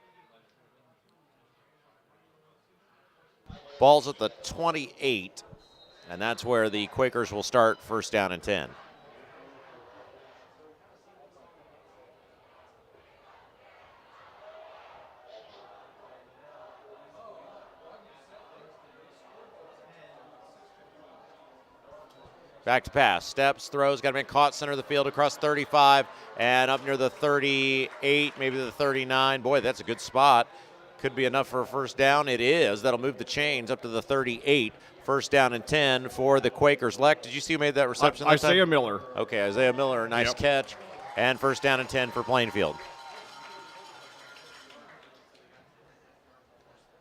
Ball's at the 28, and that's where the Quakers will start first down and 10. Back to pass, steps, throws, got a man caught center of the field across 35 and up near the 38, maybe the 39. Boy, that's a good spot. Could be enough for a first down. It is. That'll move the chains up to the 38. First down and 10 for the Quakers. Leck, did you see who made that reception? Isaiah Miller. Okay, Isaiah Miller, nice Yep. catch. And first down and 10 for Plainfield.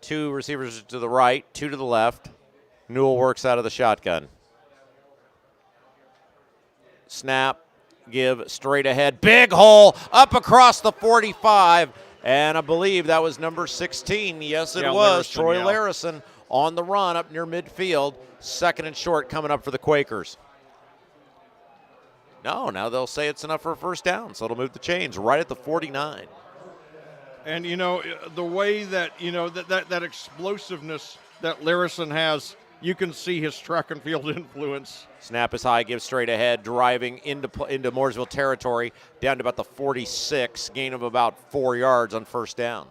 2 receivers to the right, 2 to the left. Newell works out of the shotgun. Snap, give straight ahead. Big hole up across the 45. And I believe that was number 16. Yes, it was. Larison, Troy yeah. Larison on the run up near midfield. Second and short coming up for the Quakers. No, now they'll say it's enough for a first down, so it'll move the chains right at the 49. And, the way that, that explosiveness that Larison has, you can see his track and field influence. Snap is high, gives straight ahead, driving into Mooresville territory, down to about the 46, gain of about 4 yards on first down.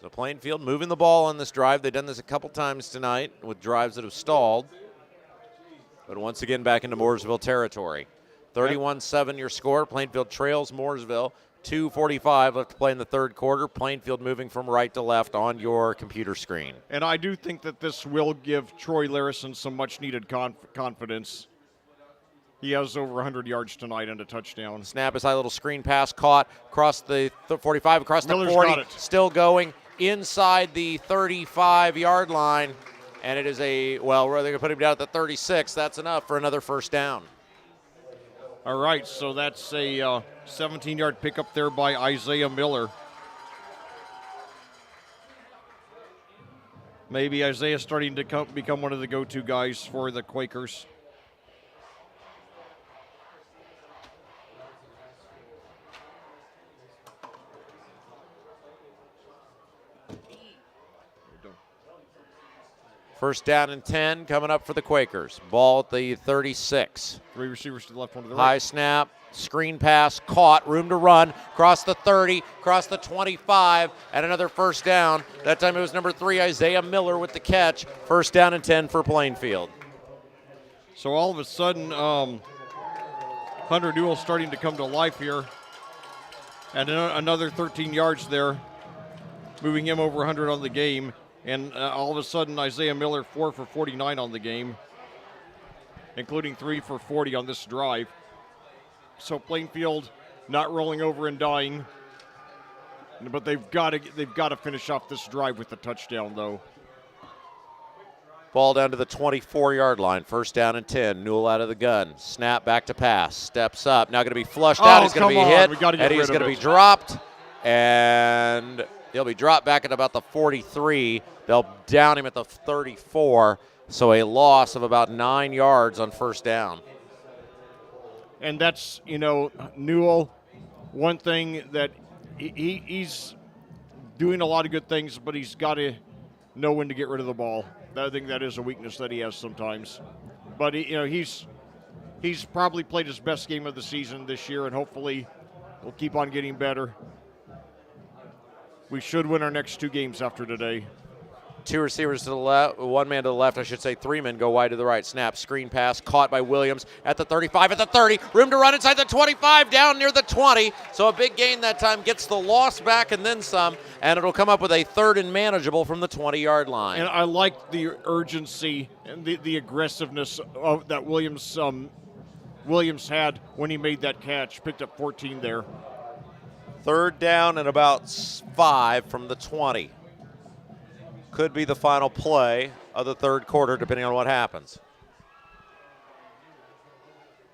So Plainfield moving the ball on this drive. They've done this a couple times tonight with drives that have stalled. But once again, back into Mooresville territory. 31-7 your score. Plainfield trails Mooresville. 2:45 left to play in the third quarter. Plainfield moving from right to left on your computer screen. And I do think that this will give Troy Larison some much-needed confidence. He has over 100 yards tonight and a touchdown. Snap is high, little screen pass caught across the 45, across the Miller's 40. got it. Still going inside the 35-yard line. And it is they're going to put him down at the 36. That's enough for another first down. All right, so that's a 17-yard pickup there by Isaiah Miller. Maybe Isaiah starting to become one of the go-to guys for the Quakers. First down and 10 coming up for the Quakers. Ball at the 36. 3 receivers to the left, 1 to the High right. snap, screen pass, caught, room to run, across the 30, across the 25, and another first down. That time it was number 3, Isaiah Miller with the catch. First down and 10 for Plainfield. So all of a sudden, Hunter Newell starting to come to life here. And another 13 yards there, moving him over 100 on the game. And all of a sudden, Isaiah Miller 4 for 49 on the game, including 3 for 40 on this drive. So Plainfield not rolling over and dying, but they've got to finish off this drive with the touchdown, though. Ball down to the 24-yard line. First down and 10. Newell out of the gun. Snap back to pass. Steps up. Now going to be flushed out. He's going to be hit. We gotta get and he's rid of going to be it. dropped. And he'll be dropped back at about the 43. They'll down him at the 34. So a loss of about 9 yards on first down. And that's, Newell, one thing that he's doing a lot of good things, but he's got to know when to get rid of the ball. I think that is a weakness that he has sometimes. But, he's probably played his best game of the season this year, and hopefully we'll keep on getting better. We should win our next 2 games after today. 2 receivers to the left, 1 man to the left, 3 men go wide to the right. Snap, screen pass, caught by Williams at the 35, at the 30. Room to run inside the 25, down near the 20. So a big gain that time, gets the loss back and then some, and it'll come up with a 3rd and manageable from the 20-yard line. And I like the urgency and the aggressiveness that Williams had when he made that catch. Picked up 14 there. 3rd down and about 5 from the 20. Could be the final play of the third quarter, depending on what happens.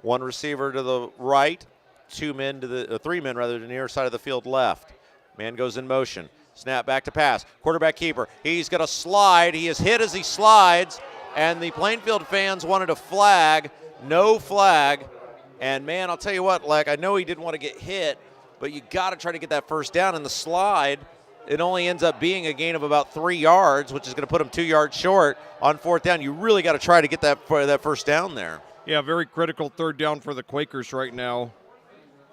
1 receiver to the right, 3 men to the near side of the field left. Man goes in motion. Snap back to pass. Quarterback keeper. He's going to slide. He is hit as he slides, and the Plainfield fans wanted a flag. No flag. And man, I'll tell you what, Leck, I know he didn't want to get hit, but you got to try to get that first down. In the slide, it only ends up being a gain of about 3 yards, which is going to put him 2 yards short on 4th down. You really got to try to get that first down there. Yeah, very critical 3rd down for the Quakers right now.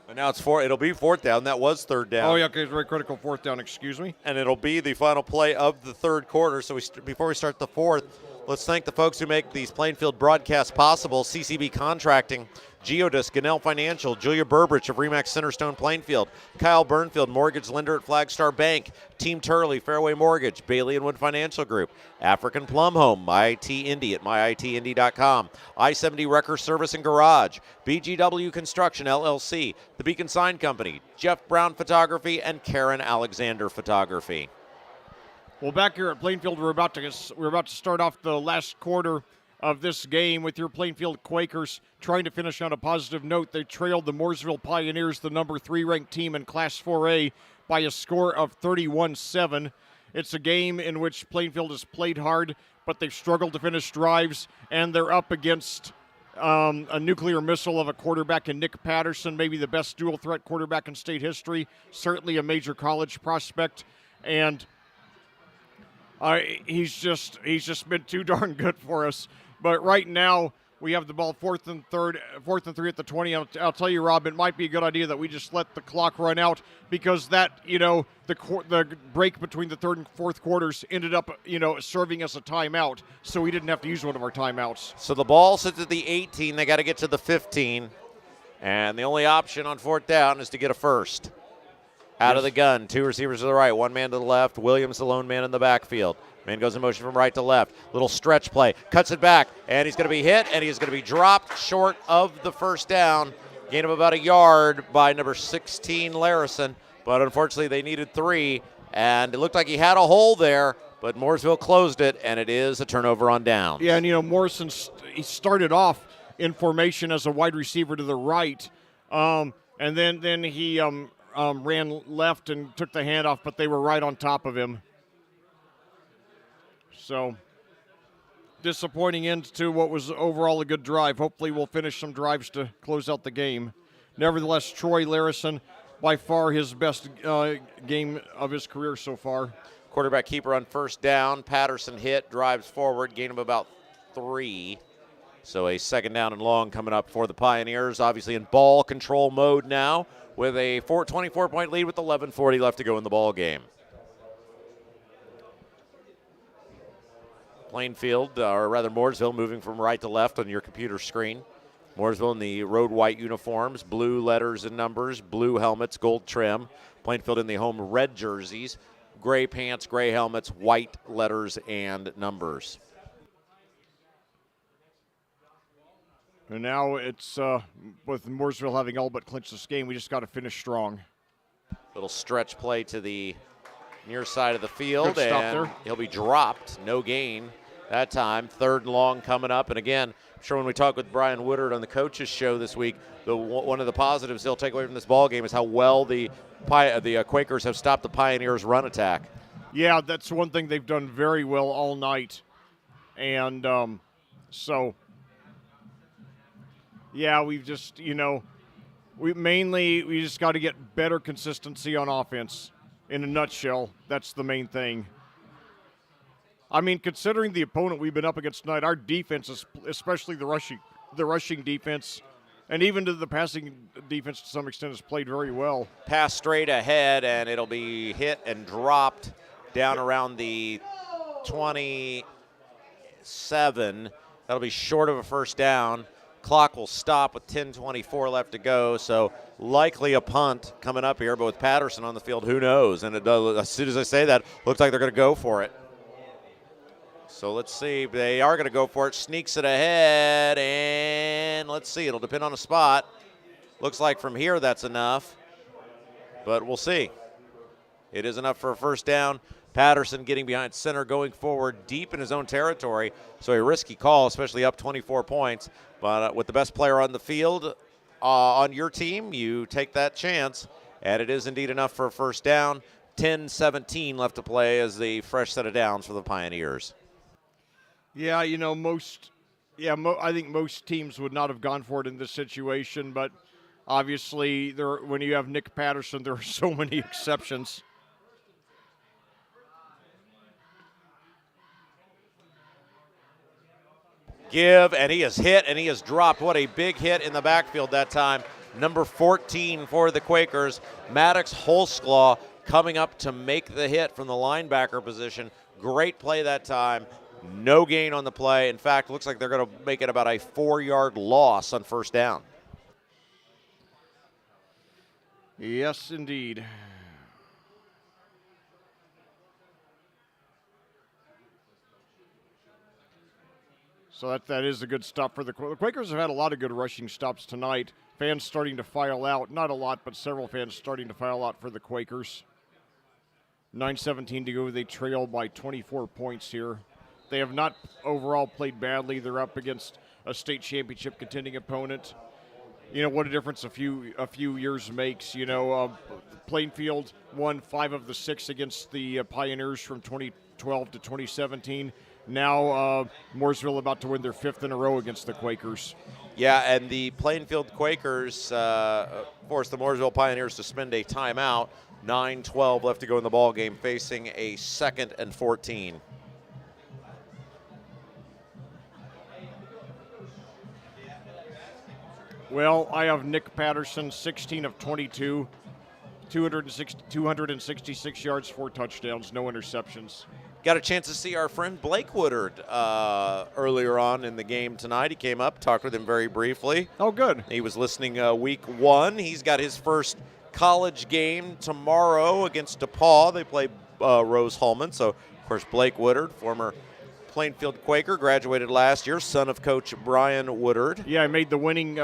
But now it'll be 4th down. That was 3rd down. Oh, yeah, okay, it's very critical 4th down, excuse me. And it'll be the final play of the third quarter. So before we start the fourth, let's thank the folks who make these Plainfield broadcasts possible. CCB Contracting, Geodis, Gannell Financial, Julia Burbridge of Remax Centerstone Plainfield, Kyle Burnfield, mortgage lender at Flagstar Bank, Team Turley, Fairway Mortgage, Bailey & Wood Financial Group, African Plum Home, MyIT Indy at myitindy.com, I-70 Wrecker Service and Garage, BGW Construction LLC, The Beacon Sign Company, Jeff Brown Photography, and Karen Alexander Photography. Well, back here at Plainfield, we're about to start off the last quarter of this game with your Plainfield Quakers trying to finish on a positive note. They trailed the Mooresville Pioneers, the number 3 ranked team in Class 4A, by a score of 31-7. It's a game in which Plainfield has played hard, but they've struggled to finish drives, and they're up against a nuclear missile of a quarterback in Nick Patterson, maybe the best dual threat quarterback in state history, certainly a major college prospect, and he's just been too darn good for us. But right now, we have the ball 4th and 3 at the 20. I'll tell you, Rob, it might be a good idea that we just let the clock run out, because that, the break between the 3rd and 4th quarters ended up, serving us a timeout, so we didn't have to use one of our timeouts. So the ball sits at the 18. They got to get to the 15. And the only option on 4th down is to get a first. Out of the gun, 2 receivers to the right, 1 man to the left. Williams, the lone man in the backfield. Man goes in motion from right to left. Little stretch play. Cuts it back, and he's going to be hit, and he's going to be dropped short of the first down. Gain of about a yard by number 16, Larison. But unfortunately, they needed 3, and it looked like he had a hole there, but Mooresville closed it, and it is a turnover on down. Yeah, and, Morrison, he started off in formation as a wide receiver to the right, and then he ran left and took the handoff, but they were right on top of him. So, disappointing end to what was overall a good drive. Hopefully we'll finish some drives to close out the game. Nevertheless, Troy Larison, by far his best game of his career so far. Quarterback keeper on 1st down. Patterson hit, drives forward, gain of about 3. So a 2nd down and long coming up for the Pioneers. Obviously in ball control mode now with a 24-point lead with 11:40 left to go in the ball game. Plainfield, or rather Mooresville, moving from right to left on your computer screen. Mooresville in the road white uniforms, blue letters and numbers, blue helmets, gold trim. Plainfield in the home red jerseys, gray pants, gray helmets, white letters and numbers. And now it's, with Mooresville having all but clinched this game, we just got to finish strong. Little stretch play to the near side of the field, Good stop and there. He'll be dropped. No gain that time. 3rd and long coming up. And again, I'm sure when we talk with Brian Woodard on the coaches show this week, one of the positives they'll take away from this ball game is how well the Quakers have stopped the Pioneers' run attack. Yeah, that's one thing they've done very well all night. And we've just, we just got to get better consistency on offense. In a nutshell, that's the main thing. I mean, considering the opponent we've been up against tonight, our defense, especially the rushing defense, and even to the passing defense to some extent, has played very well. Pass straight ahead, and it'll be hit and dropped down around the 27. That'll be short of a 1st down. Clock will stop with 10:24 left to go, so likely a punt coming up here, but with Patterson on the field, who knows? And it does, as soon as I say that, looks like they're going to go for it. So let's see. They are going to go for it. Sneaks it ahead, and let's see. It'll depend on the spot. Looks like from here that's enough, but we'll see. It is enough for a 1st down. Patterson getting behind center, going forward deep in his own territory. So a risky call, especially up 24 points. But with the best player on the field on your team, you take that chance. And it is indeed enough for a 1st down. 10-17 left to play as the fresh set of downs for the Pioneers. Yeah, I think most teams would not have gone for it in this situation. But obviously, when you have Nick Patterson, there are so many exceptions. And he is hit, and he is dropped. What a big hit in the backfield that time. Number 14 for the Quakers, Maddox Holsclaw, coming up to make the hit from the linebacker position. Great play that time. No gain on the play. In fact, looks like they're going to make it about a 4-yard loss on 1st down. Yes, indeed. So that is a good stop for the Quakers. Have had a lot of good rushing stops tonight. Fans starting to file out. Not a lot, but several fans starting to file out for the Quakers. 9:17 to go. They trail by 24 points here. They have not overall played badly. They're up against a state championship contending opponent. You know what a difference a few years makes. You know, Plainfield won 5 of the 6 against the Pioneers from 2012 to 2017. Now Mooresville about to win their 5th in a row against the Quakers. Yeah, and the Plainfield Quakers forced the Mooresville Pioneers to spend a timeout. 9:12 left to go in the ball game, facing a 2nd and 14. Well, I have Nick Patterson, 16 of 22, 266 yards, 4 touchdowns, no interceptions. Got a chance to see our friend Blake Woodard earlier on in the game tonight. He came up, talked with him very briefly. Oh, good. He was listening week 1. He's got his first college game tomorrow against DePaul. They play Rose-Hulman. So, of course, Blake Woodard, former Plainfield Quaker, graduated last year, son of Coach Brian Woodard. Yeah, I made the winning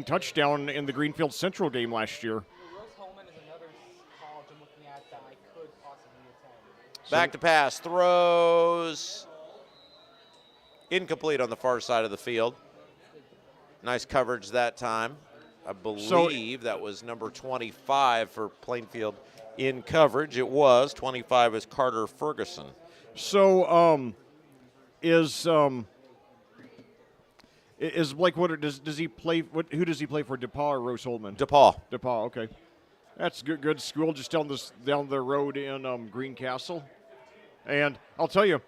touchdown in the Greenfield Central game last year. Rose-Hulman is another college I'm looking at that I could possibly attend. Back to pass, throws. Incomplete on the far side of the field. Nice coverage that time. I believe that was number 25 for Plainfield in coverage. It was. 25 is Carter Ferguson. So, is Blake Woodard, does he play, who does he play for, DePaul or Rose-Hulman? DePaul. DePaul, okay. That's good school just down the road in Greencastle. And I'll tell you,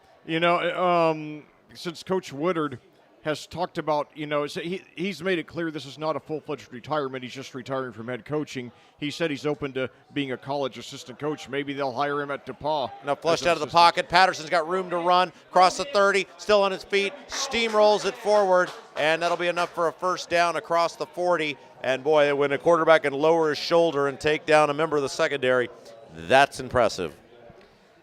since Coach Woodard has talked about, he's made it clear this is not a full-fledged retirement. He's just retiring from head coaching. He said he's open to being a college assistant coach. Maybe they'll hire him at DePaul. Now flushed out of the pocket. Patterson's got room to run. Across the 30, still on his feet. Steamrolls it forward, and that'll be enough for a first down across the 40. And boy, when a quarterback can lower his shoulder and take down a member of the secondary, that's impressive.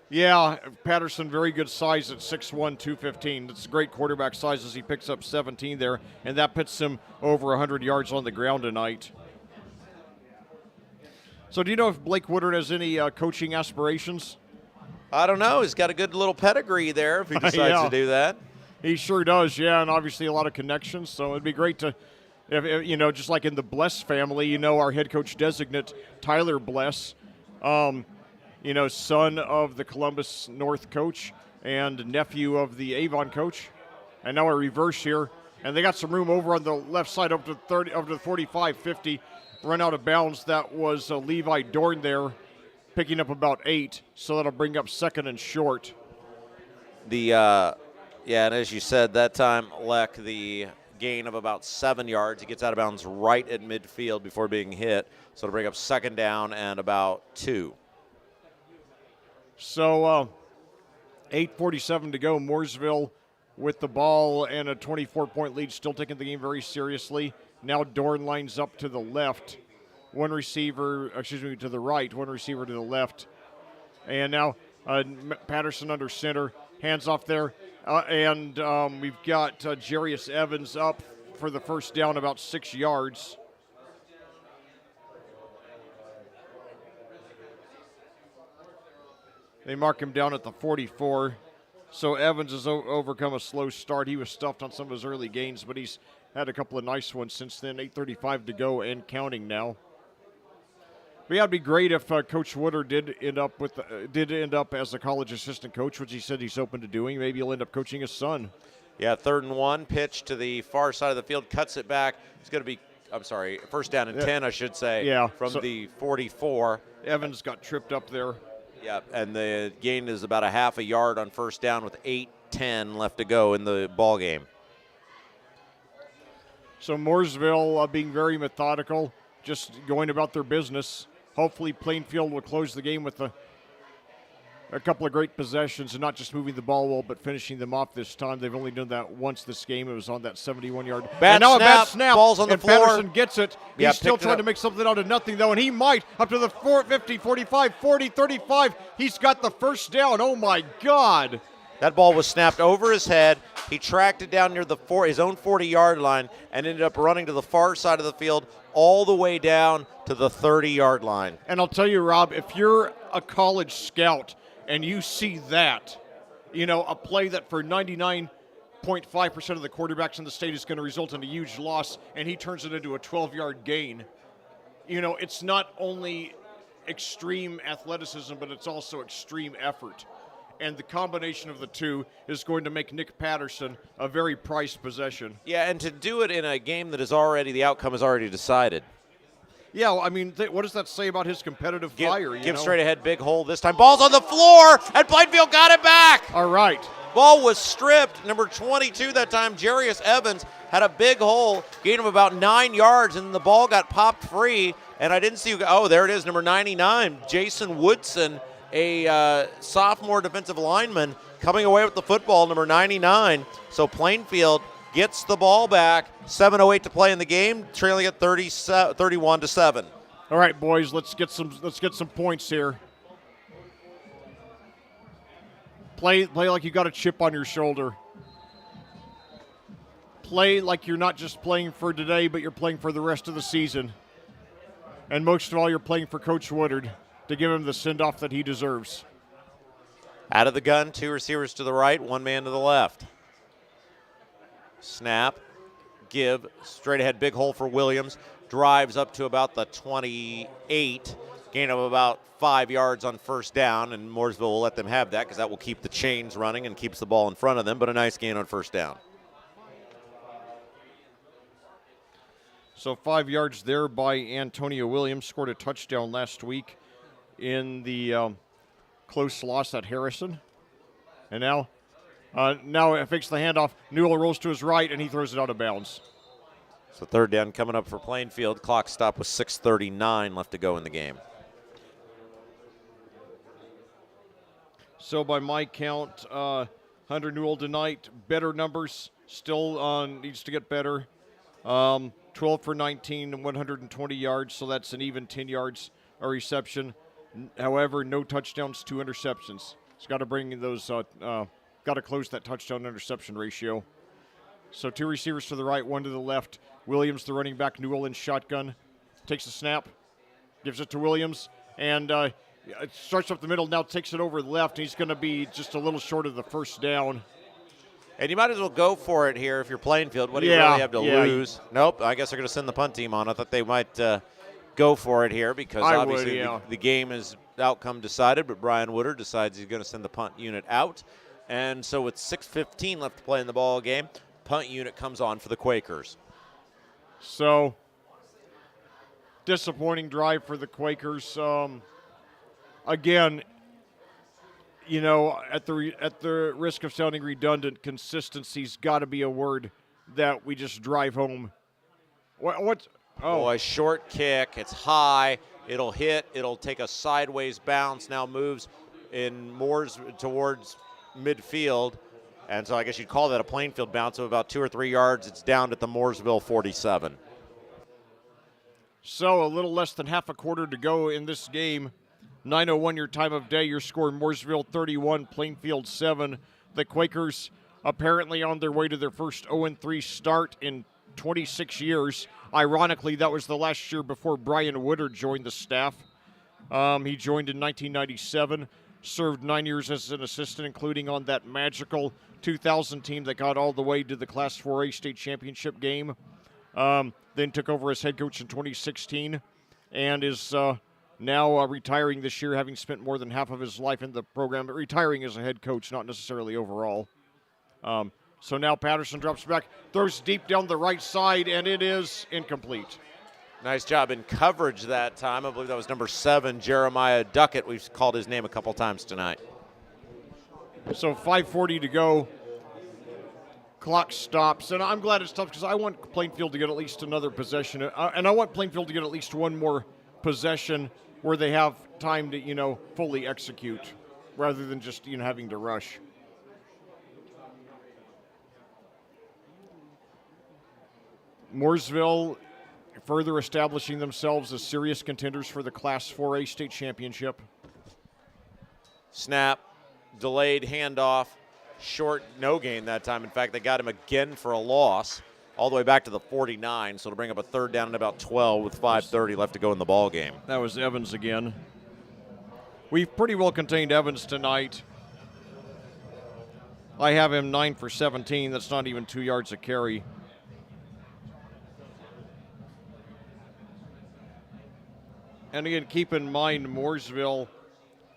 Yeah, Patterson, very good size at 6'1", 215. That's a great quarterback size as he picks up 17 there, and that puts him over 100 yards on the ground tonight. So do you know if Blake Woodard has any coaching aspirations? I don't know. He's got a good little pedigree there if he decides Yeah. to do that. He sure does, yeah, and obviously a lot of connections, so it'd be great to, just like in the Bless family, our head coach designate, Tyler Bless, son of the Columbus North coach and nephew of the Avon coach. And now a reverse here. And they got some room over on the left side up to 30, up to the 45, 50. Run out of bounds. That was Levi Dorn there, picking up about 8. So that'll bring up 2nd and short. And as you said, that time, Leck, the gain of about 7 yards. He gets out of bounds right at midfield before being hit. So it'll bring up 2nd down and about 2. So 8:47 to go. Mooresville with the ball and a 24-point lead, still taking the game very seriously. Now Dorn lines up to the left. To the right. One receiver to the left. And now Patterson under center. Hands off there. And we've got Jarius Evans up for the first down, about 6 yards. They mark him down at the 44. So Evans has overcome a slow start. He was stuffed on some of his early gains, but he's had a couple of nice ones since then. 8:35 to go and counting now. But yeah, it'd be great if Coach Woodard did end up as a college assistant coach, which he said he's open to doing. Maybe he'll end up coaching his son. Yeah, 3rd and 1, pitch to the far side of the field, cuts it back. It's going to be, first down and 10, I should say, from the 44. Evans got tripped up there. Yeah, and the gain is about a half a yard on first down with 8:10 left to go in the ball game. So Mooresville being very methodical, just going about their business. Hopefully Plainfield will close the game with a couple of great possessions and not just moving the ball well, but finishing them off this time. They've only done that once this game. It was on that 71-yard. Bad and now snap, a bad snap. ball's on the and floor. Patterson gets it. He's Yeah, still picked it trying up. to make something out of nothing, though, and he might up to the 50, 45, 40, 35. He's got the first down. Oh, my God. That ball was snapped over his head. He tracked it down near his own 40-yard line and ended up running to the far side of the field all the way down to the 30-yard line. And I'll tell you, Rob, if you're a college scout and you see that, a play that for 99.5% of the quarterbacks in the state is going to result in a huge loss, and he turns it into a 12-yard gain, it's not only extreme athleticism, but it's also extreme effort. And the combination of the two is going to make Nick Patterson a very prized possession. Yeah, and to do it in a game that the outcome is already decided. Yeah, well, I mean, what does that say about his competitive fire? Give straight ahead, big hole this time. Ball's on the floor, and Plainfield got it back. All right. Ball was stripped. Number 22 that time, Jarius Evans, had a big hole, gained him about 9 yards, and the ball got popped free. And I didn't see there it is, number 99, Jason Woodson, a sophomore defensive lineman, coming away with the football, number 99. So Plainfield gets the ball back. 7:08 to play in the game, trailing at 31-7. All right, boys, let's get some points here. Play like you got a chip on your shoulder. Play like you're not just playing for today, but you're playing for the rest of the season. And most of all, you're playing for Coach Woodard to give him the send-off that he deserves. Out of the gun, 2 receivers to the right, 1 man to the left. Snap, give, straight ahead, big hole for Williams. Drives up to about the 28, gain of about 5 yards on first down, and Mooresville will let them have that because that will keep the chains running and keeps the ball in front of them, but a nice gain on first down. So 5 yards there by Antonio Williams. Scored a touchdown last week in the close loss at Harrison. And now it fakes the handoff. Newell rolls to his right, and he throws it out of bounds. So third down coming up for Plainfield. Clock stop with 6:39 left to go in the game. So by my count, Hunter Newell tonight, better numbers, still needs to get better. 12 for 19 and 120 yards, so that's an even 10 yards a reception. However, no touchdowns, 2 interceptions. He's got to bring those, got to close that touchdown interception ratio. So 2 receivers to the right, 1 to the left. Williams, the running back, Newell in shotgun. Takes a snap, gives it to Williams, and it starts up the middle, now takes it over the left. He's going to be just a little short of the first down. And you might as well go for it here if you're Plainfield. What do you really have to yeah. lose? Nope, I guess they're going to send the punt team on. I thought they might go for it here because obviously the game is outcome decided, but Brian Woodard decides he's going to send the punt unit out. And so with 6:15 left to play in the ball game, punt unit comes on for the Quakers. So, disappointing drive for the Quakers. Again, at the risk of sounding redundant, consistency's got to be a word that we just drive home. What? Oh, a short kick. It's high. It'll hit. It'll take a sideways bounce. Now moves in towards midfield. And so I guess you'd call that a Plainfield bounce of about 2 or 3 yards. It's down at the Mooresville 47. So a little less than half a quarter to go in this game. 9:01 your time of day. Your score, Mooresville 31, Plainfield 7. The Quakers apparently on their way to their first 0-3 start in 26 years. Ironically, that was the last year before Brian Woodard joined the staff. He joined in 1997, served 9 years as an assistant, including on that magical 2000 team that got all the way to the Class 4A state championship game. Then took over as head coach in 2016 and is now retiring this year, having spent more than half of his life in the program, but retiring as a head coach, not necessarily overall. So now Patterson drops back, throws deep down the right side, and it is incomplete. Nice job in coverage that time. I believe that was number 7, Jeremiah Duckett. We've called his name a couple times tonight. So 5:40 to go. Clock stops, and I'm glad it's tough because I want Plainfield to get at least another possession, and I want Plainfield to get at least one more possession where they have time to, fully execute. rather than just having to rush. Mooresville further establishing themselves as serious contenders for the Class 4A state championship. Snap, delayed handoff, short, no gain that time. In fact, they got him again for a loss, all the way back to the 49, so to bring up a third down and about 12 with 5:30 left to go in the ball game. That was Evans again. We've pretty well contained Evans tonight. I have him 9 for 17. That's not even 2 yards a carry. And again, keep in mind, Mooresville,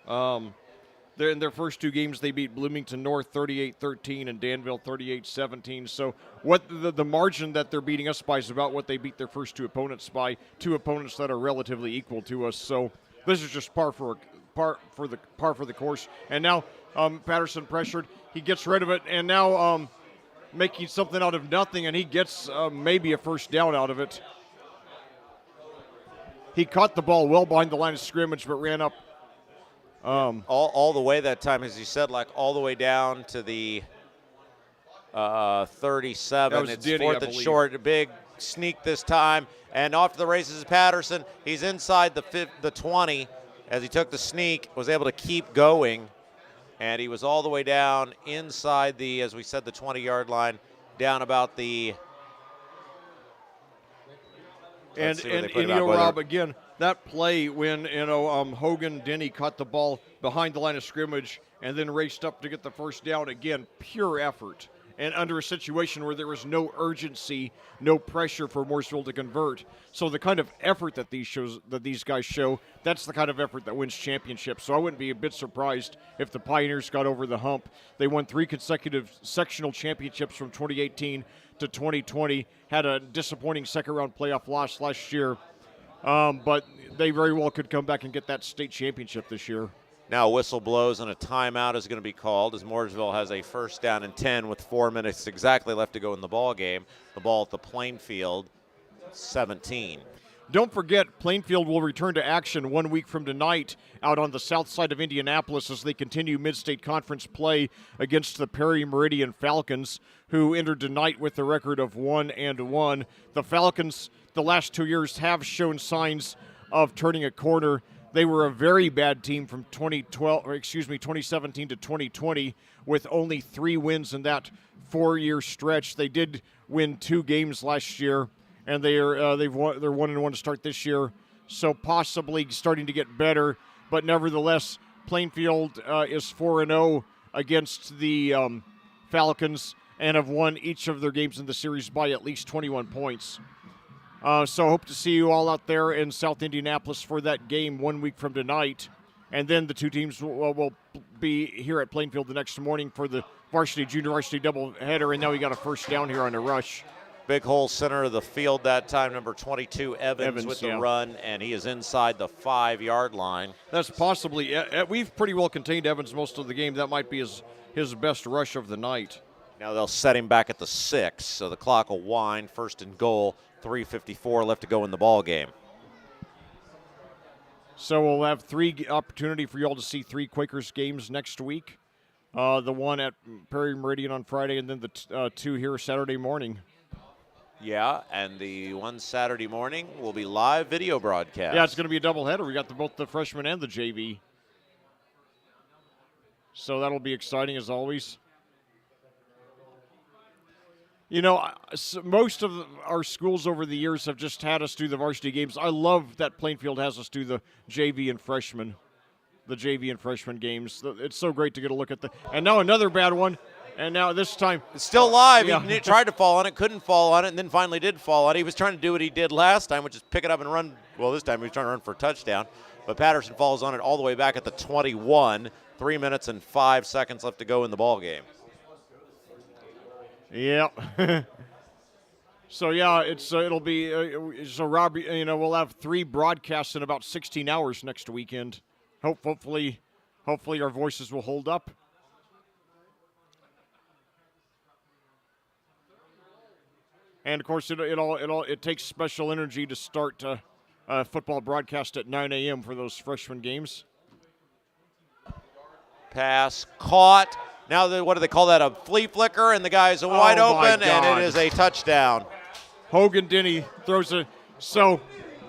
in their first 2 games, they beat Bloomington North 38-13 and Danville 38-17. So what the margin that they're beating us by is about what they beat their first 2 opponents by, 2 opponents that are relatively equal to us. So this is just par for the course. And now Patterson pressured, he gets rid of it, and now making something out of nothing, and he gets maybe a first down out of it. He caught the ball well behind the line of scrimmage, but ran up. All the way that time, as you said, like all the way down to the 37. It's Denny, 4th I and believe. short. A big sneak this time. And off to the races is Patterson. He's inside the 20 as he took the sneak, was able to keep going. And he was all the way down inside the, as we said, the 20-yard line, down about the. And Rob, again, that play when Hogan Denny caught the ball behind the line of scrimmage and then raced up to get the first down, again, pure effort. And under a situation where there was no urgency, no pressure for Mooresville to convert. So the kind of effort that these guys show, that's the kind of effort that wins championships. So I wouldn't be a bit surprised if the Pioneers got over the hump. They won 3 consecutive sectional championships from 2018 to 2020, had a disappointing second-round playoff loss last year, but they very well could come back and get that state championship this year. Now a whistle blows and a timeout is going to be called as Mooresville has a first down and 10 with 4 minutes exactly left to go in the ball game. The ball at the Plainfield 17. Don't forget, Plainfield will return to action 1 week from tonight out on the south side of Indianapolis as they continue mid-state conference play against the Perry Meridian Falcons, who entered tonight with a record of 1-1. The Falcons, the last 2 years, have shown signs of turning a corner. They were a very bad team from 2017 to 2020 with only 3 wins in that 4-year stretch. They did win 2 games last year, and they're 1-1 to start this year, so possibly starting to get better. But nevertheless, Plainfield is 4-0 against the Falcons and have won each of their games in the series by at least 21 points. So hope to see you all out there in South Indianapolis for that game 1 week from tonight. And then the 2 teams will be here at Plainfield the next morning for the varsity, junior varsity doubleheader. And now we got a first down here on a rush. Big hole center of the field that time, number 22, Evans with the run, and he is inside the 5-yard line. That's possibly, we've pretty well contained Evans most of the game. That might be his best rush of the night. Now they'll set him back at the 6, so the clock will wind. First and goal, 3:54 left to go in the ball game. So we'll have 3 opportunity for you all to see 3 Quakers games next week. The one at Perry Meridian on Friday, and then the 2 here Saturday morning. Yeah, and the one Saturday morning will be live video broadcast. Yeah, it's going to be a doubleheader. We got both the freshman and the JV. So that'll be exciting as always. You know, most of our schools over the years have just had us do the varsity games. I love that Plainfield has us do the JV and freshman games. It's so great to get a look at and now another bad one. And now this time. It's still live. Yeah. He tried to fall on it, couldn't fall on it, and then finally did fall on it. He was trying to do what he did last time, which is pick it up and run. Well, this time he was trying to run for a touchdown. But Patterson falls on it all the way back at the 21. 3 minutes and 5 seconds left to go in the ball game. Yep. So, yeah, it'll be so Rob, we'll have 3 broadcasts in about 16 hours next weekend. Hopefully our voices will hold up. And of course, it takes special energy to start a football broadcast at 9 a.m. for those freshman games. Pass caught. Now, what do they call that? A flea flicker, and the guy's wide Oh, my open, and God. it is a touchdown. Hogan Denny throws a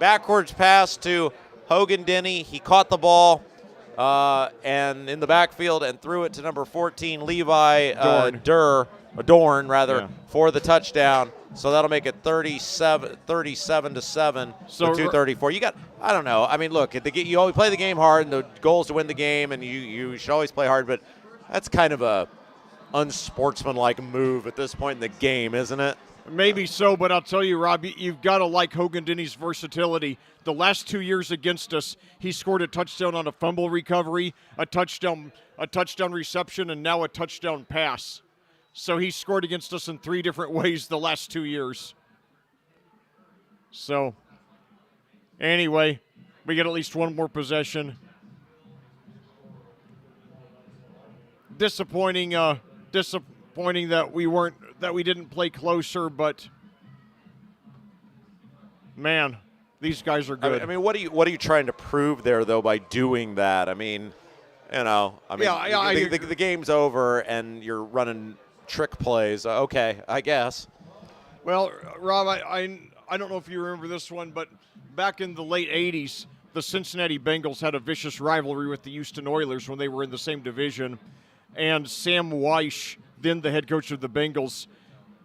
Backwards pass to Hogan Denny. He caught the ball and in the backfield and threw it to number 14, Levi Dorn, Yeah. for the touchdown. So that'll make it 37-7 So with 2:34. You got, I don't know. I mean, look, you always play the game hard, and the goal is to win the game, and you should always play hard, but that's kind of a unsportsmanlike move at this point in the game, isn't it? Maybe so, but I'll tell you, Rob, you've got to like Hogan Denny's versatility. The last 2 years against us, he scored a touchdown on a fumble recovery, a touchdown reception, and now a touchdown pass. So he scored against us in 3 different ways the last 2 years. So, anyway, we get at least one more possession. Disappointing that we didn't play closer, but man, these guys are good. I mean, what are you trying to prove there, though, by doing that? I mean, the game's over and you're running trick plays. Okay, I guess. Well, Rob, I don't know if you remember this one, but back in the late 80s, the Cincinnati Bengals had a vicious rivalry with the Houston Oilers when they were in the same division. And Sam Weish, then the head coach of the Bengals,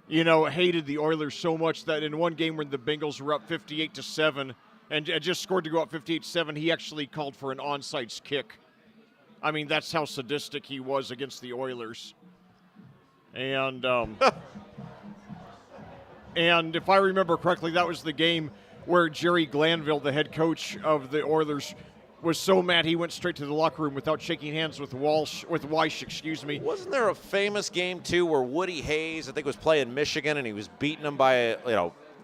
hated the Oilers so much that in one game when the Bengals were up 58-7 and just scored to go up 58-7, he actually called for an onside kick. I mean, that's how sadistic he was against the Oilers. And and if I remember correctly, that was the game where Jerry Glanville, the head coach of the Oilers, was so mad he went straight to the locker room without shaking hands with Weish. Wasn't there a famous game too where Woody Hayes, I think, was playing Michigan and he was beating them by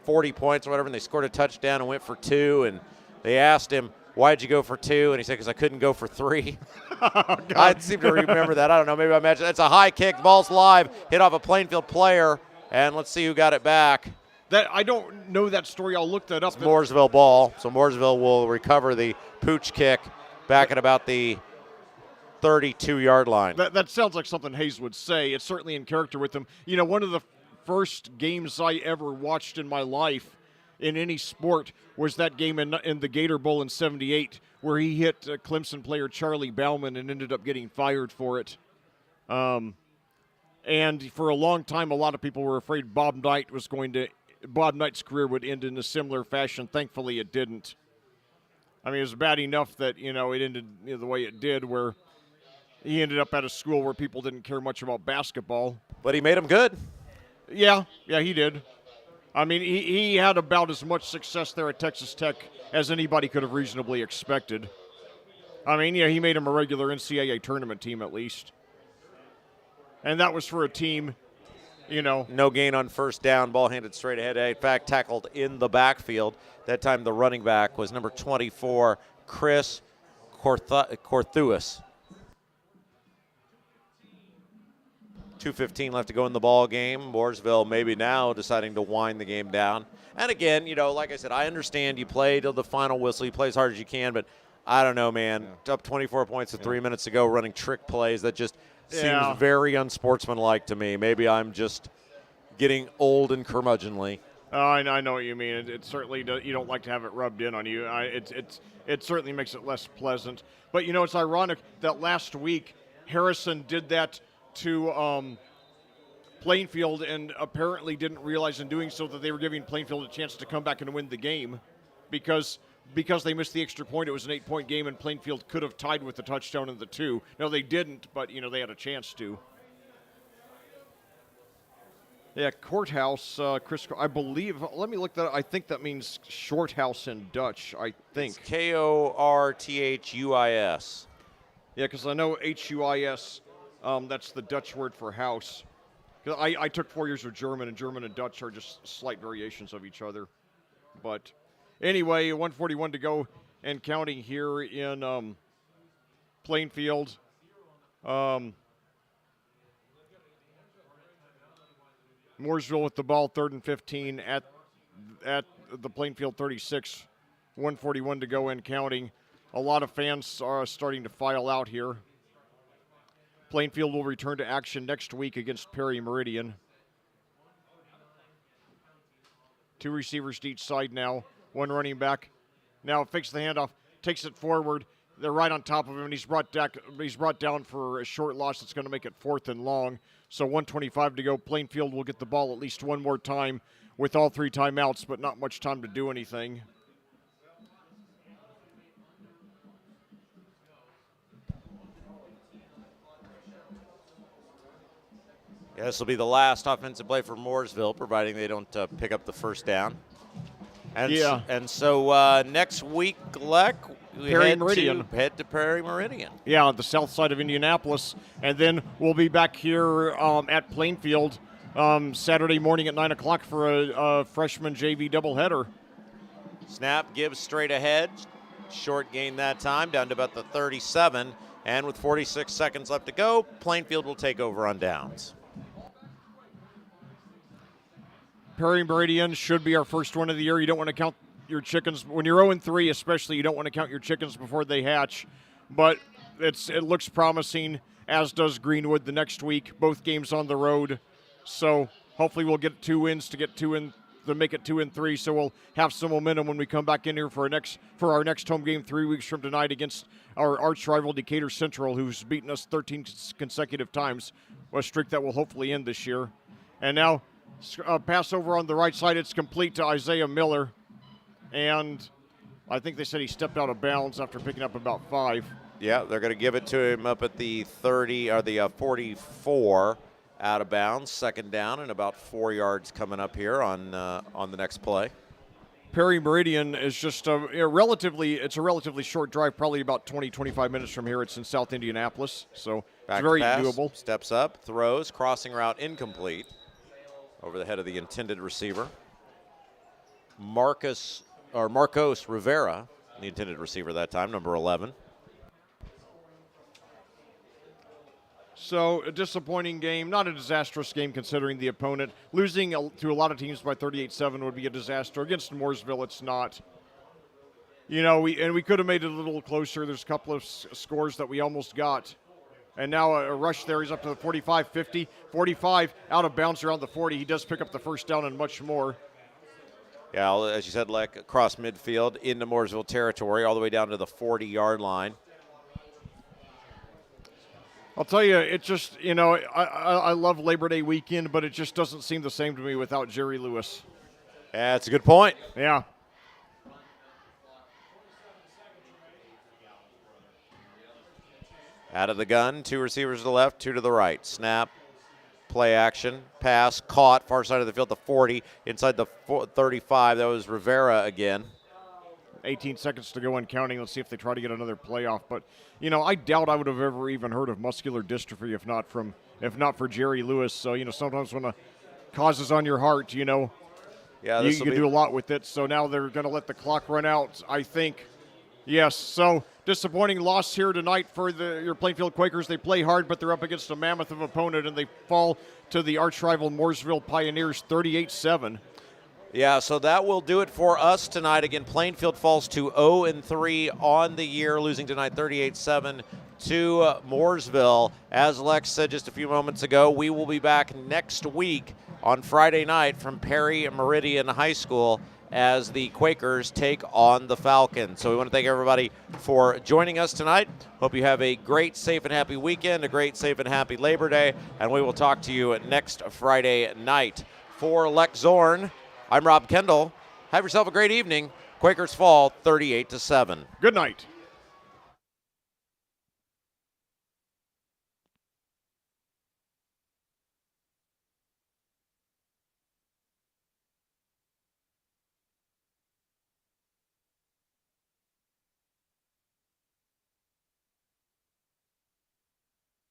40 points or whatever, and they scored a touchdown and went for 2, and they asked him, "Why'd you go for 2?" And he said, "Because I couldn't go for 3." I seem to remember that. I don't know. Maybe I imagine it's a high kick, ball's live, hit off a Plainfield player, and let's see who got it back. That I don't know that story. I'll look that up. It's Mooresville ball, so Mooresville will recover the pooch kick back at about the 32-yard line. That sounds like something Hayes would say. It's certainly in character with him. One of the first games I ever watched in my life in any sport was that game in the Gator Bowl in '78, where he hit Clemson player Charlie Bauman and ended up getting fired for it. And for a long time, a lot of people were afraid Bob Knight's career would end in a similar fashion. Thankfully, it didn't. I mean, it was bad enough that, it ended the way it did, where he ended up at a school where people didn't care much about basketball. But he made him good. Yeah, he did. I mean, he had about as much success there at Texas Tech as anybody could have reasonably expected. I mean, he made him a regular NCAA tournament team at least. And that was for a team, No gain on first down, ball handed straight ahead. In fact, tackled in the backfield. That time the running back was number 24, Chris Corthuis. 2:15 left to go in the ball game. Mooresville maybe now deciding to wind the game down. And again, like I said, I understand you play till the final whistle. You play as hard as you can, but I don't know, man. Yeah. Up 24 points with 3 minutes to go, running trick plays. That just seems very unsportsmanlike to me. Maybe I'm just getting old and curmudgeonly. I know what you mean. It certainly you don't like to have it rubbed in on you. It certainly makes it less pleasant. But it's ironic that last week Harrison did that to Plainfield and apparently didn't realize in doing so that they were giving Plainfield a chance to come back and win the game because they missed the extra point. It was an 8-point game, and Plainfield could have tied with the touchdown in the 2. No, they didn't, but they had a chance to. Yeah, courthouse, Chris, I believe. Let me look that up. I think that means short house in Dutch, I think. It's Korthuis. Yeah, because I know HUIS, that's the Dutch word for house. I took 4 years of German, and German and Dutch are just slight variations of each other. But anyway, 1:41 to go and counting here in Plainfield. Mooresville with the ball, 3rd and 15 at the Plainfield 36. 1:41 to go and counting. A lot of fans are starting to file out here. Plainfield will return to action next week against Perry Meridian. 2 receivers to each side now. 1 running back. Now fakes the handoff, takes it forward. They're right on top of him, and he's brought down for a short loss that's going to make it 4th and long. So 1:25 to go. Plainfield will get the ball at least one more time with all 3 timeouts, but not much time to do anything. Yeah, this will be the last offensive play for Mooresville, providing they don't pick up the first down. And Yeah. So next week, Leck, we Perry head Meridian. head to Perry Meridian. Yeah, on the south side of Indianapolis. And then we'll be back here at Plainfield Saturday morning at 9 o'clock for a freshman JV doubleheader. Snap gives straight ahead. Short gain that time, down to about the 37. And with 46 seconds left to go, Plainfield will take over on downs. Perry Meridian should be our first one of the year. You don't want to count your chickens. When you're 0-3 especially, you don't want to count your chickens before they hatch. But it looks promising, as does Greenwood the next week. Both games on the road. So hopefully we'll get 2 wins to make it 2-3. So we'll have some momentum when we come back in here for our next home game 3 weeks from tonight against our arch rival Decatur Central, who's beaten us 13 consecutive times. A streak that will hopefully end this year. And now pass over on the right side. It's complete to Isaiah Miller. And I think they said he stepped out of bounds after picking up about 5. Yeah, they're going to give it to him up at the 30 or the 44 out of bounds. Second down and about 4 yards coming up here on the next play. Perry Meridian is just a relatively short drive, probably about 20-25 minutes from here. It's in South Indianapolis, so Back it's very pass, doable. Steps up, throws, crossing route incomplete. Over the head of the intended receiver. Marcos Rivera, the intended receiver that time, number 11. So a disappointing game, not a disastrous game considering the opponent. Losing to a lot of teams by 38-7 would be a disaster. Against Mooresville, it's not. You know, we could have made it a little closer. There's a couple of scores that we almost got. And now a rush there. He's up to the 45, 50, 45, out of bounds around the 40. He does pick up the first down and much more. Yeah, as you said, like across midfield into Mooresville territory, all the way down to the 40-yard line. I'll tell you, it just, I love Labor Day weekend, but it just doesn't seem the same to me without Jerry Lewis. Yeah, that's a good point. Yeah. Out of the gun, 2 receivers to the left, 2 to the right. Snap, play action, pass, caught, far side of the field, the 40, inside the 35. That was Rivera again. 18 seconds to go and counting. Let's see if they try to get another playoff. But, I doubt I would have ever even heard of muscular dystrophy if not for Jerry Lewis. So, sometimes when a cause is on your heart, yeah, you can do a lot with it. So now they're going to let the clock run out, I think. Yes, so disappointing loss here tonight for your Plainfield Quakers. They play hard, but they're up against a mammoth of opponent, and they fall to the arch rival Mooresville Pioneers 38-7. Yeah, so that will do it for us tonight. Again, Plainfield falls to 0-3 on the year, losing tonight 38-7 to Mooresville. As Lex said just a few moments ago, we will be back next week on Friday night from Perry Meridian High School as the Quakers take on the Falcons. So we want to thank everybody for joining us tonight. Hope you have a great, safe, and happy weekend, a great, safe, and happy Labor Day, and we will talk to you next Friday night. For Lex Zorn, I'm Rob Kendall. Have yourself a great evening. Quakers fall 38-7. Good night.